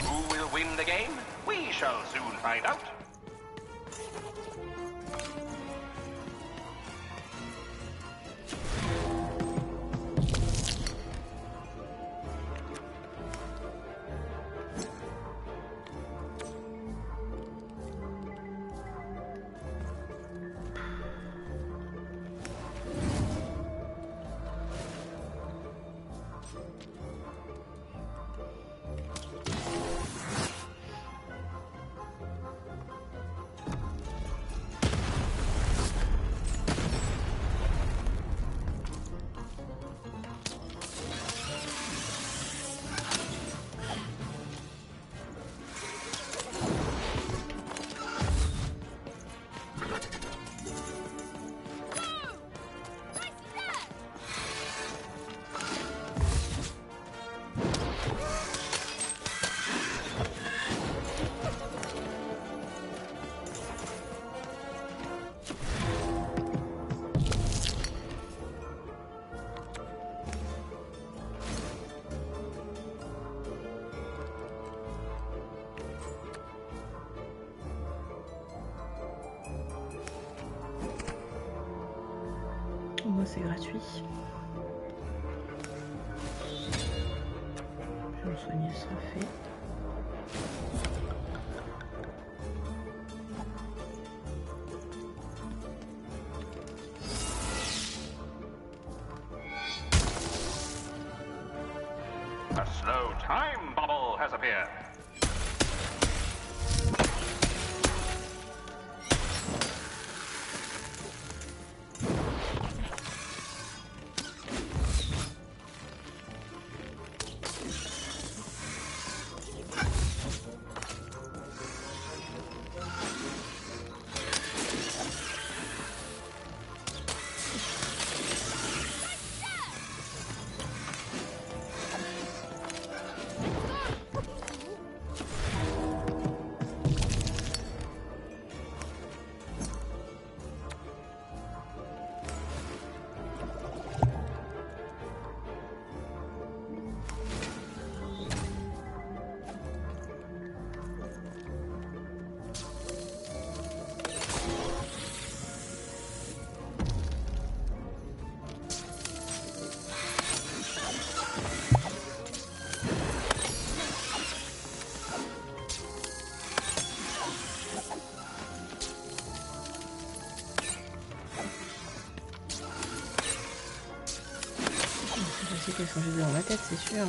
Who will win the game? We shall soon find out. Au moins c'est gratuit. Je vais me soigner, ce sera fait. A slow time bubble has appeared. Je sais qu'elles sont juste dans ma tête, c'est sûr.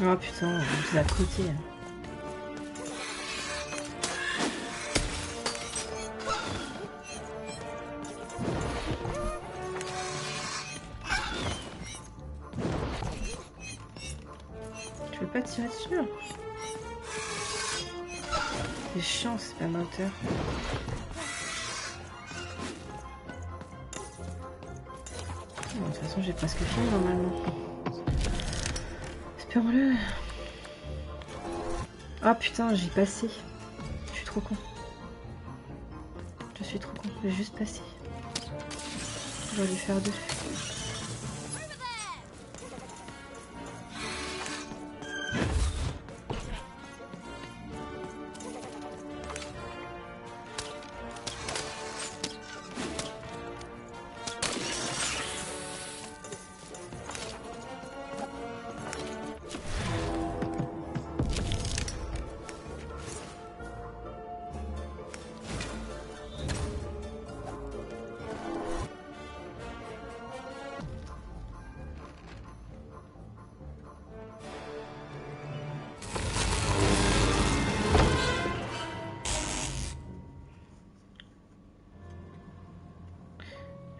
Oh putain, je suis à côté. Je veux pas tirer dessus. C'est chiant, c'est pas ma hauteur. Bon, de toute façon, j'ai presque fini normalement. Espérons-le. Ah putain, j'y passé. Je suis trop con. Je suis trop con. J'ai juste passé. J'aurais dû faire deux.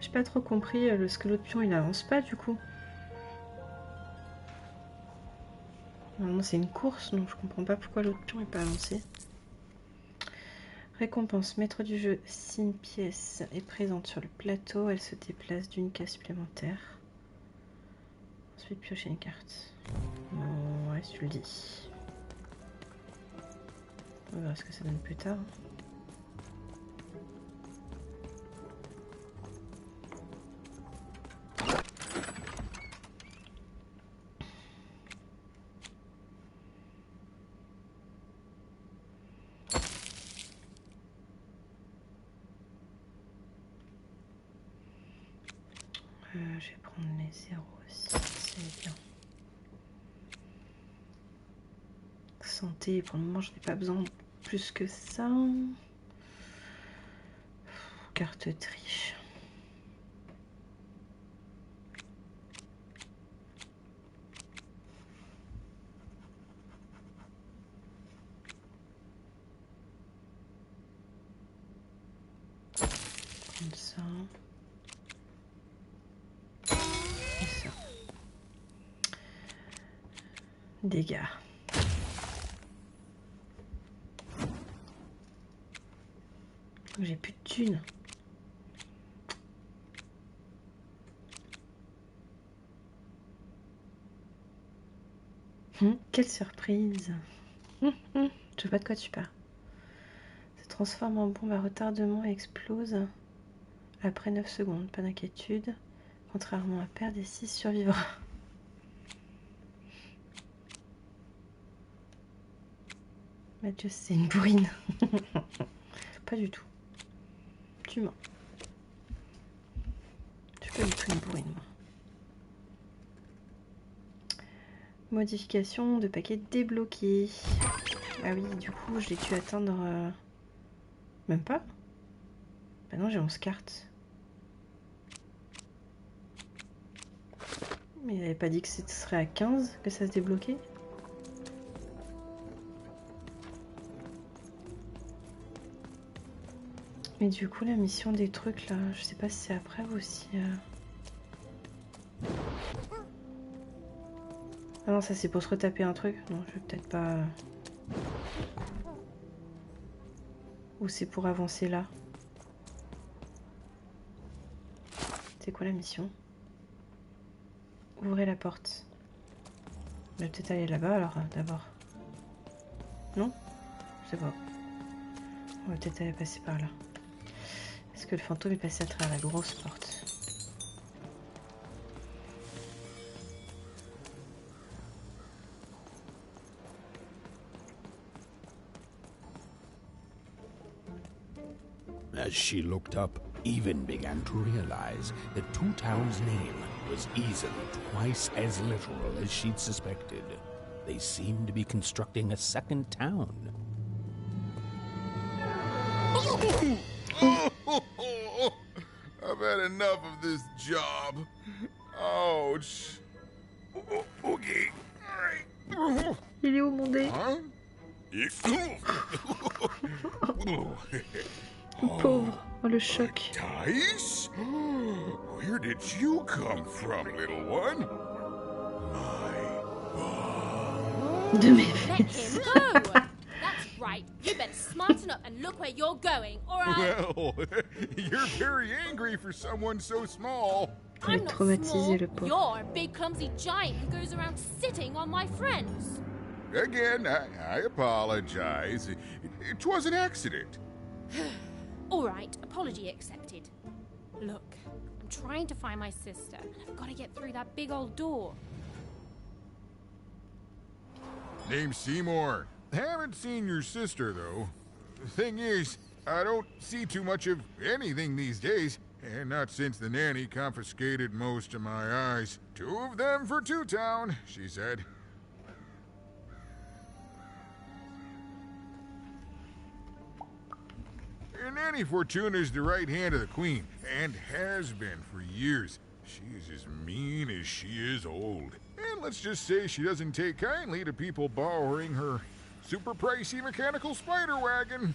J'ai pas trop compris ce que l'autre pion il avance pas du coup. Normalement c'est une course donc je comprends pas pourquoi l'autre pion est pas avancé. Récompense, maître du jeu, si une pièce est présente sur le plateau, elle se déplace d'une case supplémentaire. Ensuite piocher une carte. Ouais, tu le dis. On verra ce que ça donne plus tard. Je vais prendre les 0 aussi, c'est bien. Santé, pour le moment je n'ai pas besoin plus que ça. Carte triche. Comme ça. Et ça. Dégâts. J'ai plus de thunes. Quelle surprise. Je vois pas de quoi tu parles. Se transforme en bombe à retardement et explose après 9 secondes. Pas d'inquiétude. Contrairement à Père des 6 survivra. Mathieu, c'est une bourrine. Pas du tout. Tu mens. Je suis pas du tout une bourrine, moi. Modification de paquet débloqué. Ah oui, du coup, j'ai dû atteindre... Même pas. Bah non, j'ai 11 cartes. Mais il avait pas dit que ce serait à 15 que ça se débloquait. Mais du coup, la mission des trucs là, je sais pas si c'est après ou si... Ah non, ça c'est pour se retaper un truc. Non, je vais peut-être pas... Ou c'est pour avancer là. C'est quoi la mission? Ouvrez la porte. Je vais peut-être aller là-bas alors, d'abord. Non? Je sais pas. On va peut-être aller passer par là. Est-ce que le fantôme est passé à travers la grosse porte? As she looked up, Even began to realize that Two Town's name was easily twice as literal as she'd suspected. They seemed to be constructing a second town. I've had enough of this job. Ouch. Okay. Il est où mon dé? Pauvre, oh, le choc. Dice? Where did you come from, little one? De mes fesses. right, you better smarten up and look where you're going, or I... Well, you're very angry for someone so small. I'm not small. You're a big clumsy giant who goes around sitting on my friends. Again, I apologize. It was an accident. All right, apology accepted. Look, I'm trying to find my sister. I've got to get through that big old door. Name's Seymour. Haven't seen your sister, though. Thing is, I don't see too much of anything these days, and not since the nanny confiscated most of my eyes. 2 of them for Two Town, she said. And Nanny Fortuna's the right hand of the Queen, and has been for years. She's as mean as she is old. And let's just say she doesn't take kindly to people borrowing her super pricey mechanical spider wagon.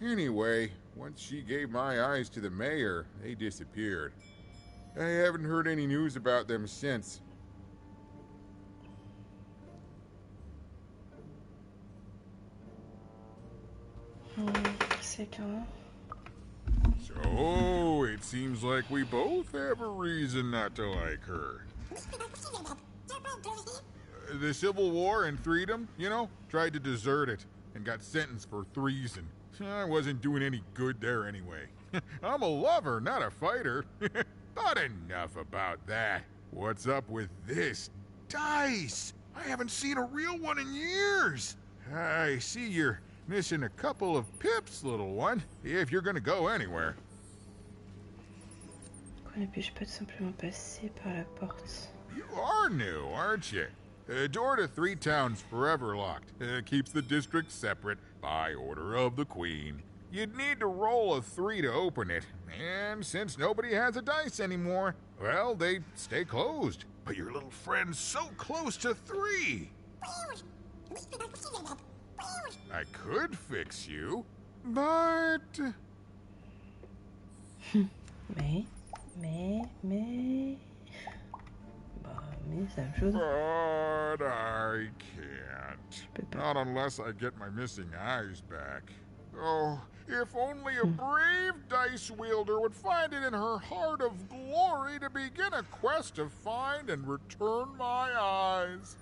Anyway, once she gave my eyes to the mayor, they disappeared. I haven't heard any news about them since. So, it seems like we both have a reason not to like her. The Civil War and Freedom, you know, tried to desert it and got sentenced for treason. I wasn't doing any good there anyway. I'm a lover, not a fighter. But enough about that. What's up with this? Dice! I haven't seen a real one in years. I see you're missing a couple of pips, little one, if you're gonna go anywhere. Et puis je peux tout simplement passer par la porte. You are new, aren't you? Door to Three Towns forever locked. Keeps the district separate by order of the Queen. You'd need to roll a 3 to open it, and since nobody has a dice anymore, well, they stay closed. But your little friend's so close to 3. I could fix you, but... Mais... c'est la même chose. But I can't. Not unless I get my missing eyes back. Oh, if only a brave dice wielder would find it in her heart of glory to begin a quest to find and return my eyes.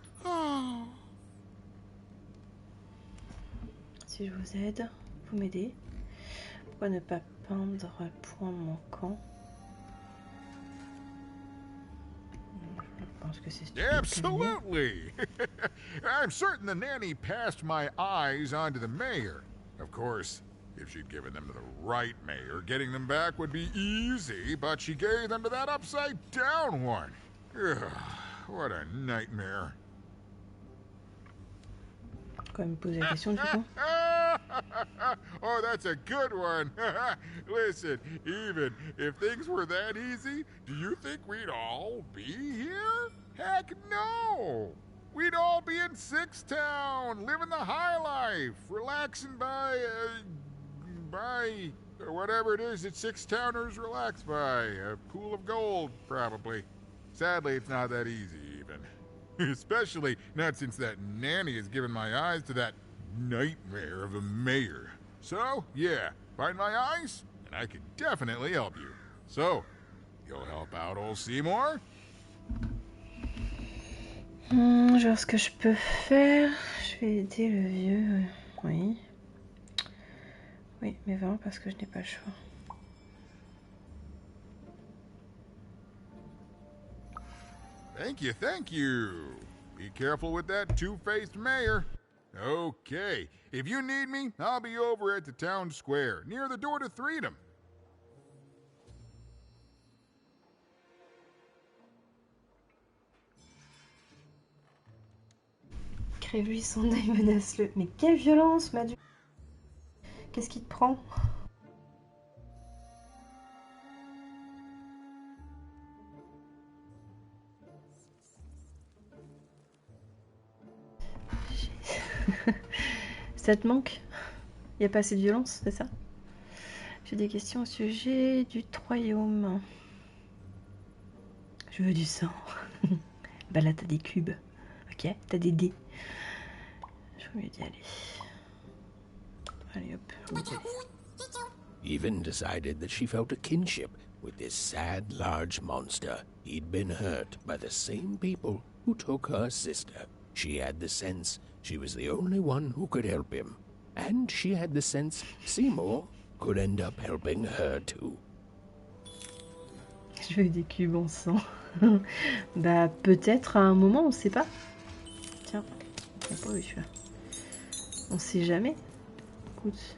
Si je vous aide, vous m'aidez. Pourquoi ne pas peindre point manquant? Je pense que c'est stupide. Absolutely! I'm certain the nanny passed my eyes on to the mayor. Of course, if she'd given them to the right mayor, getting them back would be easy, but she gave them to that upside-down one. Ugh, what a nightmare. Quand même poser la question du coup. Oh, that's a good one. Listen, even if things were that easy, do you think we'd all be here? Heck no! We'd all be in Six Town, living the high life, relaxing by whatever it is that Six Towners relax by. A pool of gold, probably. Sadly, it's not that easy, even. Especially not since that nanny has given my eyes to that nightmare of a mayor. So, yeah, find my eyes, and I can definitely help you. So, you'll help out old Seymour? Je vais voir ce que je peux faire. Je vais aider le vieux. Oui. Oui, mais vraiment parce que je n'ai pas le choix. Thank you, thank you. Be careful with that two-faced mayor. Okay, if you need me, I'll be over at the town square, near the door to Freedom. Crève-lui son œil, menace-le. Mais quelle violence, Madu! Qu'est-ce qui te prend? Ça te manque? Il n'y a pas assez de violence, c'est ça? J'ai des questions au sujet du royaume. Je veux du sang. Bah là, t'as des cubes. Ok, t'as des dés. Je Mieux d'y aller. Allez hop, mieux d'y aller. Even decided that she felt a kinship with this sad, large monster. He'd been hurt by the same people who took her sister. She had the sense she was the only one who could help him. And she had the sense Seymour could end up helping her too. Je veux des cubes en sang. Bah peut-être à un moment, on sait pas. Tiens, on pas vu celui-là. On sait jamais. Écoute.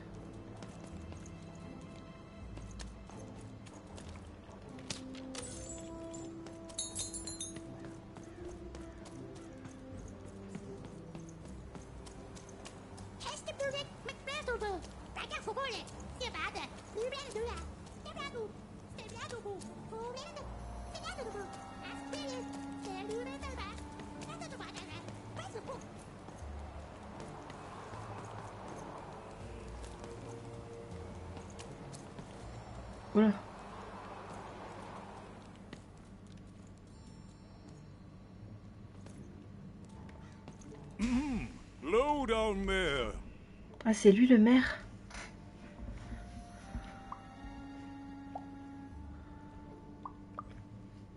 Oula. Low down there. Ah, c'est lui le maire.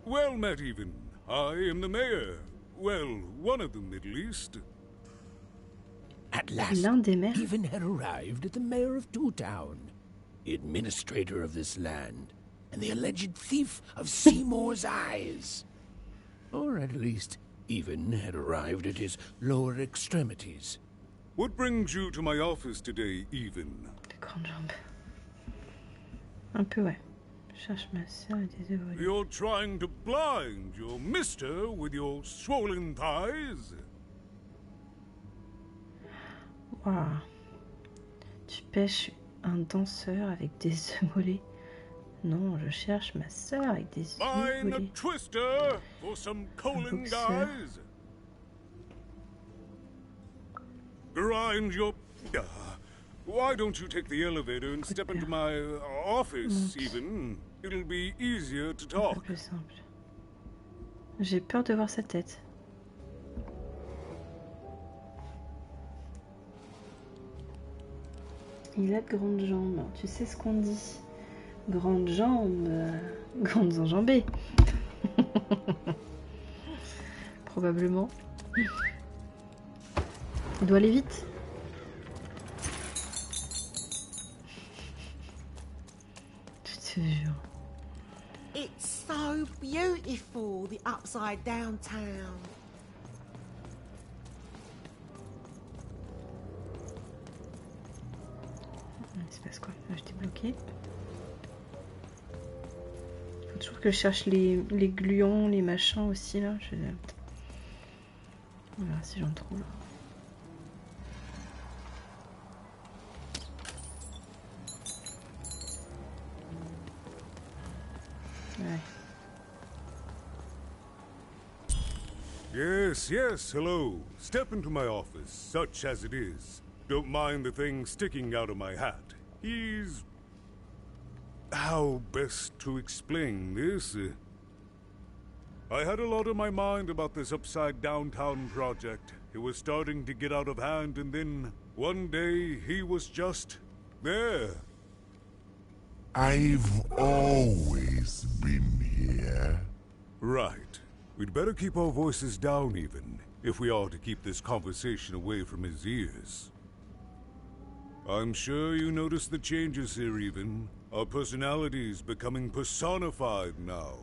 Well met, even. I am the mayor. Well, one of them at least. At last, L'un des maires. Even had arrived at the mayor of Two Town, the administrator of this land, and the alleged thief of Seymour's eyes. Or at least, Even had arrived at his lower extremities. What brings you to my office today, Even? Grande jambe. Un peu, ouais. Je cherche ma sœur et des œufs volés. You're trying to blind your mister with your swollen thighs? Waouh. Tu pêches un danseur avec des œufs mollets. Non, je cherche ma sœur avec des œufs Mine a mollets. twister for some colon boxeur. guys. Grind your... Why don't you take the elevator and step into my office, Even? It'll be easier to Un talk. peu plus simple. J'ai peur de voir sa tête. Il a de grandes jambes. Tu sais ce qu'on dit. Grandes jambes, grandes enjambées. Probablement. Il doit aller vite. Je te jure. It's so beautiful, the upside down town. Il se passe quoi? Là, j'étais bloqué. Faut toujours que je cherche les gluons, les machins aussi là. On verra si j'en trouve. Ouais. Yes, yes, hello. Step into my office, such as it is. Don't mind the thing sticking out of my hat. He's... How best to explain this? I had a lot on my mind about this upside downtown project. It was starting to get out of hand, and then one day he was just there. I've always been here. Right. We'd better keep our voices down, Even, if we are to keep this conversation away from his ears. I'm sure you noticed the changes here, Even. Our personalities becoming personified now.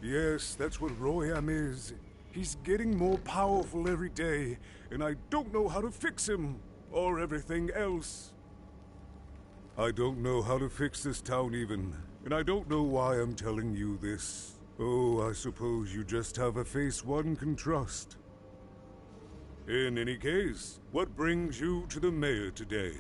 Yes, that's what Royam is. He's getting more powerful every day, and I don't know how to fix him, or everything else. I don't know how to fix this town, Even, and I don't know why I'm telling you this. Oh, I suppose you just have a face one can trust. In any case, what brings you to the mayor today?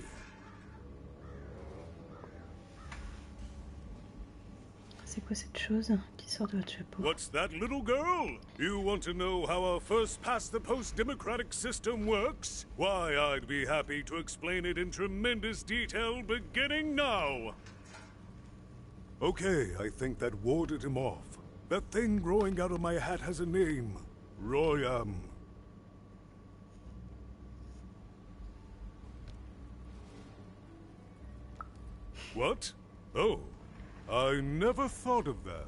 C'est quoi cette chose qui sort de votre chapeau? What's that, little girl? You want to know how our first-past-the-post democratic system works? Why, I'd be happy to explain it in tremendous detail beginning now. Okay, I think that warded him off. That thing growing out of my hat has a name. Royam. What? Oh, I never thought of that.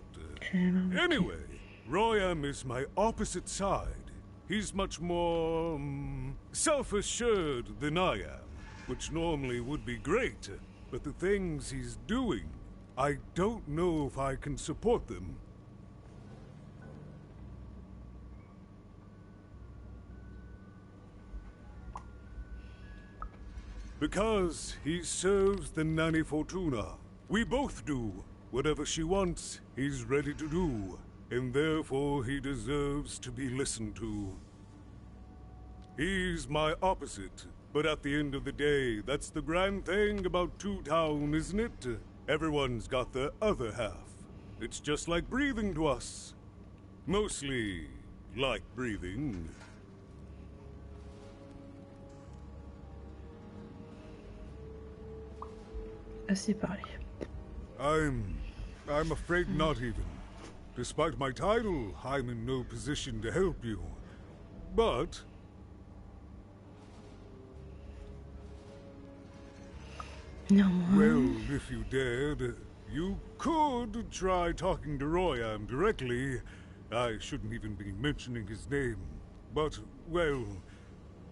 Anyway, Royam is my opposite side. He's much more self-assured than I am, which normally would be great, but the things he's doing, I don't know if I can support them. Because he serves the Nanny Fortuna. We both do. Whatever she wants, he's ready to do. And therefore he deserves to be listened to. He's my opposite. But at the end of the day, that's the grand thing about Two Town, isn't it? Everyone's got their other half. It's just like breathing to us. Mostly like breathing. Assez parlé. I'm afraid not even. Despite my title, I'm in no position to help you. But no. Well, if you dared, you could try talking to Royam directly. I shouldn't even be mentioning his name. But, well,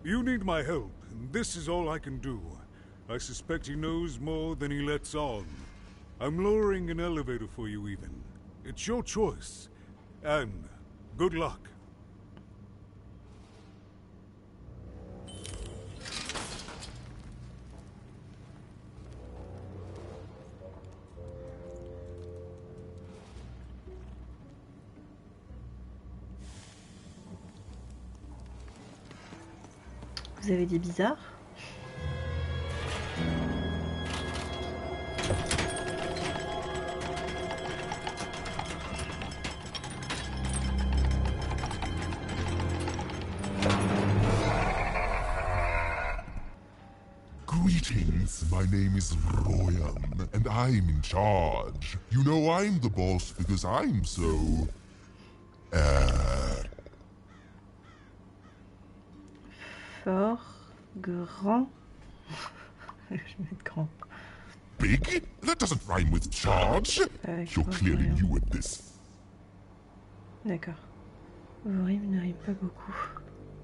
you need my help, and this is all I can do. I suspect he knows more than he lets on. I'm lowering an elevator for you even. It's your choice. And good luck. Vous avez des bizarres? Greetings, my name is Royam, and I'm in charge. You know I'm the boss because I'm so... Fort, grand. Je vais mettre grand. Big? That doesn't rhyme with charge. You're clearly new at this. D'accord. Vos rimes ne riment pas beaucoup.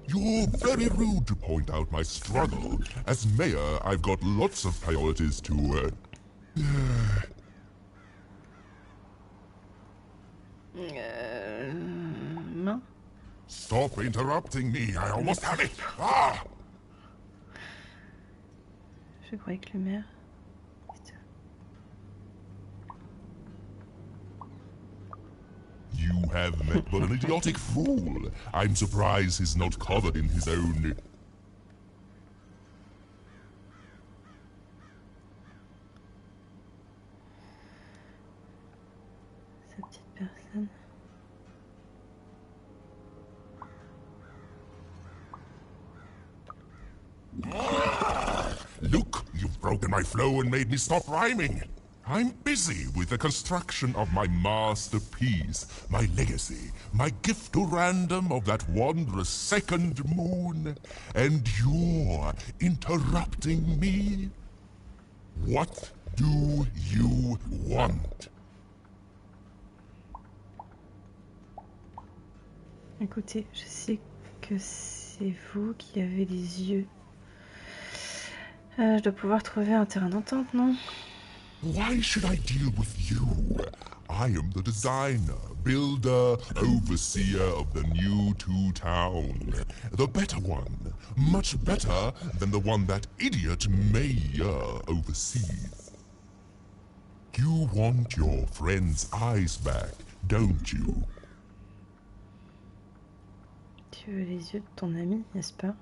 You're very rude to point out my struggle. As mayor, I've got lots of priorities to, Non. Stop interrupting me, I almost have it! Ah! Je croyais que le maire... You have met but an idiotic fool. I'm surprised he's not covered in his own... Sa petite personne. Look, you've broken my flow and made me stop rhyming. I'm busy with the construction of my masterpiece, my legacy, my gift to random of that wondrous second moon, and you're interrupting me? What do you want? Écoutez, je sais que c'est vous qui avez des yeux. Je dois pouvoir trouver un terrain d'entente, non? Why should I deal with you? I am the designer, builder, overseer of the new Two Town. The better one. Much better than the one that idiot mayor oversees. You want your friend's eyes back, don't you? Tu veux les yeux de ton ami, n'est-ce pas?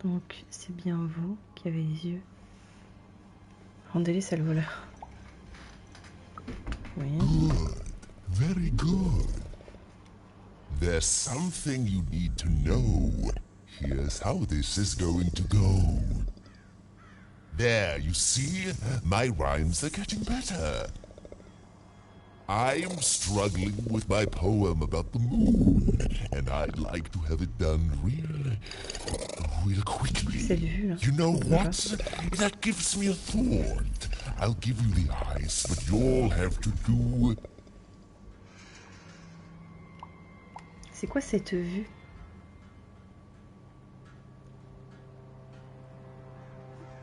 Donc c'est bien vous qui avez les yeux. Rendez-les, sale voleur. Oui. Good. Very good. There's something you need to know. Here's how this is going to go. There, you see? My rhymes are getting better. I'm struggling with my poem about the moon, and I'd like to have it done real quickly. You know what? That gives me a thought. I'll give you the ice, but you'll have to do... C'est quoi cette vue?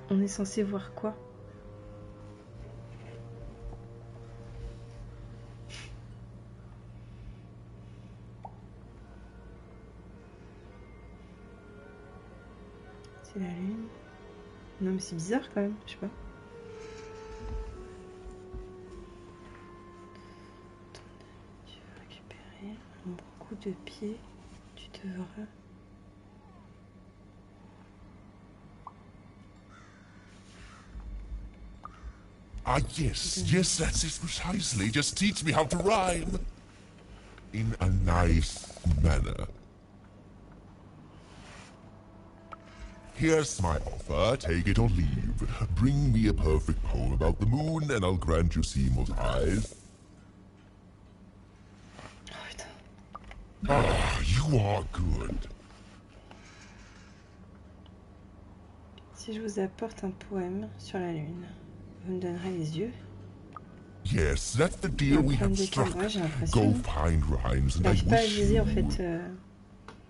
On est censé voir quoi? C'est la lune. Non mais c'est bizarre quand même, je sais pas. Tu veux récupérer un bon coup de pied. Tu devras... Ah, yes, that's it precisely. Just teach me how to rhyme. In a nice manner. Here's my offer, take it or leave. Bring me a perfect poem about the moon, and I'll grant you Seymour's eyes. Ah, you are good. Si je vous apporte un poème sur la lune, vous me donnerez les yeux? Yes, that's the deal we have struck. Go find rhymes, and I wish you... en fait.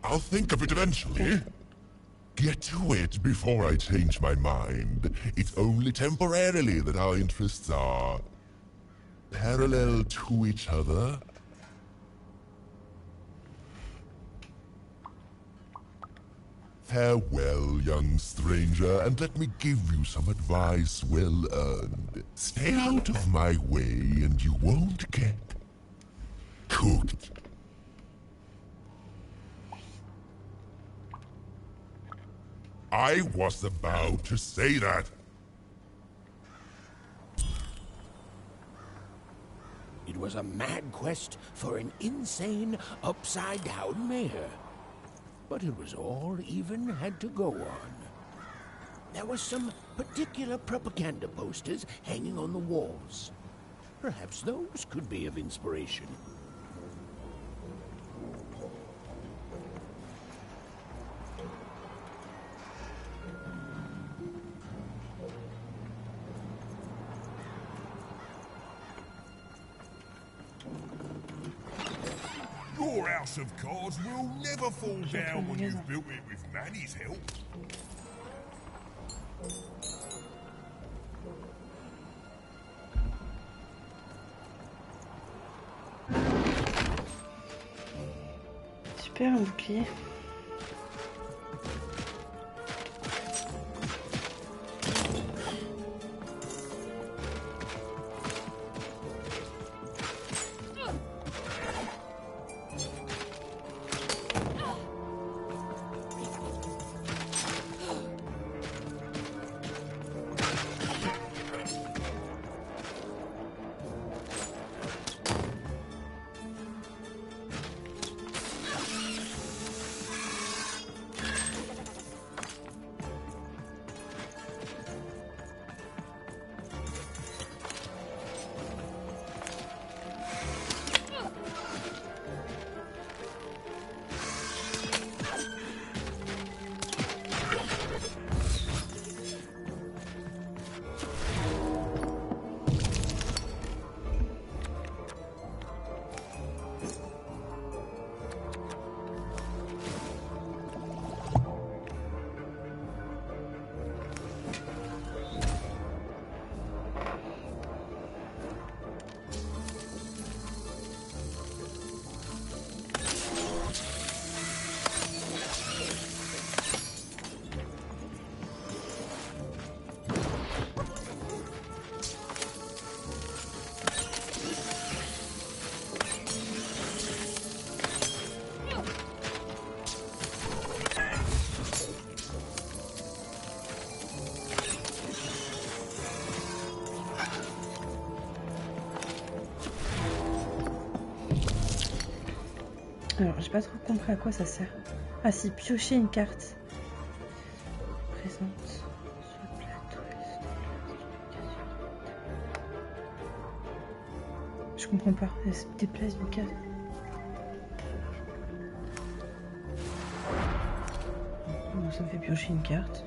I'll think of it eventually. Get to it before I change my mind. It's only temporarily that our interests are parallel to each other. Farewell, young stranger, and let me give you some advice well earned. Stay out of my way, and you won't get cooked. I was about to say that. It was a mad quest for an insane, upside-down mayor. But it was all even had to go on. There were some particular propaganda posters hanging on the walls. Perhaps those could be of inspiration. Your house of cards will never fall down when you've built it with Manny's help. Super, un bouclier. Alors, j'ai pas trop compris à quoi ça sert. Ah si, piocher une carte. Présente sur le plateau. Je Je comprends pas. Elle se déplace du cadre. Bon, ça me fait piocher une carte.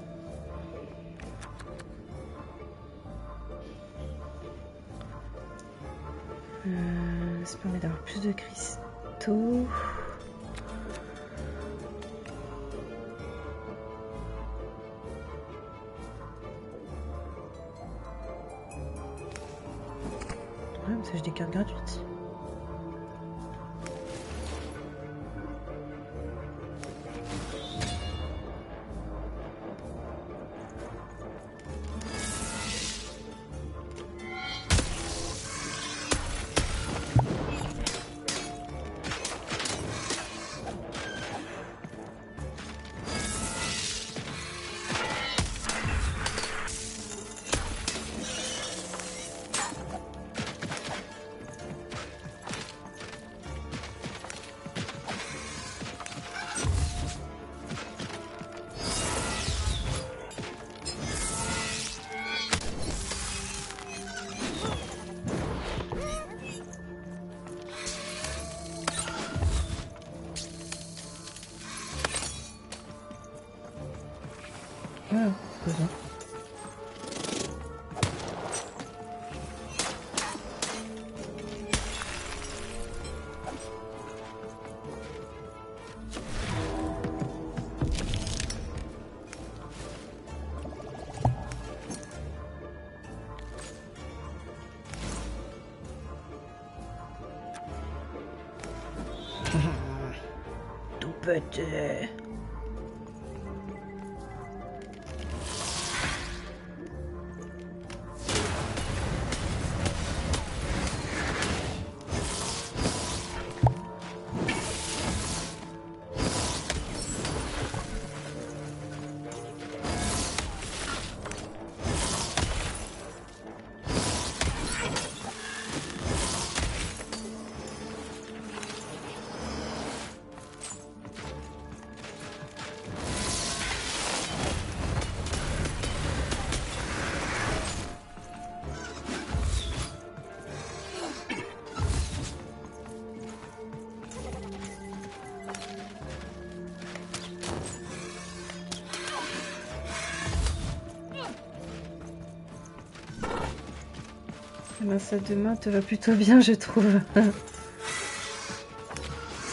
Ça permet d'avoir plus de cristaux. Ouais, mais ça j'ai des cartes gratuites. Ah, c'est ça. Tout petit. Ben, ça demain te va plutôt bien, je trouve.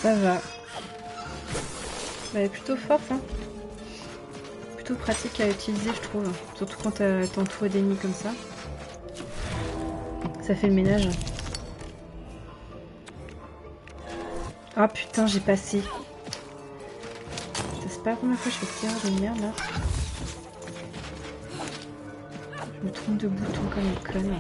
Ça va. Elle est plutôt forte, hein. Plutôt pratique à utiliser, je trouve. Surtout quand t'es entouré d'ennemis comme ça. Ça fait le ménage. Ah putain, j'ai passé. C'est pas la première fois que je fais tirer de merde là. Je me trompe de bouton comme une conne.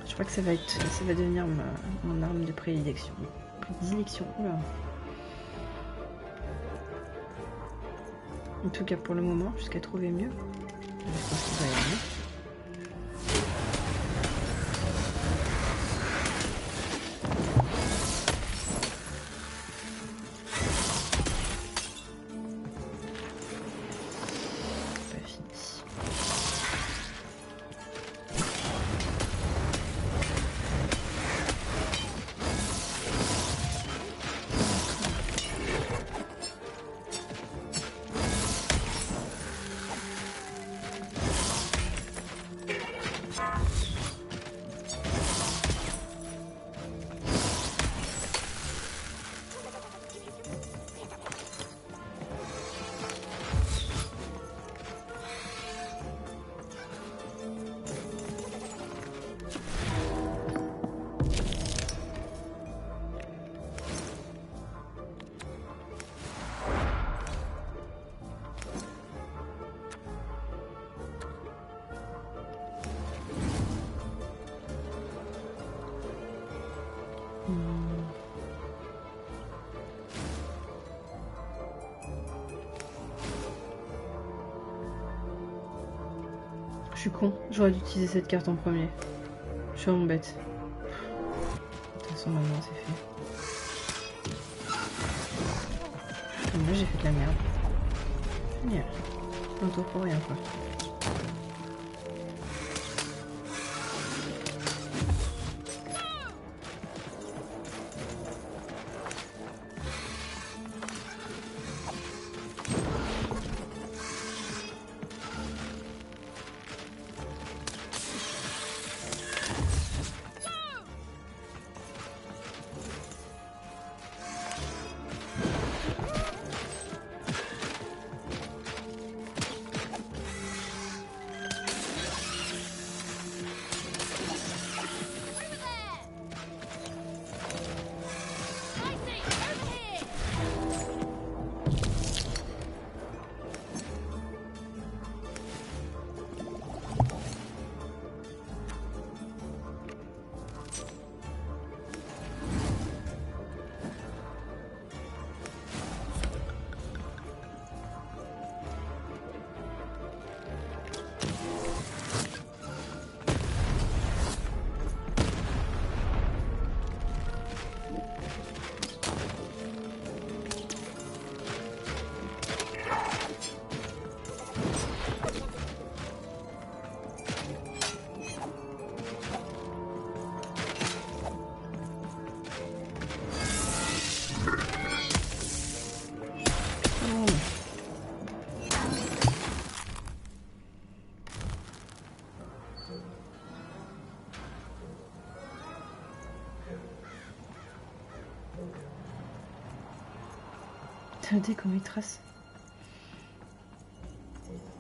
Je crois que ça va devenir mon arme de prédilection. Oula. En tout cas pour le moment, jusqu'à trouver mieux. Je suis con, j'aurais dû utiliser cette carte en premier. Je suis vraiment bête. De toute façon, maintenant c'est fait. Moi j'ai fait de la merde. Génial. Un tour pour rien quoi. Regardez comment il trace.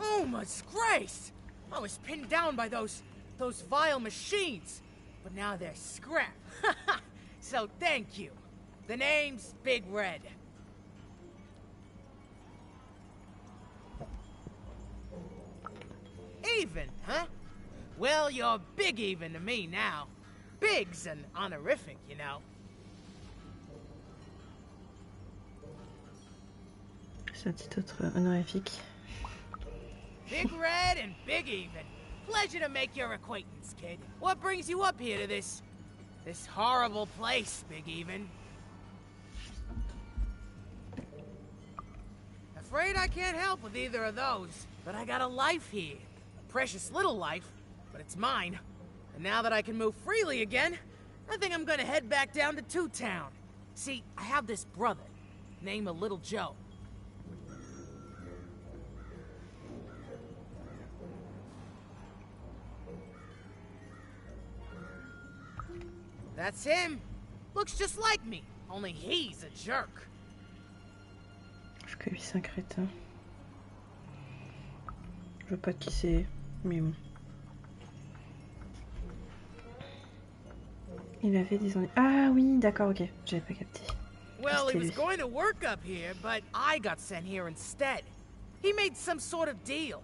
Oh my disgrace! I was pinned down by those vile machines, but now they're scrap. So thank you. The name's Big Red. Even, huh? Well, you're big even to me now. Big's an honorific, you know. C'est un petit autre honorifique. Big Red and Big Even. Pleasure to make your acquaintance, kid. What brings you up here to this horrible place, Big Even? Afraid I can't help with either of those, but I got a life here. A precious little life, but it's mine. And now that I can move freely again, I think I'm gonna head back down to Two Town. See, I have this brother, named Little Joe. That's him. Looks just like me, only he's a jerk. Je que lui c'est un crétin. Je vois pas qui c'est, mais bon. Il avait des ennuis. Ah oui, d'accord, ok. J'avais pas capté. Well, he was going to work up here, but I got sent here instead. He made some sort of deal.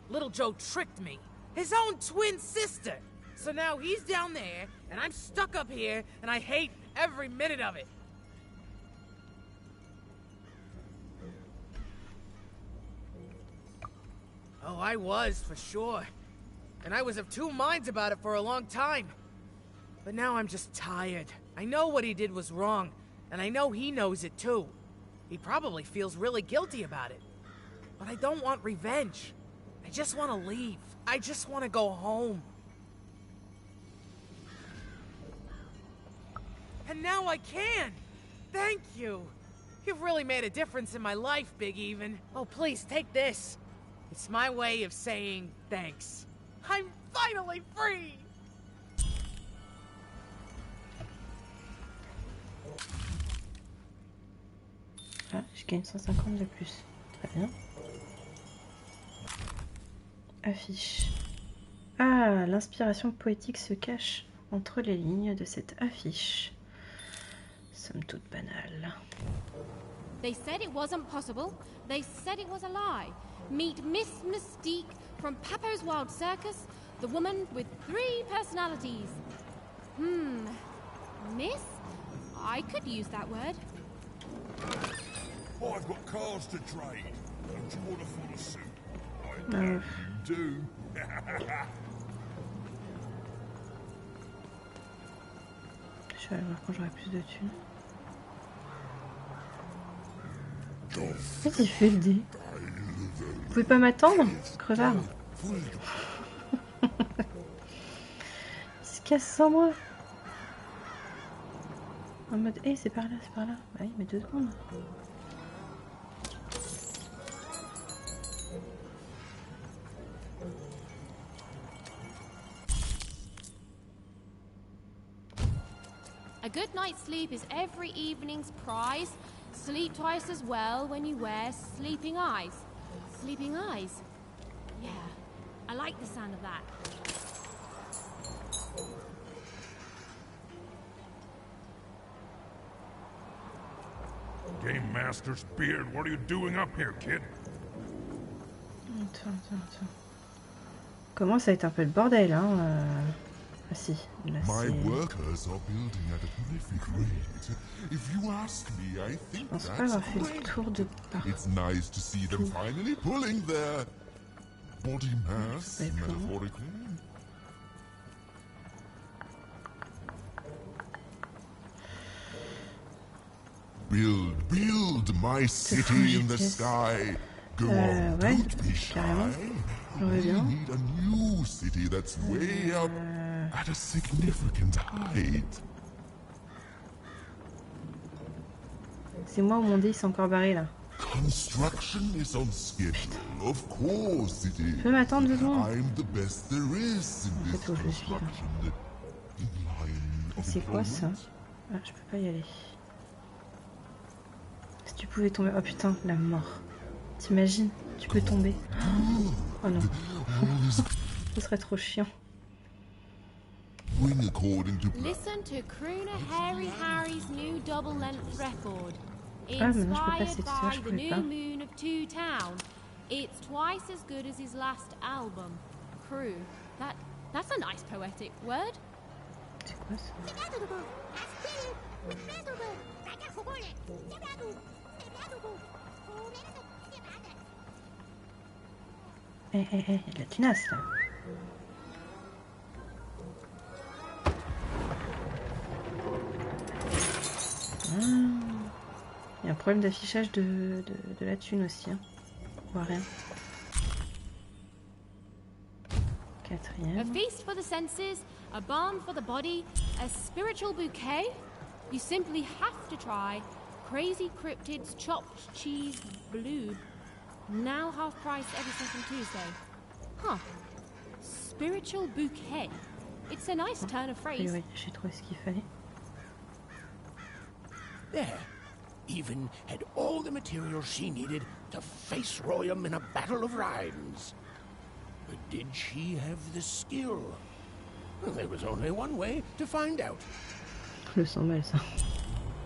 Little Joe tricked me. His own twin sister. So now he's down there, and I'm stuck up here, and I hate every minute of it. Oh, I was, for sure. And I was of two minds about it for a long time. But now I'm just tired. I know what he did was wrong, and I know he knows it too. He probably feels really guilty about it. But I don't want revenge. I just want to leave. I just want to go home. And now I can! Thank you! You've really made a difference in my life, Big Even. Oh, please, take this. It's my way of saying thanks. I'm finally free! Ah, je gagne 150 de plus. Très bien. Affiche. Ah, l'inspiration poétique se cache entre les lignes de cette affiche. Somme toute banale. They said it wasn't possible. They said it was a lie. Meet Miss Mystique from Papo's Wild Circus, the woman with 3 personalities. Miss? I could use that word. I've got cars to trade. Don't you want to follow suit? I bet you do. Je vais aller voir quand j'aurai plus de thunes. Qu'est-ce qu'il fait le dé? Vous pouvez pas m'attendre, crevard? Il se casse sans moi. En mode, hé, c'est par là, c'est par là. Bah oui, mais 2 secondes. A good night's sleep is every evening's prize. Sleep twice as well when you wear sleeping eyes. Sleeping eyes? Yeah, I like the sound of that. Game Master's beard, what are you doing up here, kid? Attends. Commence à être un peu le bordel, hein. Ah si, là My c'est... workers are building at a terrific rate. If you ask me, I think Je pense pas that's avoir fait le great. tour de partout. It's nice to see them finally pulling their body mass, metaphorically. Build my city in the sky. Go on, ouais, don't be shy. We bien. need a new city that's way up at a significant height. C'est moi ou mon dé il s'est encore barré là. Construction is on schedule, of course it is. Tu peux m'attendre 2 secondes? I'm the best there is in this construction line of C'est quoi ça? Ah, je peux pas y aller. Si tu pouvais tomber... Oh putain, la mort. T'imagines? Tu peux tomber. Oh non. Ce serait trop chiant. Listen to Crooner Hairy Harry's new double-length record. Ah, maintenant je peux passer Inspired tout ça, by je the pouvais new pas. moon of Two Town. It's twice as good as his last album, Crew. That's a nice poetic word. C'est quoi ça? Il y a de la tunasse là. Il y a un problème d'affichage de la thune aussi. Hein. On voit rien. A 4e. feast for the senses, a balm for the body, a spiritual bouquet. You simply have to try Crazy Cryptid's chopped cheese blue. Now half price every second Tuesday. Huh. Spiritual bouquet. It's a nice turn of phrase. J'ai trouvé ce qu'il fallait. There. Even had all the materials she needed to face Royam in a battle of rhymes. But did she have the skill? Well, there was only one way to find out. Le sens mal ça.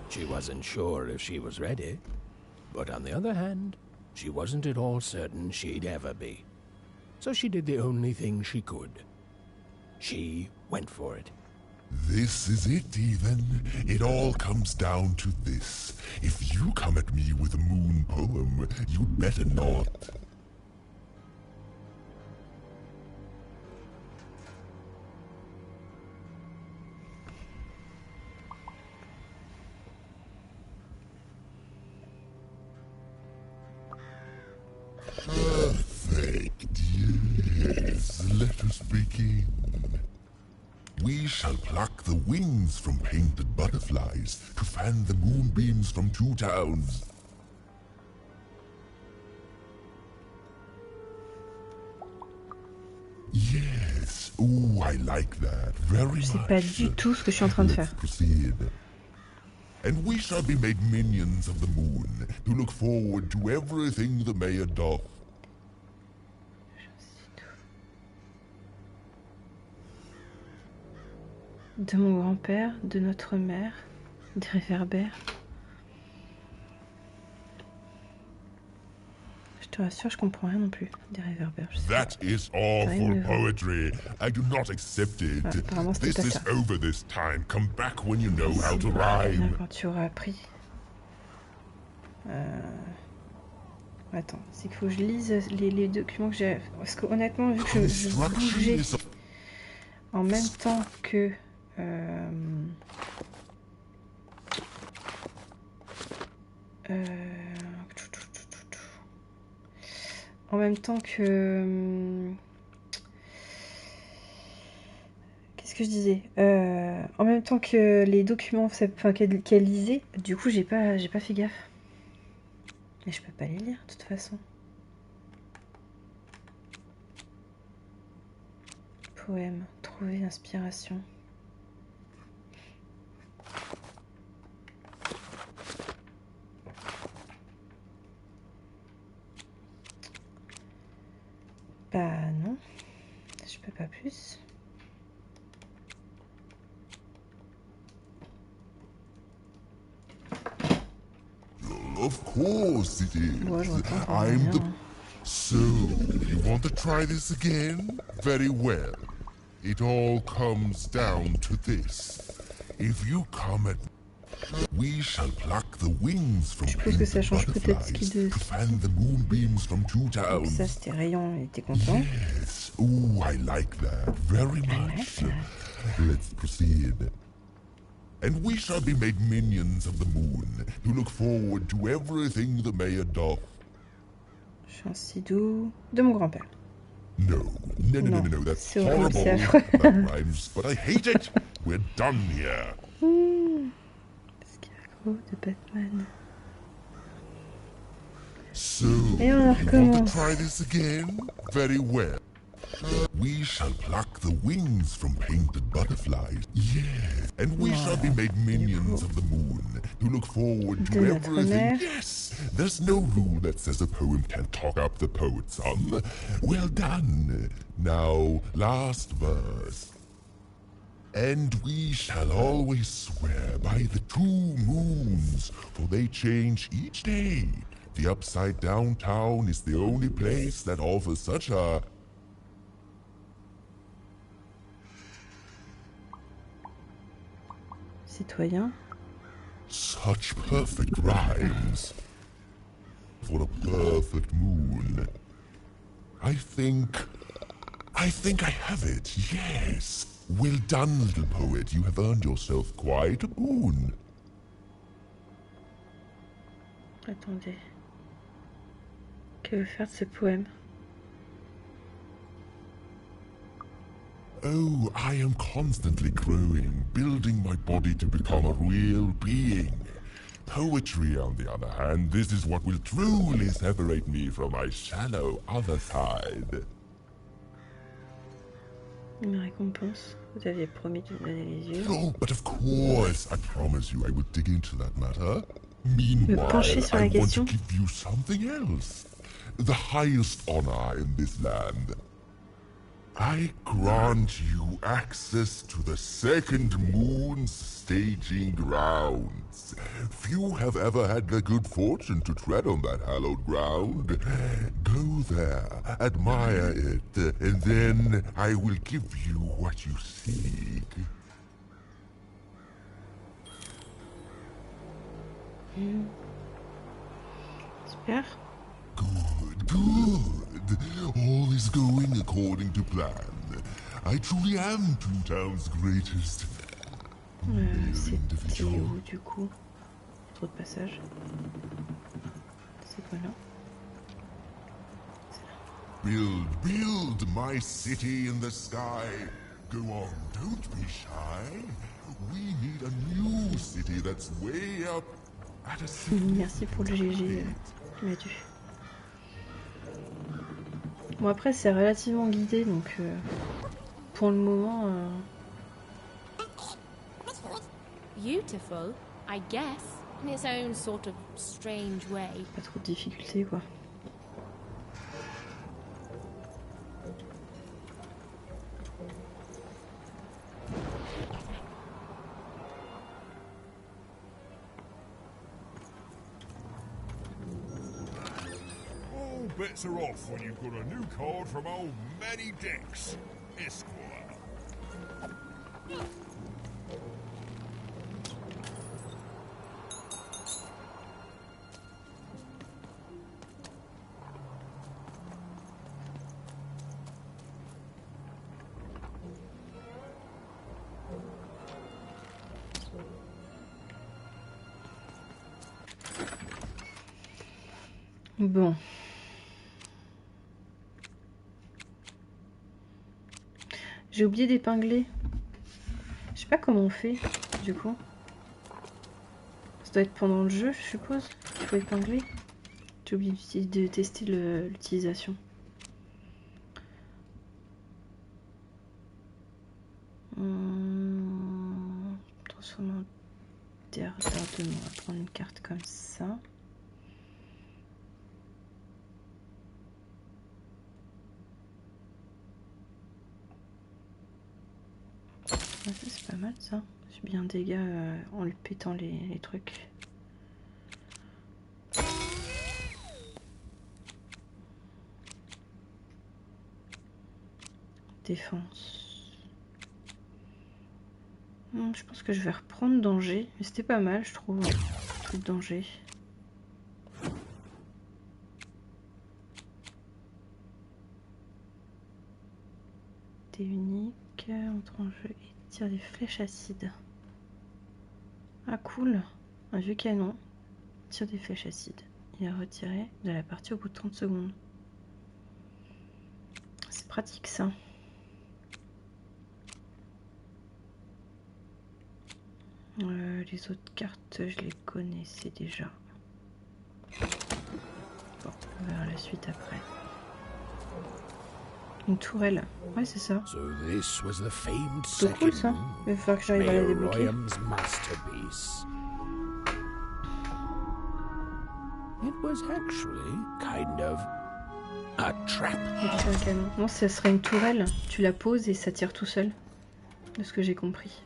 She wasn't sure if she was ready. But on the other hand, she wasn't at all certain she'd ever be. So she did the only thing she could. She went for it. This is it, even. It all comes down to this. If you come at me with a moon poem, you'd better not. to begin. We shall pluck the wings from painted butterflies to fan the moonbeams from two towns. Yes, oh, I like that very Je sais much. pas du tout ce que je suis en train de faire. Proceed. And we shall be made minions of the moon to look forward to everything the mayor doth. De mon grand-père, de notre mère, des réverbères. Je te rassure, je comprends rien non plus. Des réverbères, je sais pas. That is awful poetry. I do not accept it. Apparemment, c'était This pas is ça. over this time. Come back when you know how to rhyme. Quand tu auras appris. Attends, c'est qu'il faut que je lise les documents que j'ai. Parce que honnêtement, vu que je bougeais en même temps que. En même temps que. Qu'est-ce que je disais en même temps que les documents enfin, qu'elle lisait, du coup j'ai pas fait gaffe. Mais je peux pas les lire de toute façon. Poème, trouver l'inspiration. Bah non, je peux pas plus. Of course it is. Moi, je reprends pour I'm rien. the... So, you want to try this again? Very well. It all comes down to this. If you come at... We shall pluck the wings from que ça change peut-être ce qui butterflies to fan the moonbeams from two Donc towns. ça c'était Rayon, il était content. Yes. Oh, I like that very much. Let's proceed. And we shall be made minions of the moon to look forward to everything the mayor doth. Chansidou de mon grand-père. No, that's c'est horrible, horrible. c'est affreux. That rhymes, but I hate it. We're done here. Scarecrow de Batman. So, Et on you want to recommence. try this again? Very well. We shall pluck the wings from painted butterflies. Yes. And we shall be made minions of the moon to look forward to De notre everything. mère. Yes. There's no rule that says a poem can't talk up the poet's son. Well done. Now, last verse. And we shall always swear by the two moons, for they change each day. The upside down town is the only place that offers such a... Citoyen. Such perfect rhymes. For a perfect moon. I think I have it, yes. Well done, little poet. You have earned yourself quite a moon. Attendez. Que veut faire de ce poème? Oh, I am constantly growing, building my body to become a real being. Poetry, on the other hand, this is what will truly separate me from my shallow other side. Une récompense. Vous aviez promis de me donner les yeux. Oh, but of course, I promise you I will dig into that matter. Meanwhile, pencher sur la I want to question. give you something else. The highest honor in this land. I grant you access to the second moon's staging grounds. Few have ever had the good fortune to tread on that hallowed ground. Go there, admire it, and then I will give you what you seek. Super. Good. All is going according to plan. I truly am Toontown's greatest male C'est individual. où du coup? Trop de passages. C'est quoi là? C'est là. Build my city in the sky. Go on, don't be shy. We need a new city that's way up at a Merci pour le GG, Madu. Bon après c'est relativement guidé donc pour le moment... Beautiful, I guess, in its own sort of strange way. Pas trop de difficultés quoi. All bets are off when you've got a new card from old Manny Dex, Esquire. Bon. J'ai oublié d'épingler. Je sais pas comment on fait, du coup. Ça doit être pendant le jeu, je suppose. Il faut épingler. J'ai oublié de tester l'utilisation. Transformer en débardement. On va prendre une carte comme ça. Ah, c'est pas mal ça. J'ai bien des dégâts en lui pétant les trucs. Défense. Je pense que je vais reprendre danger. Mais c'était pas mal, je trouve. Truc danger. T'es unique. Entre en jeu et tire des flèches acides. Ah cool. Un vieux canon. Tire des flèches acides. Il est retiré de la partie au bout de 30 secondes. C'est pratique ça. Les autres cartes, je les connaissais déjà. Bon, on verra la suite après. Une tourelle. Ouais, c'est ça. C'est cool ça. Il va falloir que j'arrive à la débloquer. It was actually kind of a trap. Non, ça serait une tourelle. Tu la poses et ça tire tout seul. De ce que j'ai compris.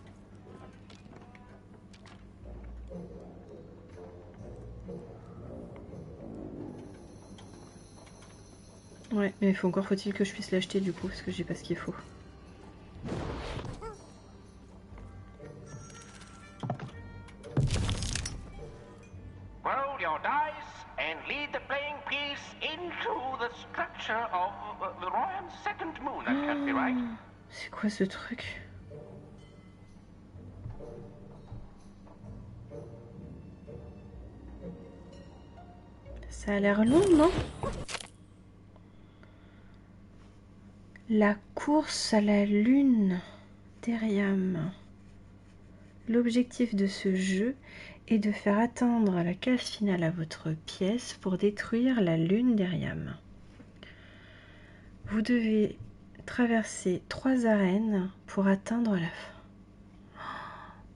Ouais, mais faut-il que je puisse l'acheter du coup, parce que j'ai pas ce qu'il faut. Roll your dice and lead the playing piece into the structure of the Royal second moon. That can't be right. C'est quoi ce truc? Ça a l'air long, non? La course à la lune d'Eriam. L'objectif de ce jeu est de faire atteindre la case finale à votre pièce pour détruire la lune d'Eriam. Vous devez traverser 3 arènes pour atteindre la fin. Oh,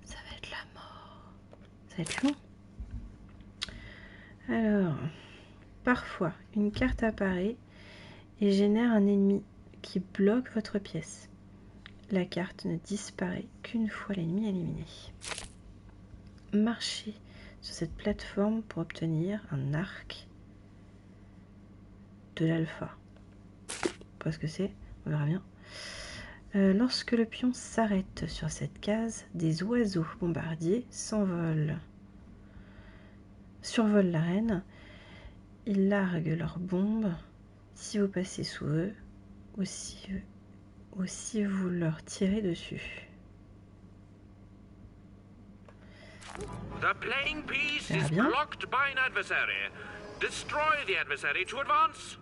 ça va être la mort. Ça va être long. Alors, parfois, une carte apparaît et génère un ennemi qui bloque votre pièce. La carte ne disparaît qu'une fois l'ennemi éliminé. Marchez sur cette plateforme pour obtenir un arc de l'alpha. Pas ce que c'est, on verra bien. Lorsque le pion s'arrête sur cette case, des oiseaux bombardiers survolent l'arène. Ils larguent leurs bombes si vous passez sous eux ou si vous leur tirez dessus. The playing piece is blocked by an adversary. Destroy the adversary to advance.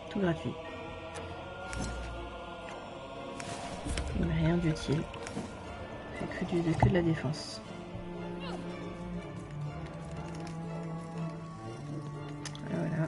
Tout gratuit. Mais rien d'utile. Fait que de la défense. Et voilà.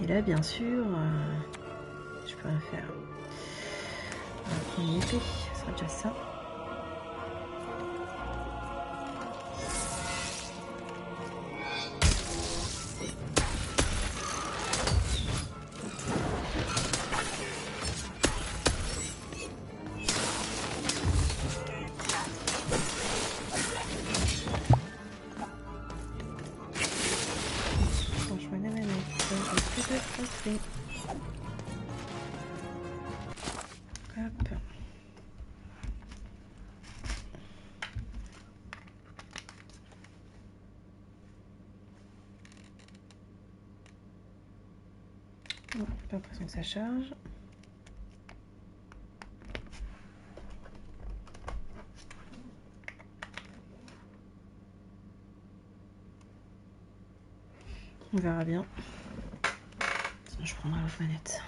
Et là, bien sûr, je peux rien faire. On va prendre une épée, ce sera déjà ça. Hop. Bon, pas l'impression que ça charge. On verra bien. Sinon je prendrai l'autre manette.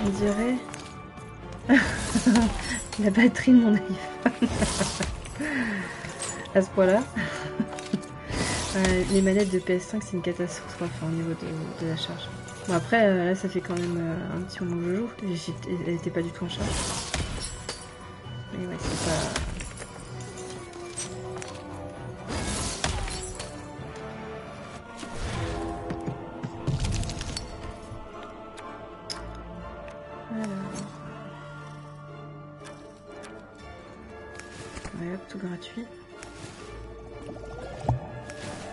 On dirait la batterie de mon iPhone. À ce point-là. Les manettes de PS5 c'est une catastrophe enfin, au niveau de la charge. Bon après là ça fait quand même un petit moment que je joue. Elle était pas du tout en charge. Mais ouais c'est pas... Ouais, hop, tout gratuit.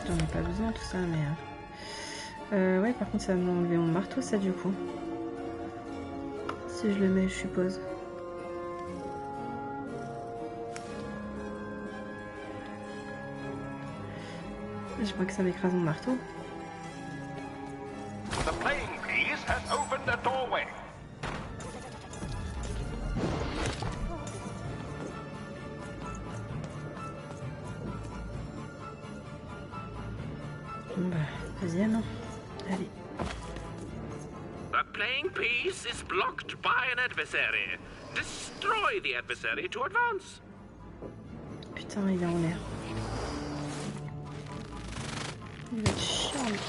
J'en ai pas besoin tout ça, mais... ouais, par contre, ça va m'enlever mon marteau, ça, du coup. Si je le mets, je suppose. Je crois que ça m'écrase mon marteau. The playing piece has opened a doorway. Bon bah, deuxième. Allez. The playing piece is blocked by an adversary. Destroy the adversary to advance. Putain, il est en l'air. Il va être chiant, lui.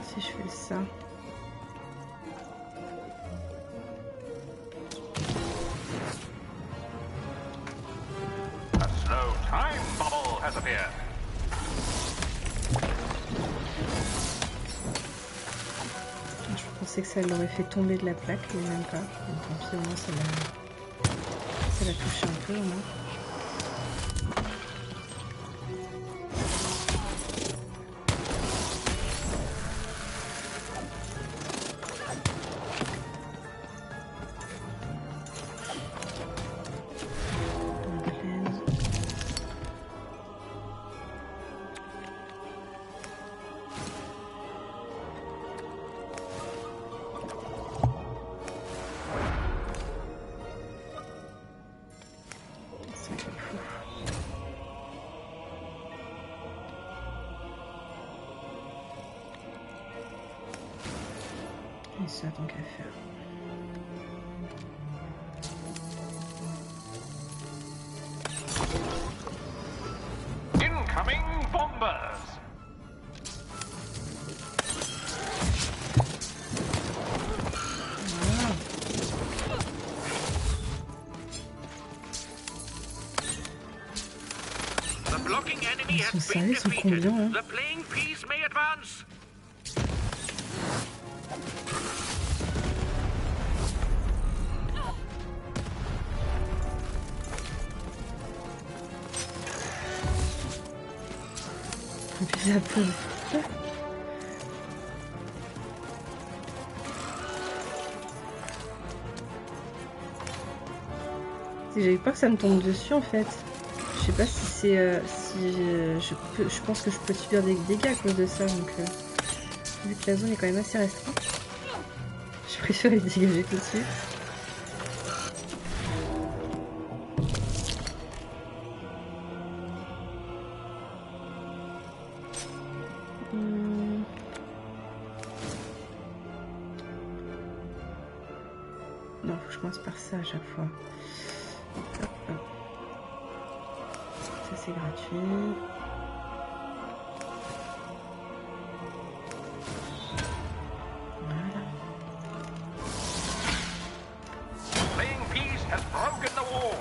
Si je fais ça. A slow time bubble has appeared. Je pensais que ça l'aurait fait tomber de la plaque, mais même pas. Donc, tant pis, au moins ça l'a touché un peu au moins. Et ça, tant qu'à faire. Incoming bombers! The blocking enemy has been defeated. The playing piece may advance. Japon. J'ai eu peur que ça me tombe dessus en fait. Je sais pas si c'est je pense que je peux subir des dégâts à cause de ça, donc vu que la zone est quand même assez restreinte, je préfère les dégager tout de suite. Non, faut que je commence par ça à chaque fois. Hop, hop. Ça c'est gratuit. Voilà. Playing piece has broken the wall.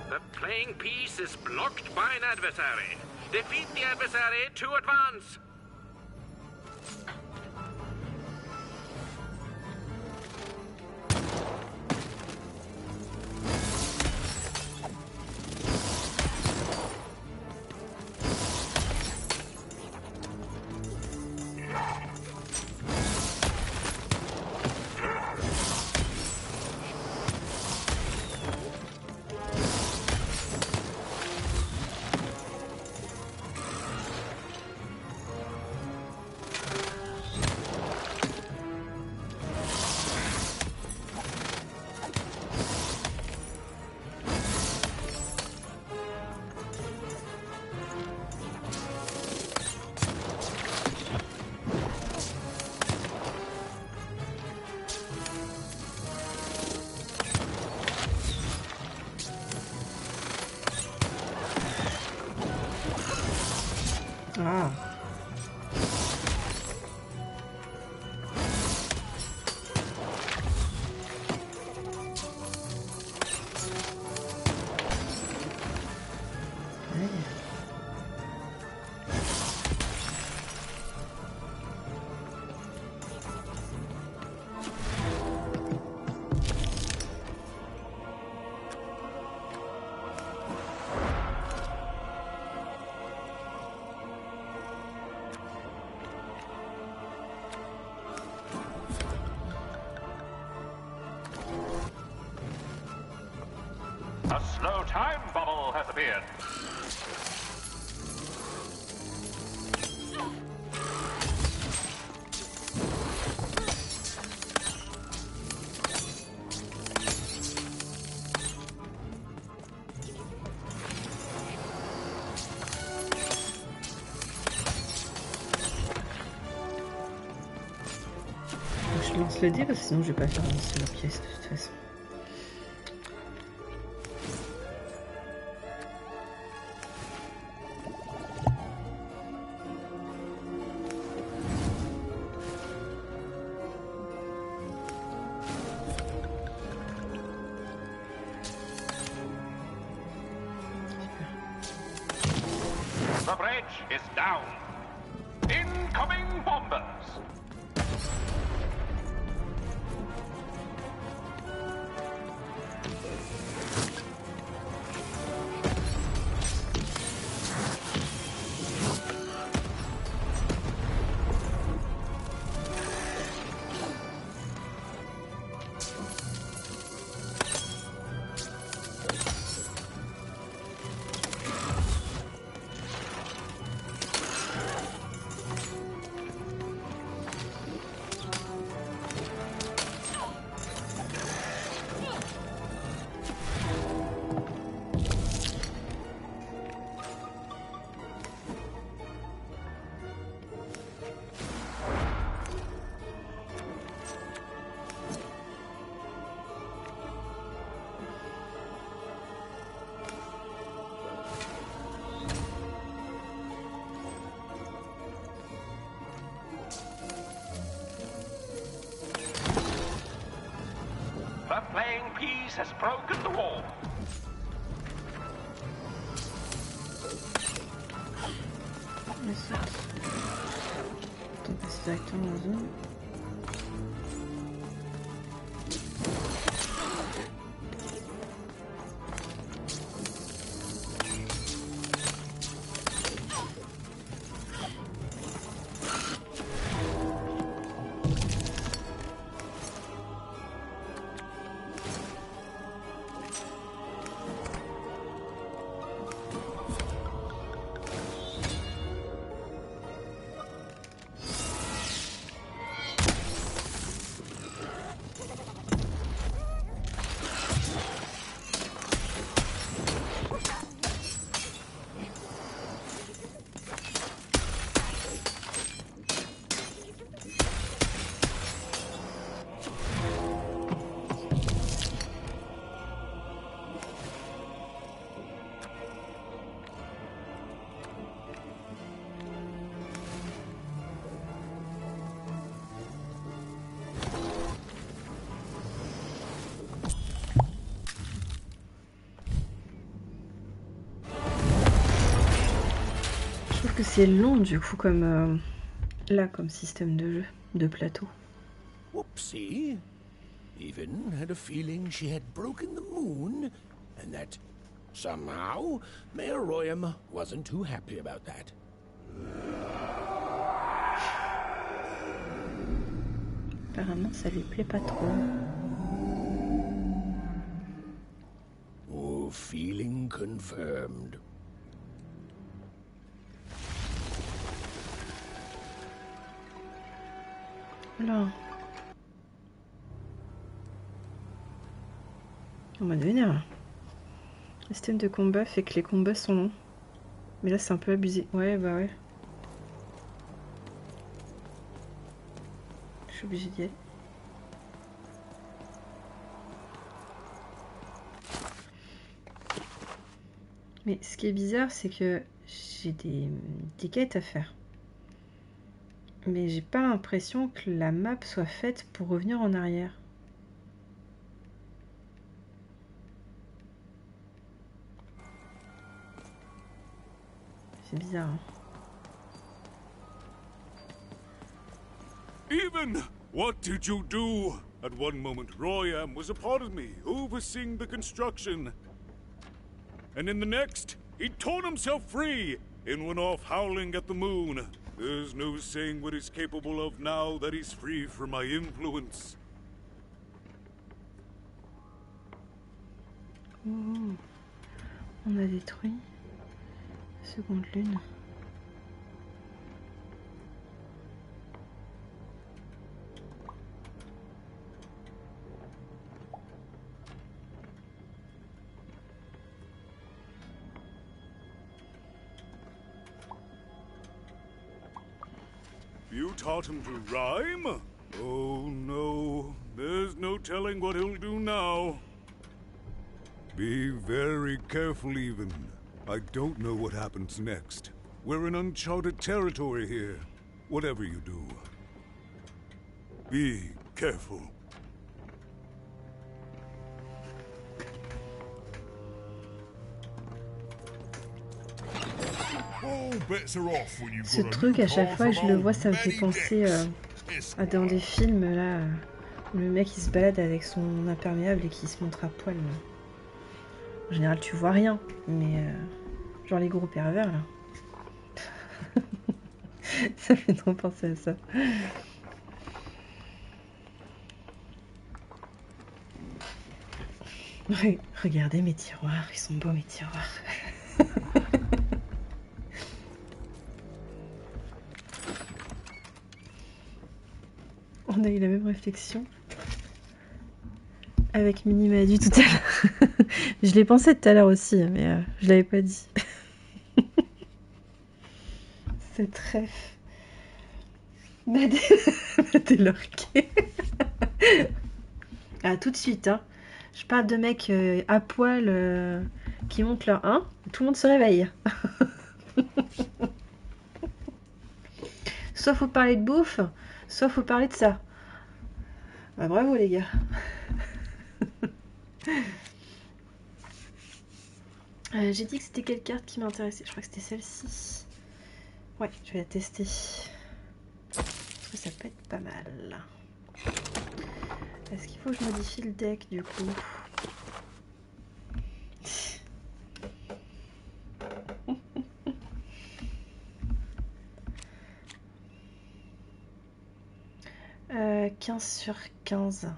The playing piece is blocked by an adversary. Defeat the adversary to advance. Ah. A slow time bubble has appeared. Je lance le dé parce que sinon je vais pas faire une seule pièce de toute façon. The bridge is down. In Incoming bombers! The playing piece has broken the wall. On passe directement dans la zone. Je trouve que c'est long du coup comme là comme système de jeu, de plateau. Whoopsie. Even had a feeling she had broken the moon, and that somehow Mayor Royam wasn't too happy about that. Apparemment ça lui plaît pas trop. Oh, feeling confirmed. Là. On va devenir. Le système de combat fait que les combats sont longs. Mais là c'est un peu abusé. Ouais bah ouais. Je suis obligée d'y aller. Mais ce qui est bizarre c'est que j'ai des quêtes à faire. Mais j'ai pas l'impression que la map soit faite pour revenir en arrière. C'est bizarre. Hein. Even, what did you do? At one moment, Royam was a part of me, overseeing the construction. And in the next, he torn himself free and went off howling at the moon. There's no saying what he's capable of now that he's free from my influence. Oh. On a détruit la seconde lune. You taught him to rhyme? Oh no, there's no telling what he'll do now. Be very careful, Even. I don't know what happens next. We're in uncharted territory here, whatever you do. Be careful. Ce truc, à chaque fois que je le vois, ça me fait penser à dans des films là où le mec il se balade avec son imperméable et qui se montre à poil. En général, tu vois rien, mais genre les gros pervers là. Ça fait trop penser à ça. Regardez mes tiroirs, ils sont beaux mes tiroirs. On a eu la même réflexion avec Mini m'a dit tout à l'heure. Je l'ai pensé tout à l'heure aussi, mais je l'avais pas dit. C'est très... T'es lorqué. Ah, tout de suite, hein. Je parle de mecs à poil qui montent leur 1, tout le monde se réveille. Soit faut parler de bouffe, soit faut parler de ça. Bah, bravo les gars. J'ai dit que c'était quelle carte qui m'intéressait. Je crois que c'était celle-ci. Ouais, je vais la tester. Parce que ça peut être pas mal. Est-ce qu'il faut que je modifie le deck du coup? Euh, 15 sur 15.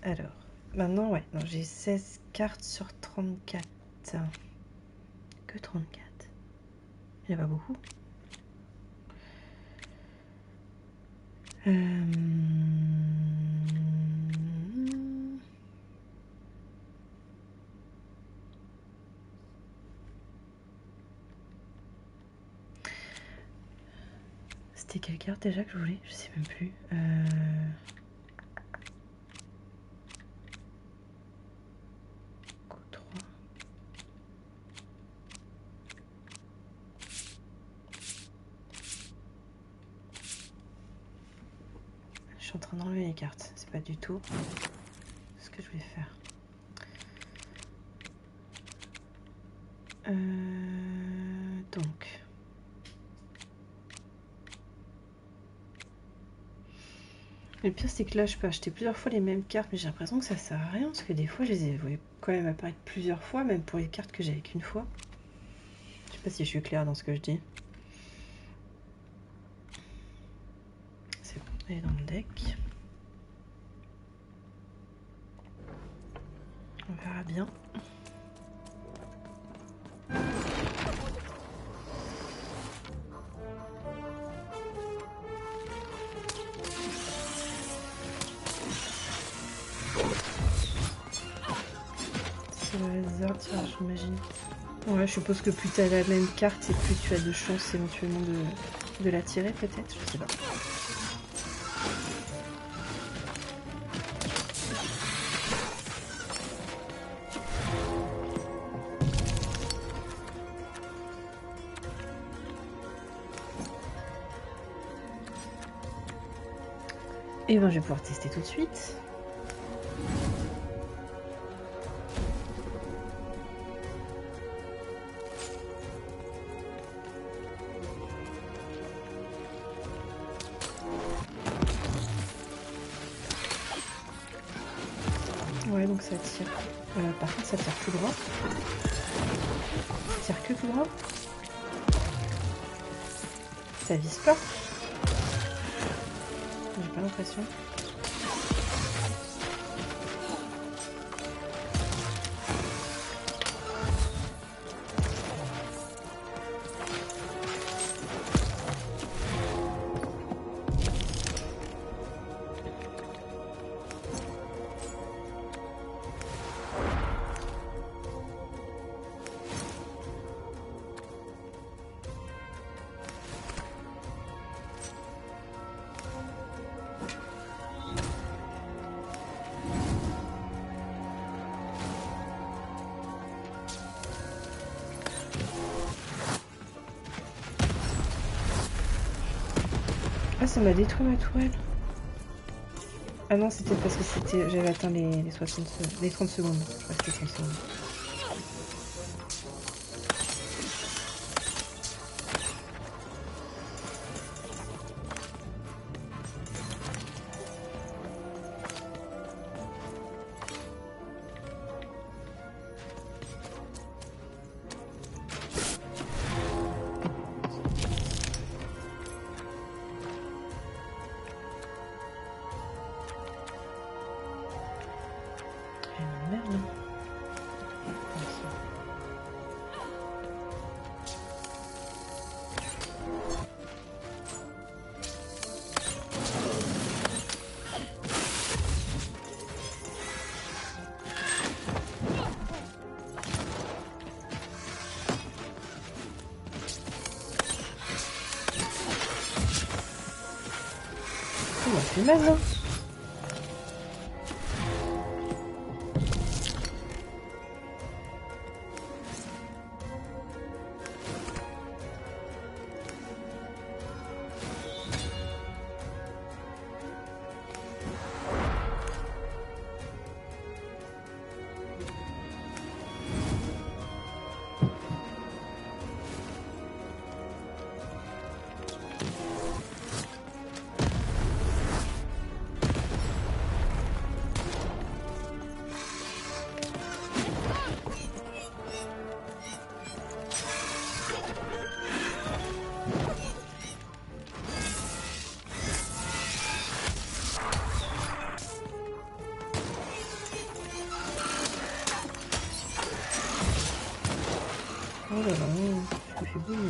Alors, maintenant, ouais, j'ai 16 cartes sur 34. Que 34? Il n'y en a pas beaucoup. C'était quelle carte déjà que je voulais? Je sais même plus. Je suis en train d'enlever les cartes. C'est pas du tout ce que je voulais faire. Donc. Le pire, c'est que là, je peux acheter plusieurs fois les mêmes cartes, mais j'ai l'impression que ça sert à rien, parce que des fois, je les ai vus quand même apparaître plusieurs fois, même pour les cartes que j'avais qu'une fois. Je sais pas si je suis claire dans ce que je dis. C'est bon, elle est dans le deck. On verra bien. C'est le hasard, j'imagine. Ouais, je suppose que plus t'as la même carte et plus tu as de chance éventuellement de la tirer, peut-être, je sais pas. Et ben je vais pouvoir tester tout de suite. Ouais, donc ça tire. Par contre, ça tire tout droit. Ça tire que tout droit. Ça vise pas. J'ai pas l'impression. Ah, ça m'a détruit ma toile. Ah non, c'était parce que c'était j'avais atteint les 60 les 30 secondes. Je crois que c'était 30 secondes. Il a fait mal là. Oh là là, je me fais bouillir là.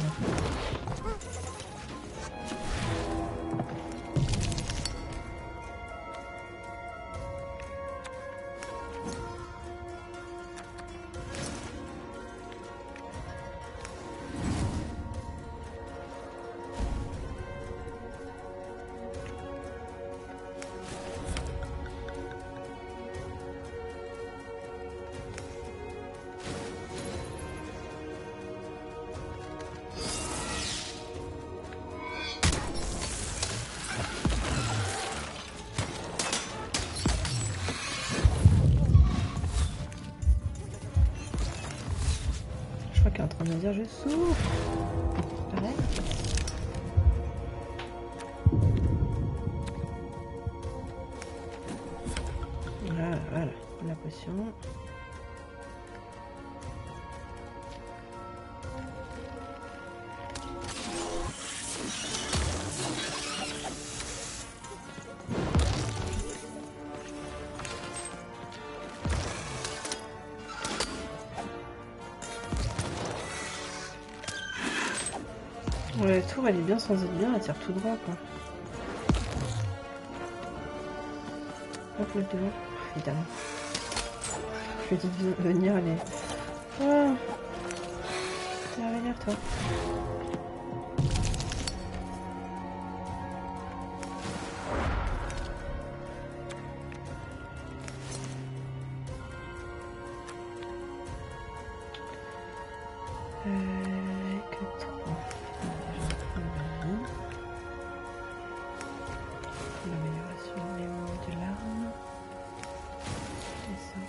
Je crois qu'il est en train de me dire je souffre. Pareil. Voilà, voilà, la potion. Ouais, la tour elle est bien sans être bien, elle tire tout droit quoi. Hop, le devant, évidemment. Je lui ai dit de venir, elle est. Oh, tu vas venir toi. Que 3. L'amélioration de l'arme. C'est ça.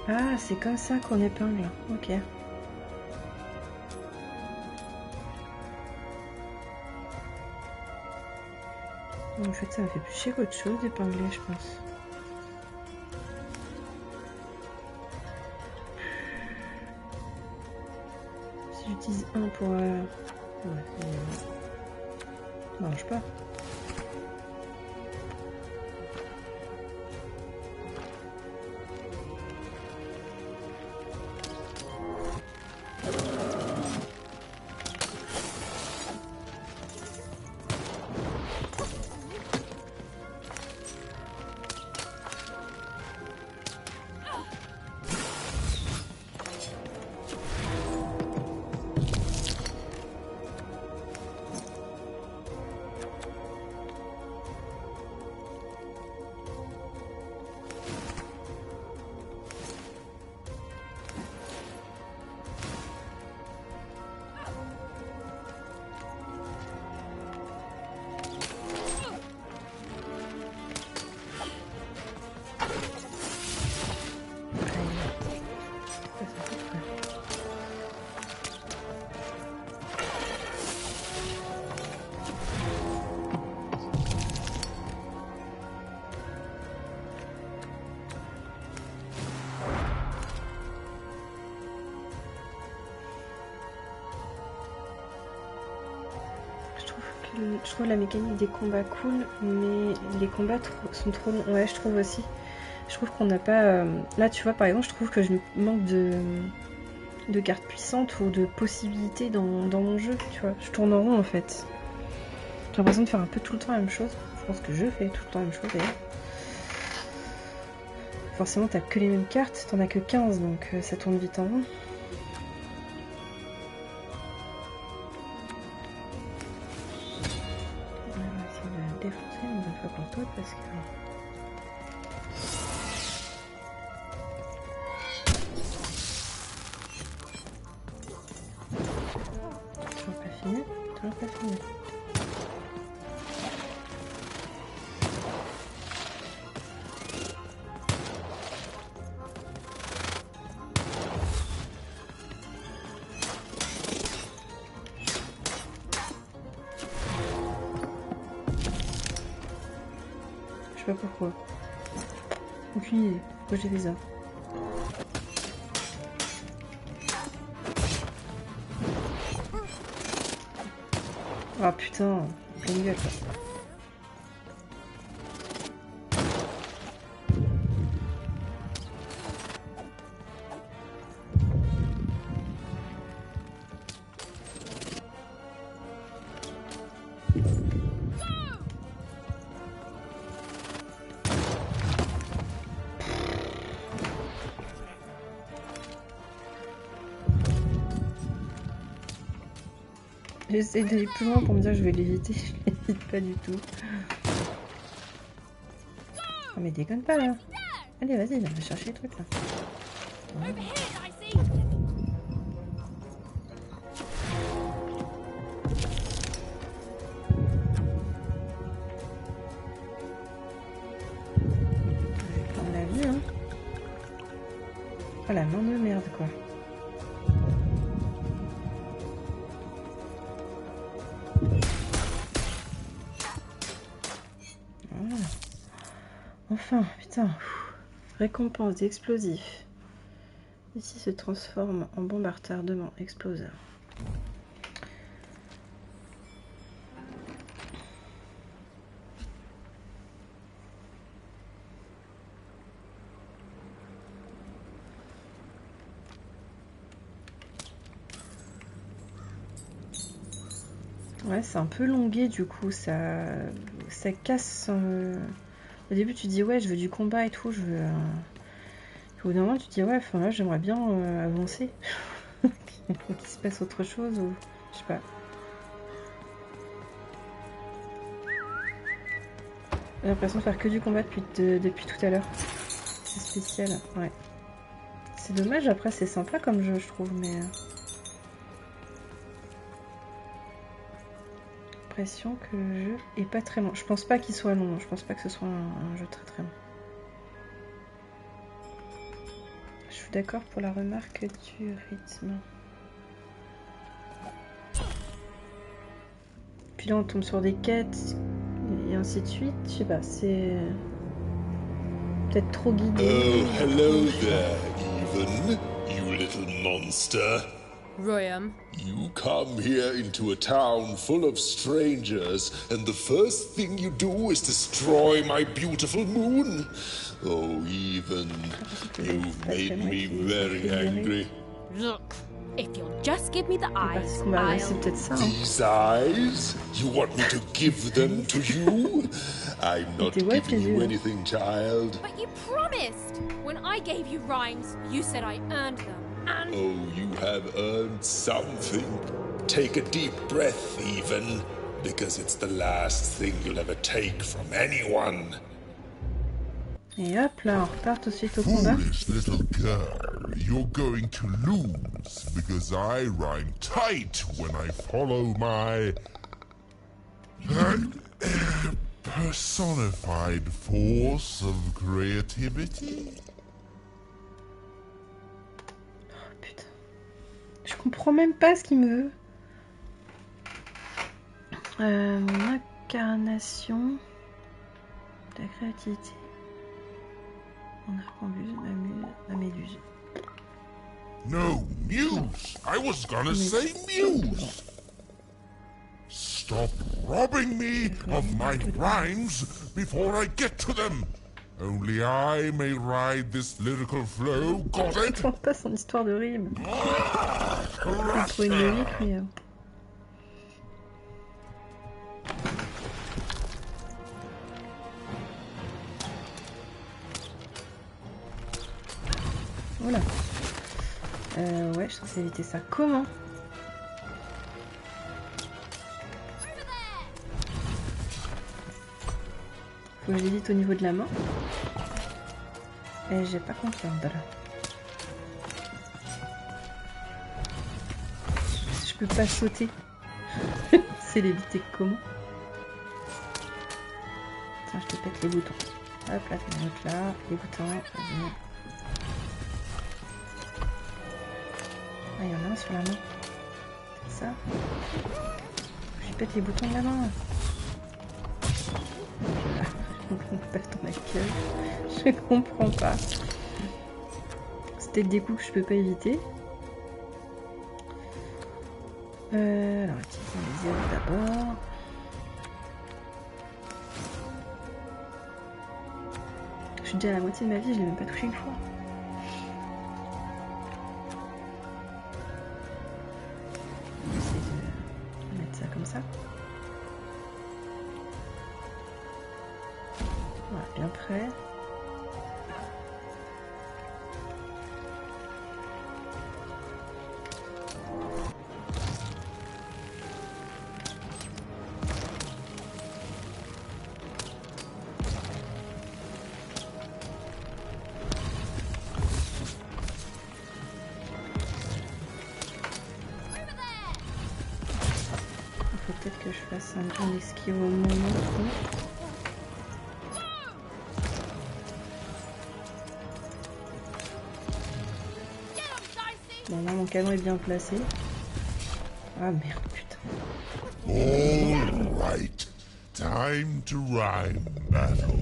Ah, c'est comme ça qu'on épingle. Ok. En fait, ça me fait plus chier qu'autre chose d'épingler, je pense. Si j'utilise un pour... Ouais, ça marche pas. Je trouve la mécanique des combats cool, mais les combats sont trop longs. Ouais, je trouve aussi. Je trouve qu'on n'a pas... Là, tu vois, par exemple, je trouve que je manque de cartes puissantes ou de possibilités dans mon jeu, tu vois. Je tourne en rond, en fait. J'ai l'impression de faire un peu tout le temps la même chose. Je pense que je fais tout le temps la même chose, d'ailleurs. Forcément, t'as que les mêmes cartes, t'en as que 15, donc ça tourne vite en rond. On va essayer de défoncer une bonne fois pour toutes, parce que... Toujours pas fini, toujours pas fini. Je sais pas pourquoi. Aucune idée. Pourquoi j'ai fait ça. Ah putain, pleine gueule quoi. J'essaie d'aller plus loin pour me dire que je vais l'éviter, je l'évite pas du tout. Oh mais déconne pas là. Allez vas-y, va chercher les trucs là. Ouais. Je vais prendre la vie hein. Oh la main de merde quoi. Enfin, putain. Récompense d'explosifs. Ici se transforme en bombe à retardement exploseur. Ouais, c'est un peu longué du coup, ça casse. Au début, tu dis ouais, je veux du combat et tout, je veux. Au bout d'un moment, tu dis ouais, enfin là, j'aimerais bien avancer. Qu'il se passe autre chose ou je sais pas. J'ai l'impression de faire que du combat depuis tout à l'heure. C'est spécial, ouais. C'est dommage, après c'est sympa comme jeu, je trouve, mais. L'impression que le jeu est pas très long. Je pense pas qu'il soit long, je pense pas que ce soit un jeu très très long. Je suis d'accord pour la remarque du rythme. Puis là on tombe sur des quêtes et ainsi de suite, je sais pas, c'est peut-être trop guidé. Oh, hello there, Even, you little monster. Royam. You come here into a town full of strangers, and the first thing you do is destroy my beautiful moon. Oh, Even, you've made me very angry. Look, if you'll just give me the eyes, I'll... These eyes? You want me to give them to you? I'm not giving you anything, child. But you promised! When I gave you rhymes, you said I earned them. And... Oh, you have earned something. Take a deep breath, Even, because it's the last thing you'll ever take from anyone. Et hop là, on repart tout de suite au combat. Foolish little girl, you're going to lose because I rhyme tight when I follow my personified force of creativity. Oh putain. Je comprends même pas ce qu'il me veut. Mon incarnation de la créativité. Mon arquebuse, ma méduse. No, muse! I was gonna say muse! Stop robbing me of my rhymes before I get to them. Only I may ride this lyrical flow, got it? Je pas son histoire de rime. C'est trop une lyrique, mais... Voilà. Ouais, je suis censée éviter ça. Comment? Faut que je l'évite au niveau de la main. Et j'ai pas comprendre. Je peux pas sauter. C'est l'éviter comment? Tiens, je te pète les boutons. Hop là, tu montes là, les boutons, vas-y. Ah, il y en a un sur la main. C'est ça? Je pète les boutons de la main. On pète dans la gueule. Je comprends pas. C'est peut-être des coups que je peux pas éviter. Alors, utilisons les ailes d'abord. Je suis déjà à la moitié de ma vie, je l'ai même pas touché une fois. On va essayer de mettre ça comme ça. Voilà, bien prêt. Peut-être que je fasse un esquive au moment. Bon, là mon canon est bien placé. Ah merde, putain. All right. Time to rhyme battle.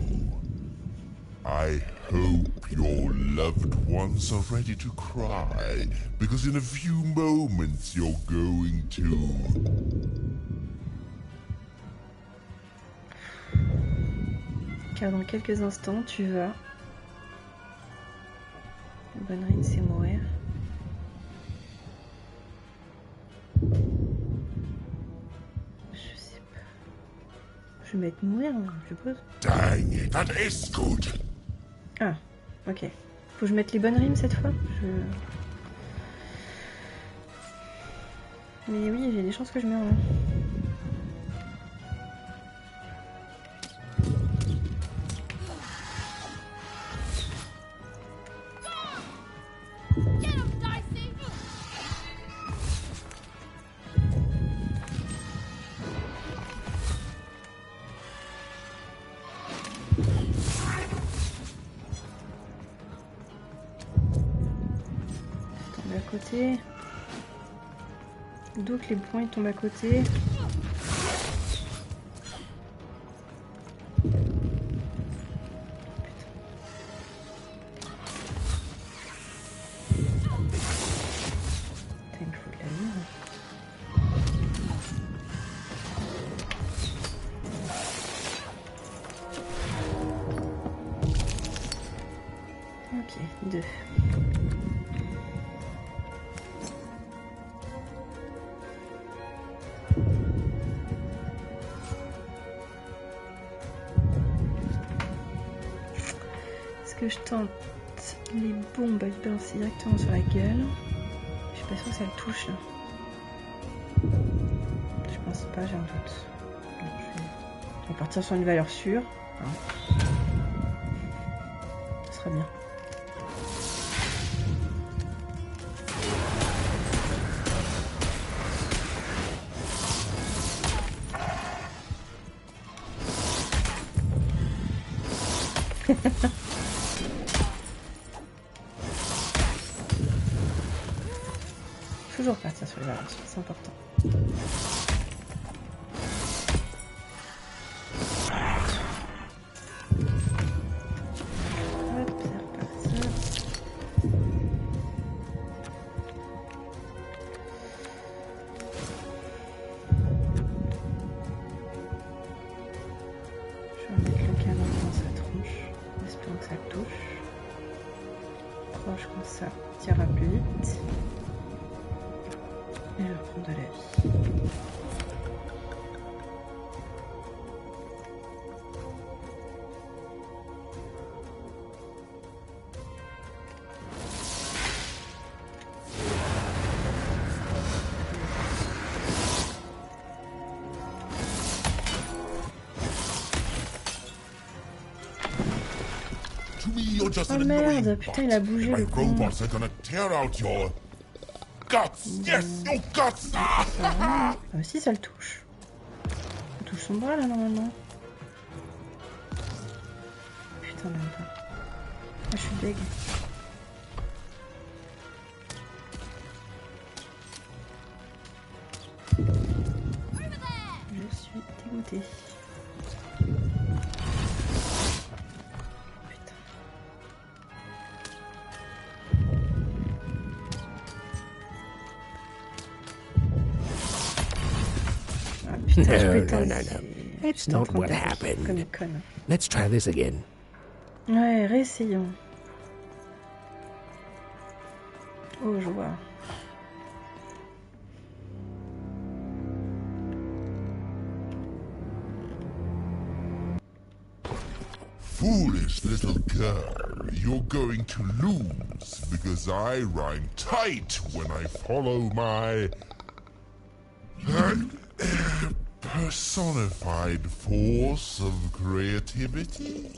I hope your loved ones are ready to cry, because in a few moments you're going to... Car dans quelques instants, tu vas... La bonne rime, c'est mourir. Je sais pas. Je vais mettre mourir, je suppose. Dang it, that is good. Ah, ok. Faut que je mette les bonnes rimes cette fois. Mais oui, j'ai des chances que je meure là. À côté. Donc les points ils tombent à côté. Putain, il me faut de la mine. Ok, 2. Que je tente les bombes à lui balancer directement sur la gueule. Je suis pas sûre que ça le touche là. Je pense pas, j'ai un doute. Donc, je vais partir sur une valeur sûre. Hein. Ce sera bien. Toujours partir sur les valeurs, c'est important. Hop, c'est reparti. Ça tirera plus vite. Et je vais reprendre de la vie. Just oh an merde, annoying putain il a bougé My le con. robots are gonna tear out your guts. Yes, your guts. Ah si ça le touche. Ça touche son bras là normalement. Putain même pas. Ah, je suis deg. Je suis dégoûtée. No. It's not what happened. Let's try this again. Ouais, réessayons. Oh, je vois. Foolish little girl, you're going to lose because I rhyme tight when I follow my personified force of creativity.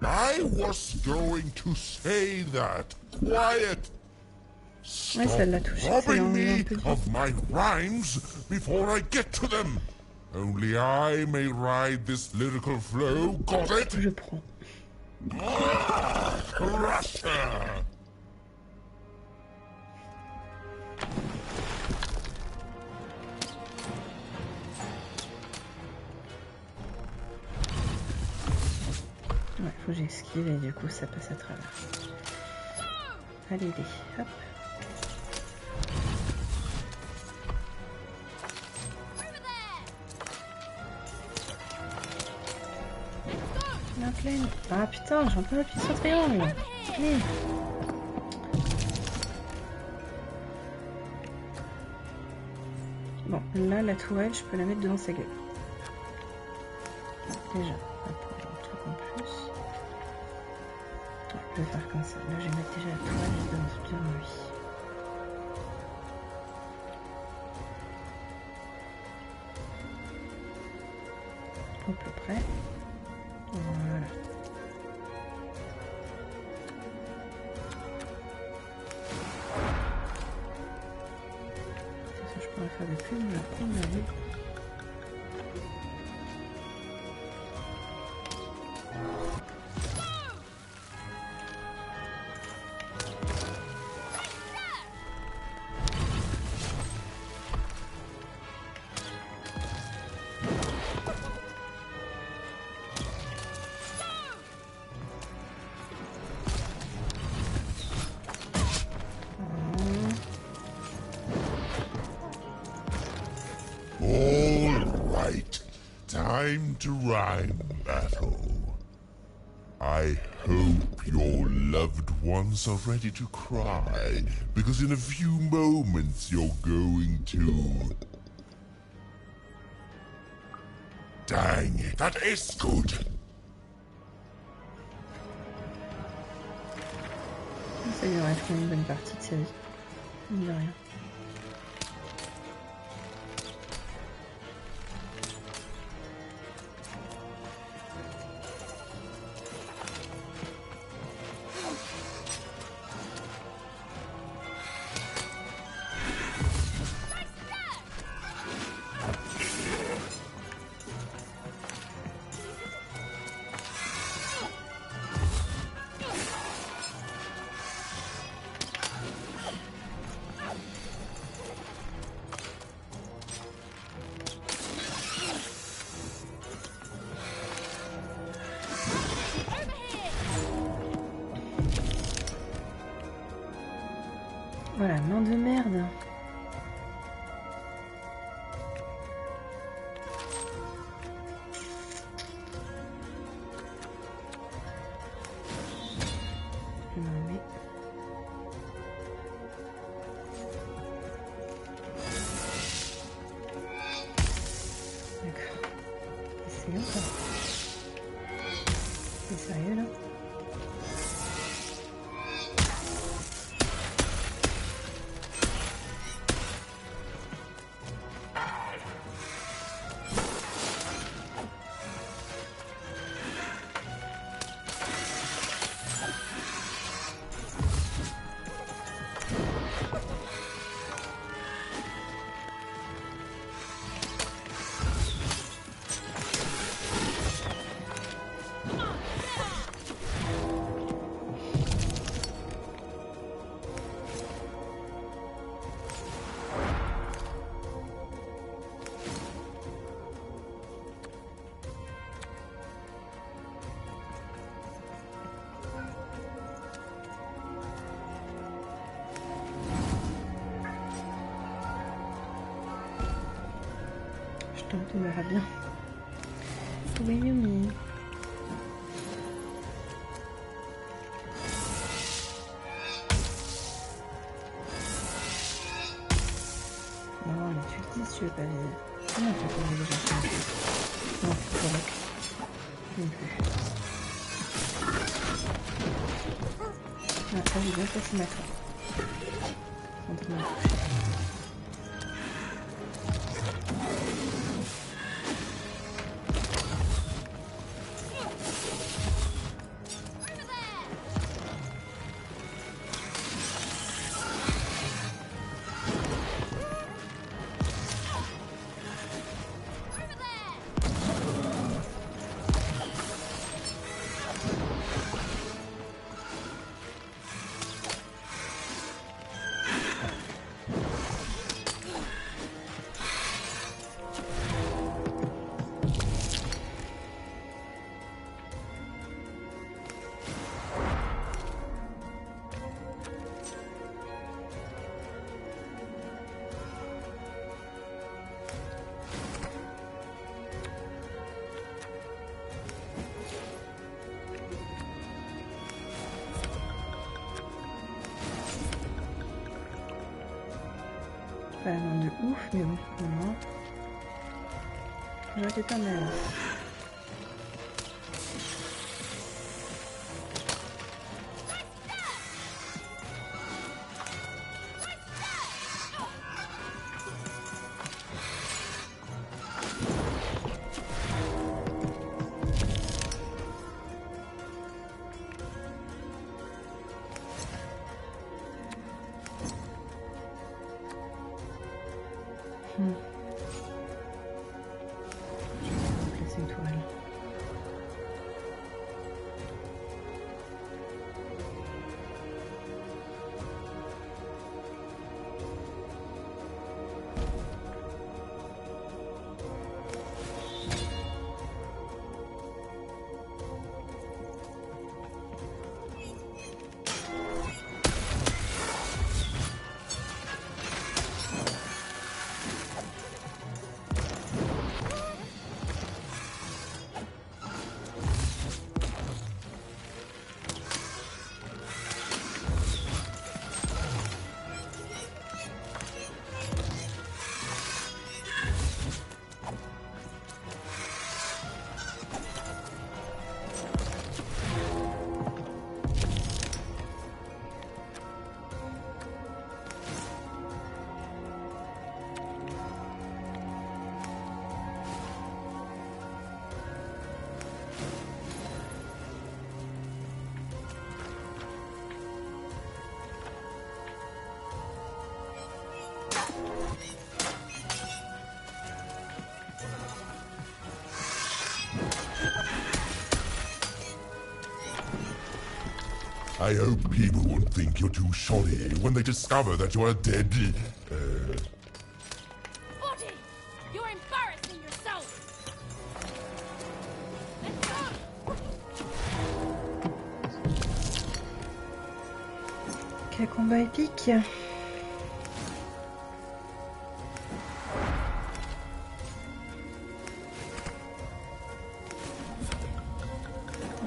I was going to say that. Quiet. Stop robbing me of my rhymes before I get to them. Only I may ride this lyrical flow. Got it? Je prends. Crusher. Ouais, faut que j'esquive et du coup ça passe à travers. Allez, hop. La plaine. Ah putain, j'ai un peu appuyé sur triangle. Allez. Bon, là la tourelle, je peux la mettre devant sa gueule. Déjà. Je vais faire comme ça. Là, je vais mettre déjà la toile devant lui. À peu près. Voilà. Ça, je pourrais faire des pubs, je vais prendre la vue. Time to rhyme battle. I hope your loved ones are ready to cry, because in a few moments you're going to... Dang it, that is good! Ça lui reste quand même une bonne partie de sa vie. Il n'y a rien. Voilà, main de merde. essayons ça. C'est sérieux là? Tout verra bien. Oui, oui. Non, mais tu le dis, tu veux pas vivre. Comment on fait pour vivre déjà? Non, c'est correct. Non plus. Ah, ça, j'ai bien passé ma carte. Entre moi. Pas vraiment de ouf, mais bon, non. J'aurais été pas mal. Placer une tourelle. I hope people won't think you're too shoddy when they discover that you're a dead... Body! You're embarrassing yourself! Let's go! Quel combat épique!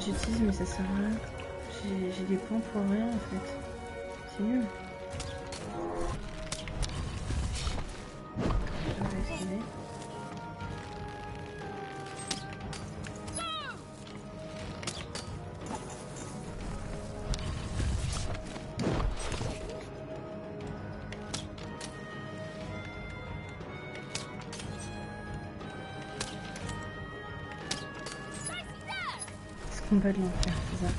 J'utilise mais ça sert à rien. J'ai des points pour rien en fait. C'est nul. Je vais essayer. En bas de l'enfer, c'est ça.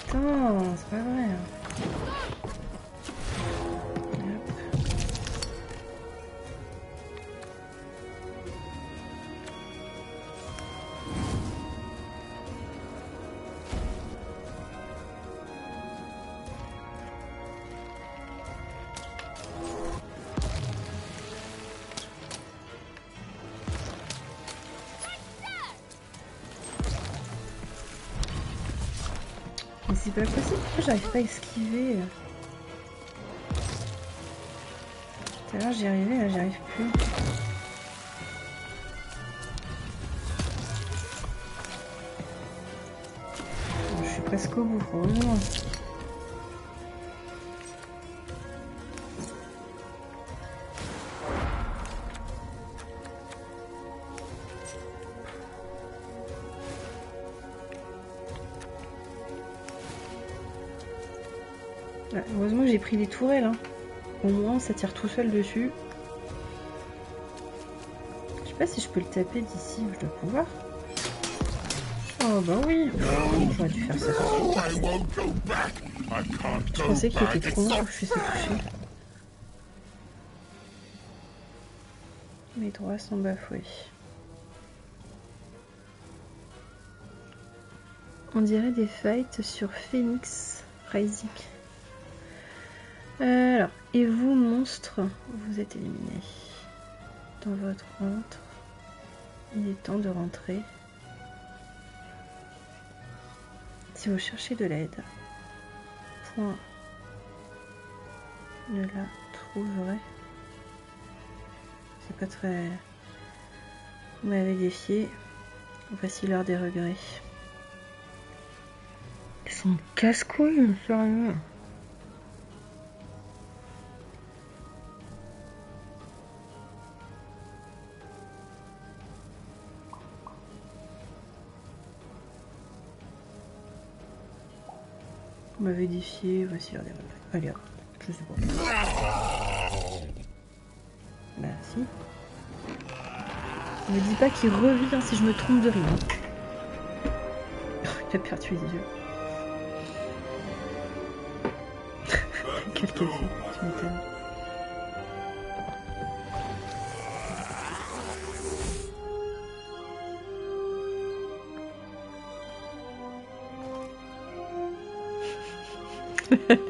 Putain, c'est pas vrai. Mais c'est pas possible, pourquoi j'arrive pas à esquiver? Tout à l'heure j'y arrivais, là j'y arrive plus. Bon, je suis presque au bout, heureusement. Ouais, heureusement que j'ai pris les tourelles, hein. Au moins ça tire tout seul dessus. Je sais pas si je peux le taper d'ici, je dois pouvoir. Oh bah oui, j'aurais dû faire ça. Je pensais qu'il était trop long pour que je puisse le toucher. Mes droits sont bafoués. On dirait des fights sur Phoenix Rising. Alors, et vous, monstres, vous êtes éliminés. Dans votre antre, il est temps de rentrer. Si vous cherchez de l'aide, point ne la trouverez. C'est pas très... Vous m'avez défié. Voici l'heure des regrets. Ils sont casse-couilles, sérieux. Vous m'avez défié, voici l'heure des regrets. Allez, hop, je sais pas. Bah si. Ne me dis pas qu'il revient si je me trompe de rien. Il a perdu les yeux. Quel café, tu m'étonnes.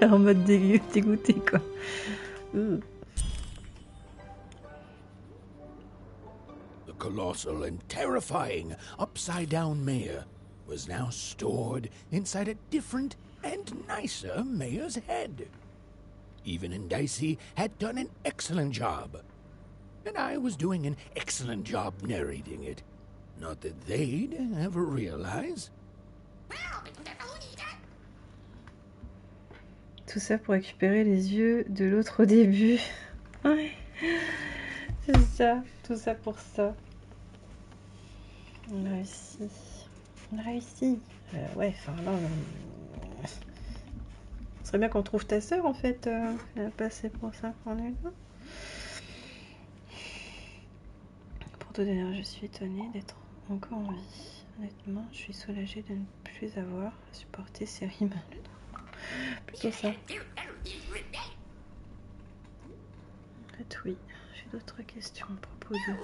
En mode dégoûté quoi. The colossal and terrifying upside-down mayor was now stored inside a different and nicer mayor's head. Even and Dicey had done an excellent job. And I was doing an excellent job narrating it. Not that they'd ever realize. Tout ça pour récupérer les yeux de l'autre au début. Ouais. C'est ça, tout ça pour ça. On a réussi. On a réussi. Ouais, enfin là, ce serait bien qu'on trouve ta sœur en fait. Elle a passé pour ça qu'on est là. Pour te dire, je suis étonnée d'être encore en vie. Honnêtement, je suis soulagée de ne plus avoir à supporter ces rimes. Plutôt ça. En fait, oui. J'ai d'autres questions à propos de...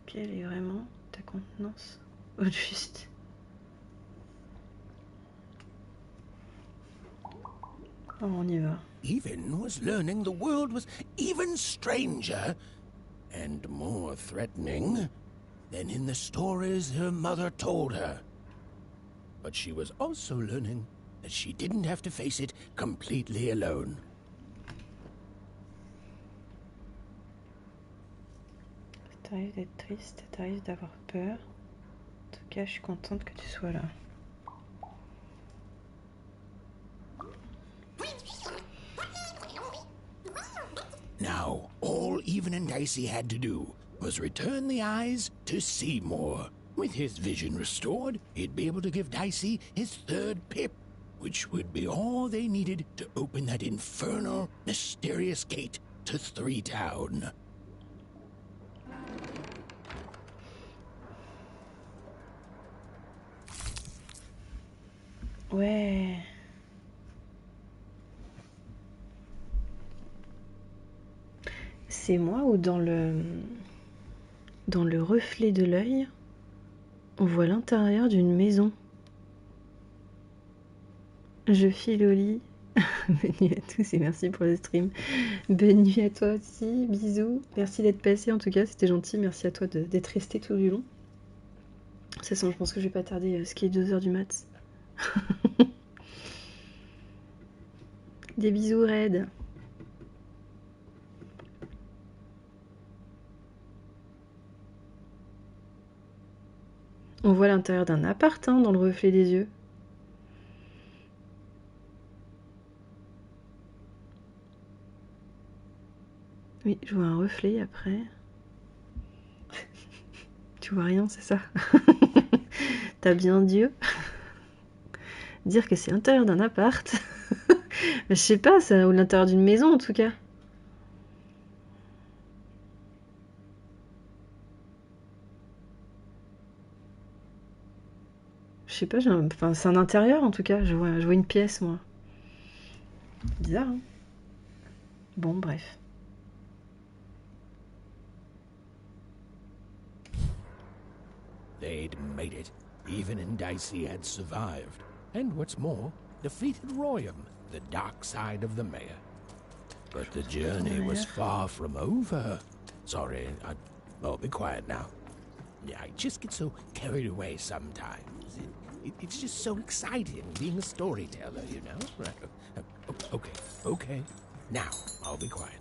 Quelle est vraiment ta contenance au juste? Oh, on y va. Even was learning the world was even stranger and more threatening than in the stories her mother told her. But she was also learning that she didn't have to face it completely alone. T'arrives d'être triste, t'arrives d'avoir peur. En tout cas, je suis contente que tu sois là. Now, all Even and Dicey had to do was return the eyes to Seymour. With his vision restored, he'd be able to give Dicey his third pip, which would be all they needed to open that infernal, mysterious gate to Three Town. Ouais. C'est moi ou dans le reflet de l'œil, on voit l'intérieur d'une maison. Je file au lit. Bonne nuit à tous et merci pour le stream. Bonne nuit à toi aussi, bisous. Merci d'être passé en tout cas, c'était gentil. Merci à toi d'être resté tout du long. De toute façon, je pense que je vais pas tarder, ce qui est 2h du mat. Des bisous Red. On voit l'intérieur d'un appart hein, dans le reflet des yeux. Oui, je vois un reflet après. Tu vois rien, c'est ça? T'as bien Dieu? Dire que c'est l'intérieur d'un appart. Je sais pas, ça, ou l'intérieur d'une maison en tout cas. Je sais pas, enfin, c'est un intérieur en tout cas, je vois une pièce moi. Bizarre, hein? Bon, bref. They'd made it. Even in Dicey had survived. And what's more, defeated Royam, the dark side of the mayor. But the journey was far from over. Sorry, I'll be quiet now. Yeah, I just get so carried away sometimes. It's just so exciting being a storyteller, you know? Right. Okay. Now, I'll be quiet.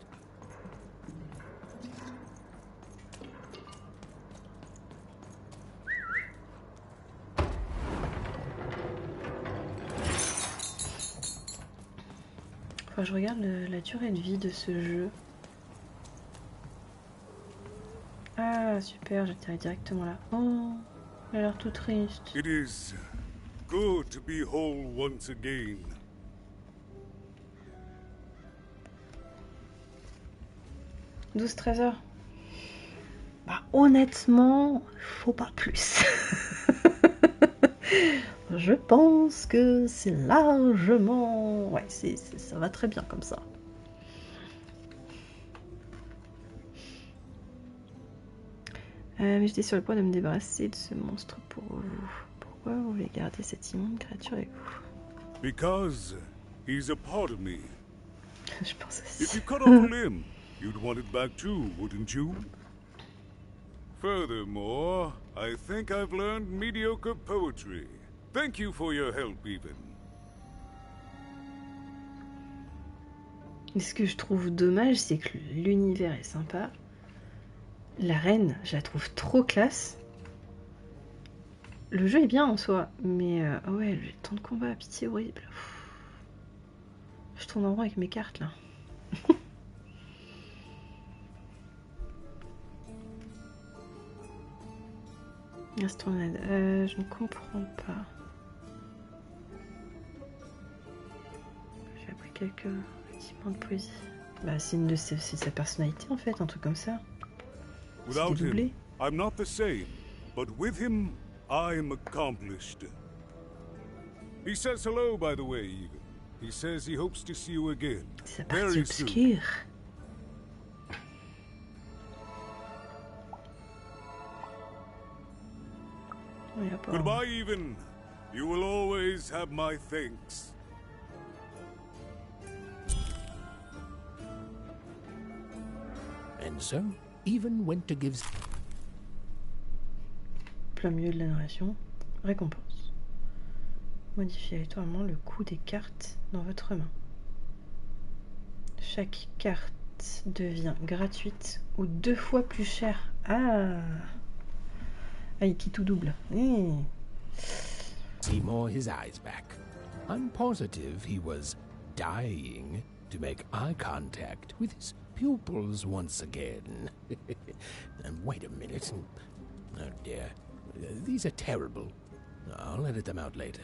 Enfin, je regarde la durée de vie de ce jeu. Ah, super, j'atterris directement là. Oh, il a l'air tout triste. It is good to be whole once again. « 12 trésors. » Bah, honnêtement, faut pas plus. Je pense que c'est largement... Ouais, ça va très bien comme ça. Mais j'étais sur le point de me débarrasser de ce monstre pour vous. Pourquoi vous voulez garder cette immonde créature avec vous? Because he's a part of me. Je pense aussi. If you cut off a limb, you'd want it back too, wouldn't you? Furthermore, I think I've learned mediocre poetry. Thank you for your help, even. Et ce que je trouve dommage, c'est que l'univers est sympa. La reine, je la trouve trop classe. Le jeu est bien en soi, mais oh ouais, le temps de combat, pitié horrible. Je tourne en rond avec mes cartes là. Astronade, je ne comprends pas. J'ai appris quelques équipements de poésie. Bah, c'est sa personnalité en fait, un truc comme ça. Without him, I'm not the same, but with him, I'm accomplished. He says hello, by the way, even. He says he hopes to see you again. C'est la partie obscure. Goodbye, even. You will always have my thanks. And so, even went to give... Plein milieu de la narration. Récompense. Modifiez aléatoirement le coût des cartes dans votre main. Chaque carte devient gratuite ou 2 fois plus chère. Ah, il qui tout double. Seymour his eyes back. I'm positive he was dying to make eye contact with his pupils once again. And wait a minute. Oh dear. These are terrible. I'll edit them out later.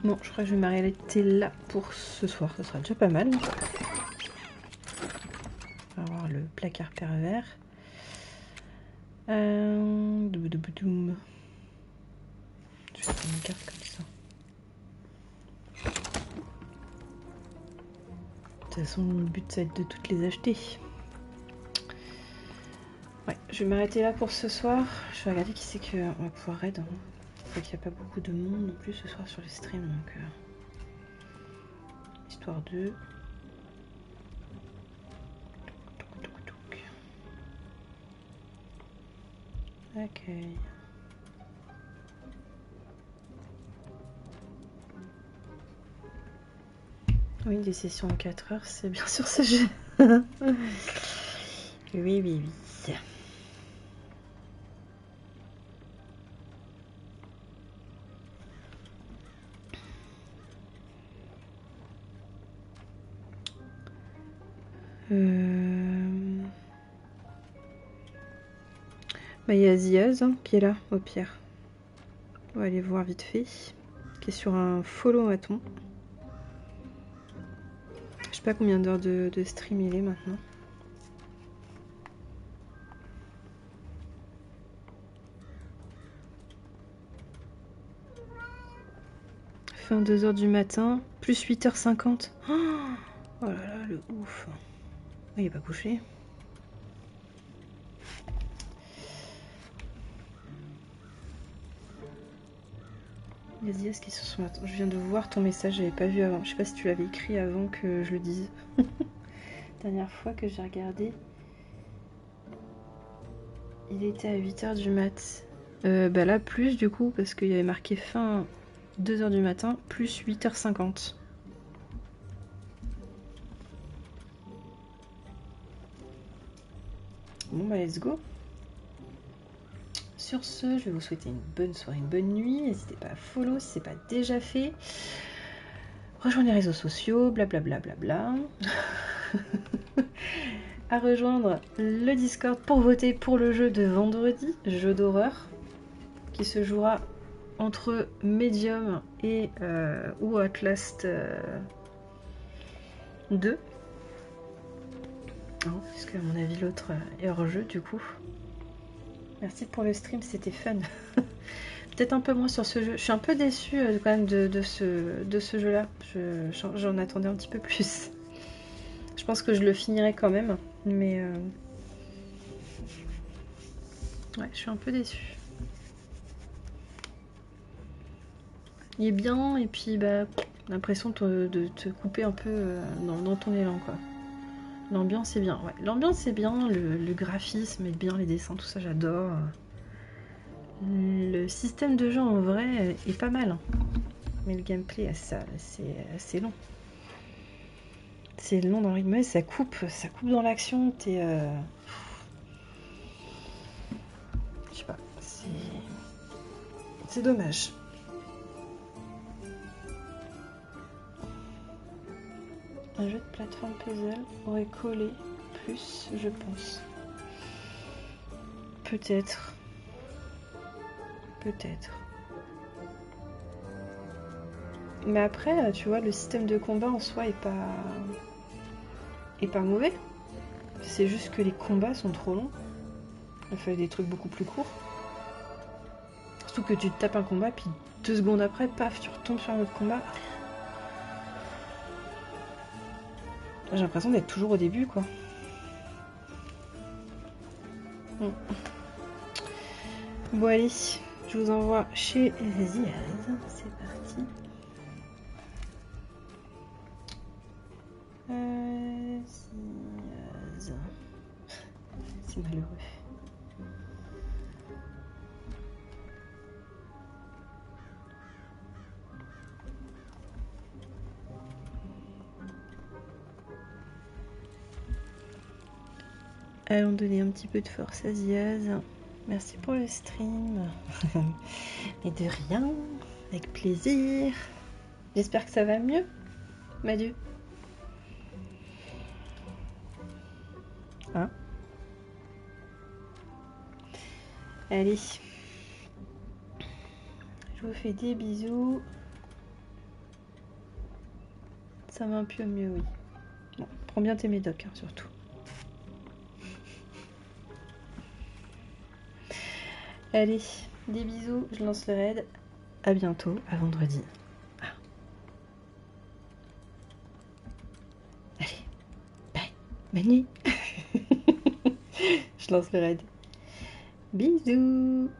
Bon, je crois que je vais m'arrêter là pour ce soir. Ce sera déjà pas mal. On va voir le placard pervers. Doum. Je vais prendre une carte comme ça. De toute façon, le but, ça va être de toutes les acheter. Ouais, je vais m'arrêter là pour ce soir. Je vais regarder qui c'est qu'on va pouvoir raid. Je crois qu'il n'y a pas beaucoup de monde non plus ce soir sur le stream, donc... Histoire de... Accueil. Oui, des sessions en 4 heures, c'est bien sûr ce jeu. Oui, oui, oui. Bah, il y a Ziaz qui est là, au pire. On va aller voir vite fait. Qui est sur un follow raton. Je sais pas combien d'heures de stream il est maintenant. Fin 2h du matin, plus 8h50. Oh là là, le ouf. Oh, il est pas couché. Les IS qui se sont... Attends, je viens de voir ton message, j'avais pas vu avant. Je sais pas si tu l'avais écrit avant que je le dise. Dernière fois que j'ai regardé, il était à 8h du mat. Bah là, plus du coup, parce qu'il y avait marqué fin 2h du matin, plus 8h50. Bon bah let's go. Sur ce, je vais vous souhaiter une bonne soirée, une bonne nuit. N'hésitez pas à follow si c'est pas déjà fait. Rejoindre les réseaux sociaux, blablabla. À rejoindre le Discord pour voter pour le jeu de vendredi, jeu d'horreur, qui se jouera entre Medium et ou Outlast 2. Non, puisque à mon avis l'autre est hors jeu du coup. Merci pour le stream, c'était fun. Peut-être un peu moins sur ce jeu. Je suis un peu déçue quand même de ce jeu-là. J'en attendais un petit peu plus. Je pense que je le finirai quand même, mais ouais, je suis un peu déçue. Il est bien et puis bah l'impression de te couper un peu dans ton élan quoi. L'ambiance est bien, ouais. L'ambiance est bien, le graphisme est bien, les dessins, tout ça j'adore. Le système de jeu en vrai est pas mal, hein. Mais le gameplay c'est assez long. C'est long dans le rythme, ça coupe dans l'action, t'es... Je sais pas, c'est dommage. Un jeu de plateforme puzzle aurait collé plus, je pense. Peut-être. Mais après, tu vois, le système de combat en soi est pas mauvais. C'est juste que les combats sont trop longs. Il fallait des trucs beaucoup plus courts. Surtout que tu te tapes un combat, puis 2 secondes après, paf, tu retombes sur un autre combat. J'ai l'impression d'être toujours au début, quoi. Bon, allez, je vous envoie chez Ziaz. C'est parti. Ziaz. C'est malheureux. Allons donner un petit peu de force à Ziaz. Merci pour le stream. Mais de rien, avec plaisir. J'espère que ça va mieux, Madieu. Hein? Allez. Je vous fais des bisous. Ça va un peu mieux, oui. Bon, prends bien tes médocs, hein, surtout. Allez, des bisous, je lance le raid. À bientôt, à vendredi. Ah. Allez, bye, bonne nuit. Je lance le raid. Bisous.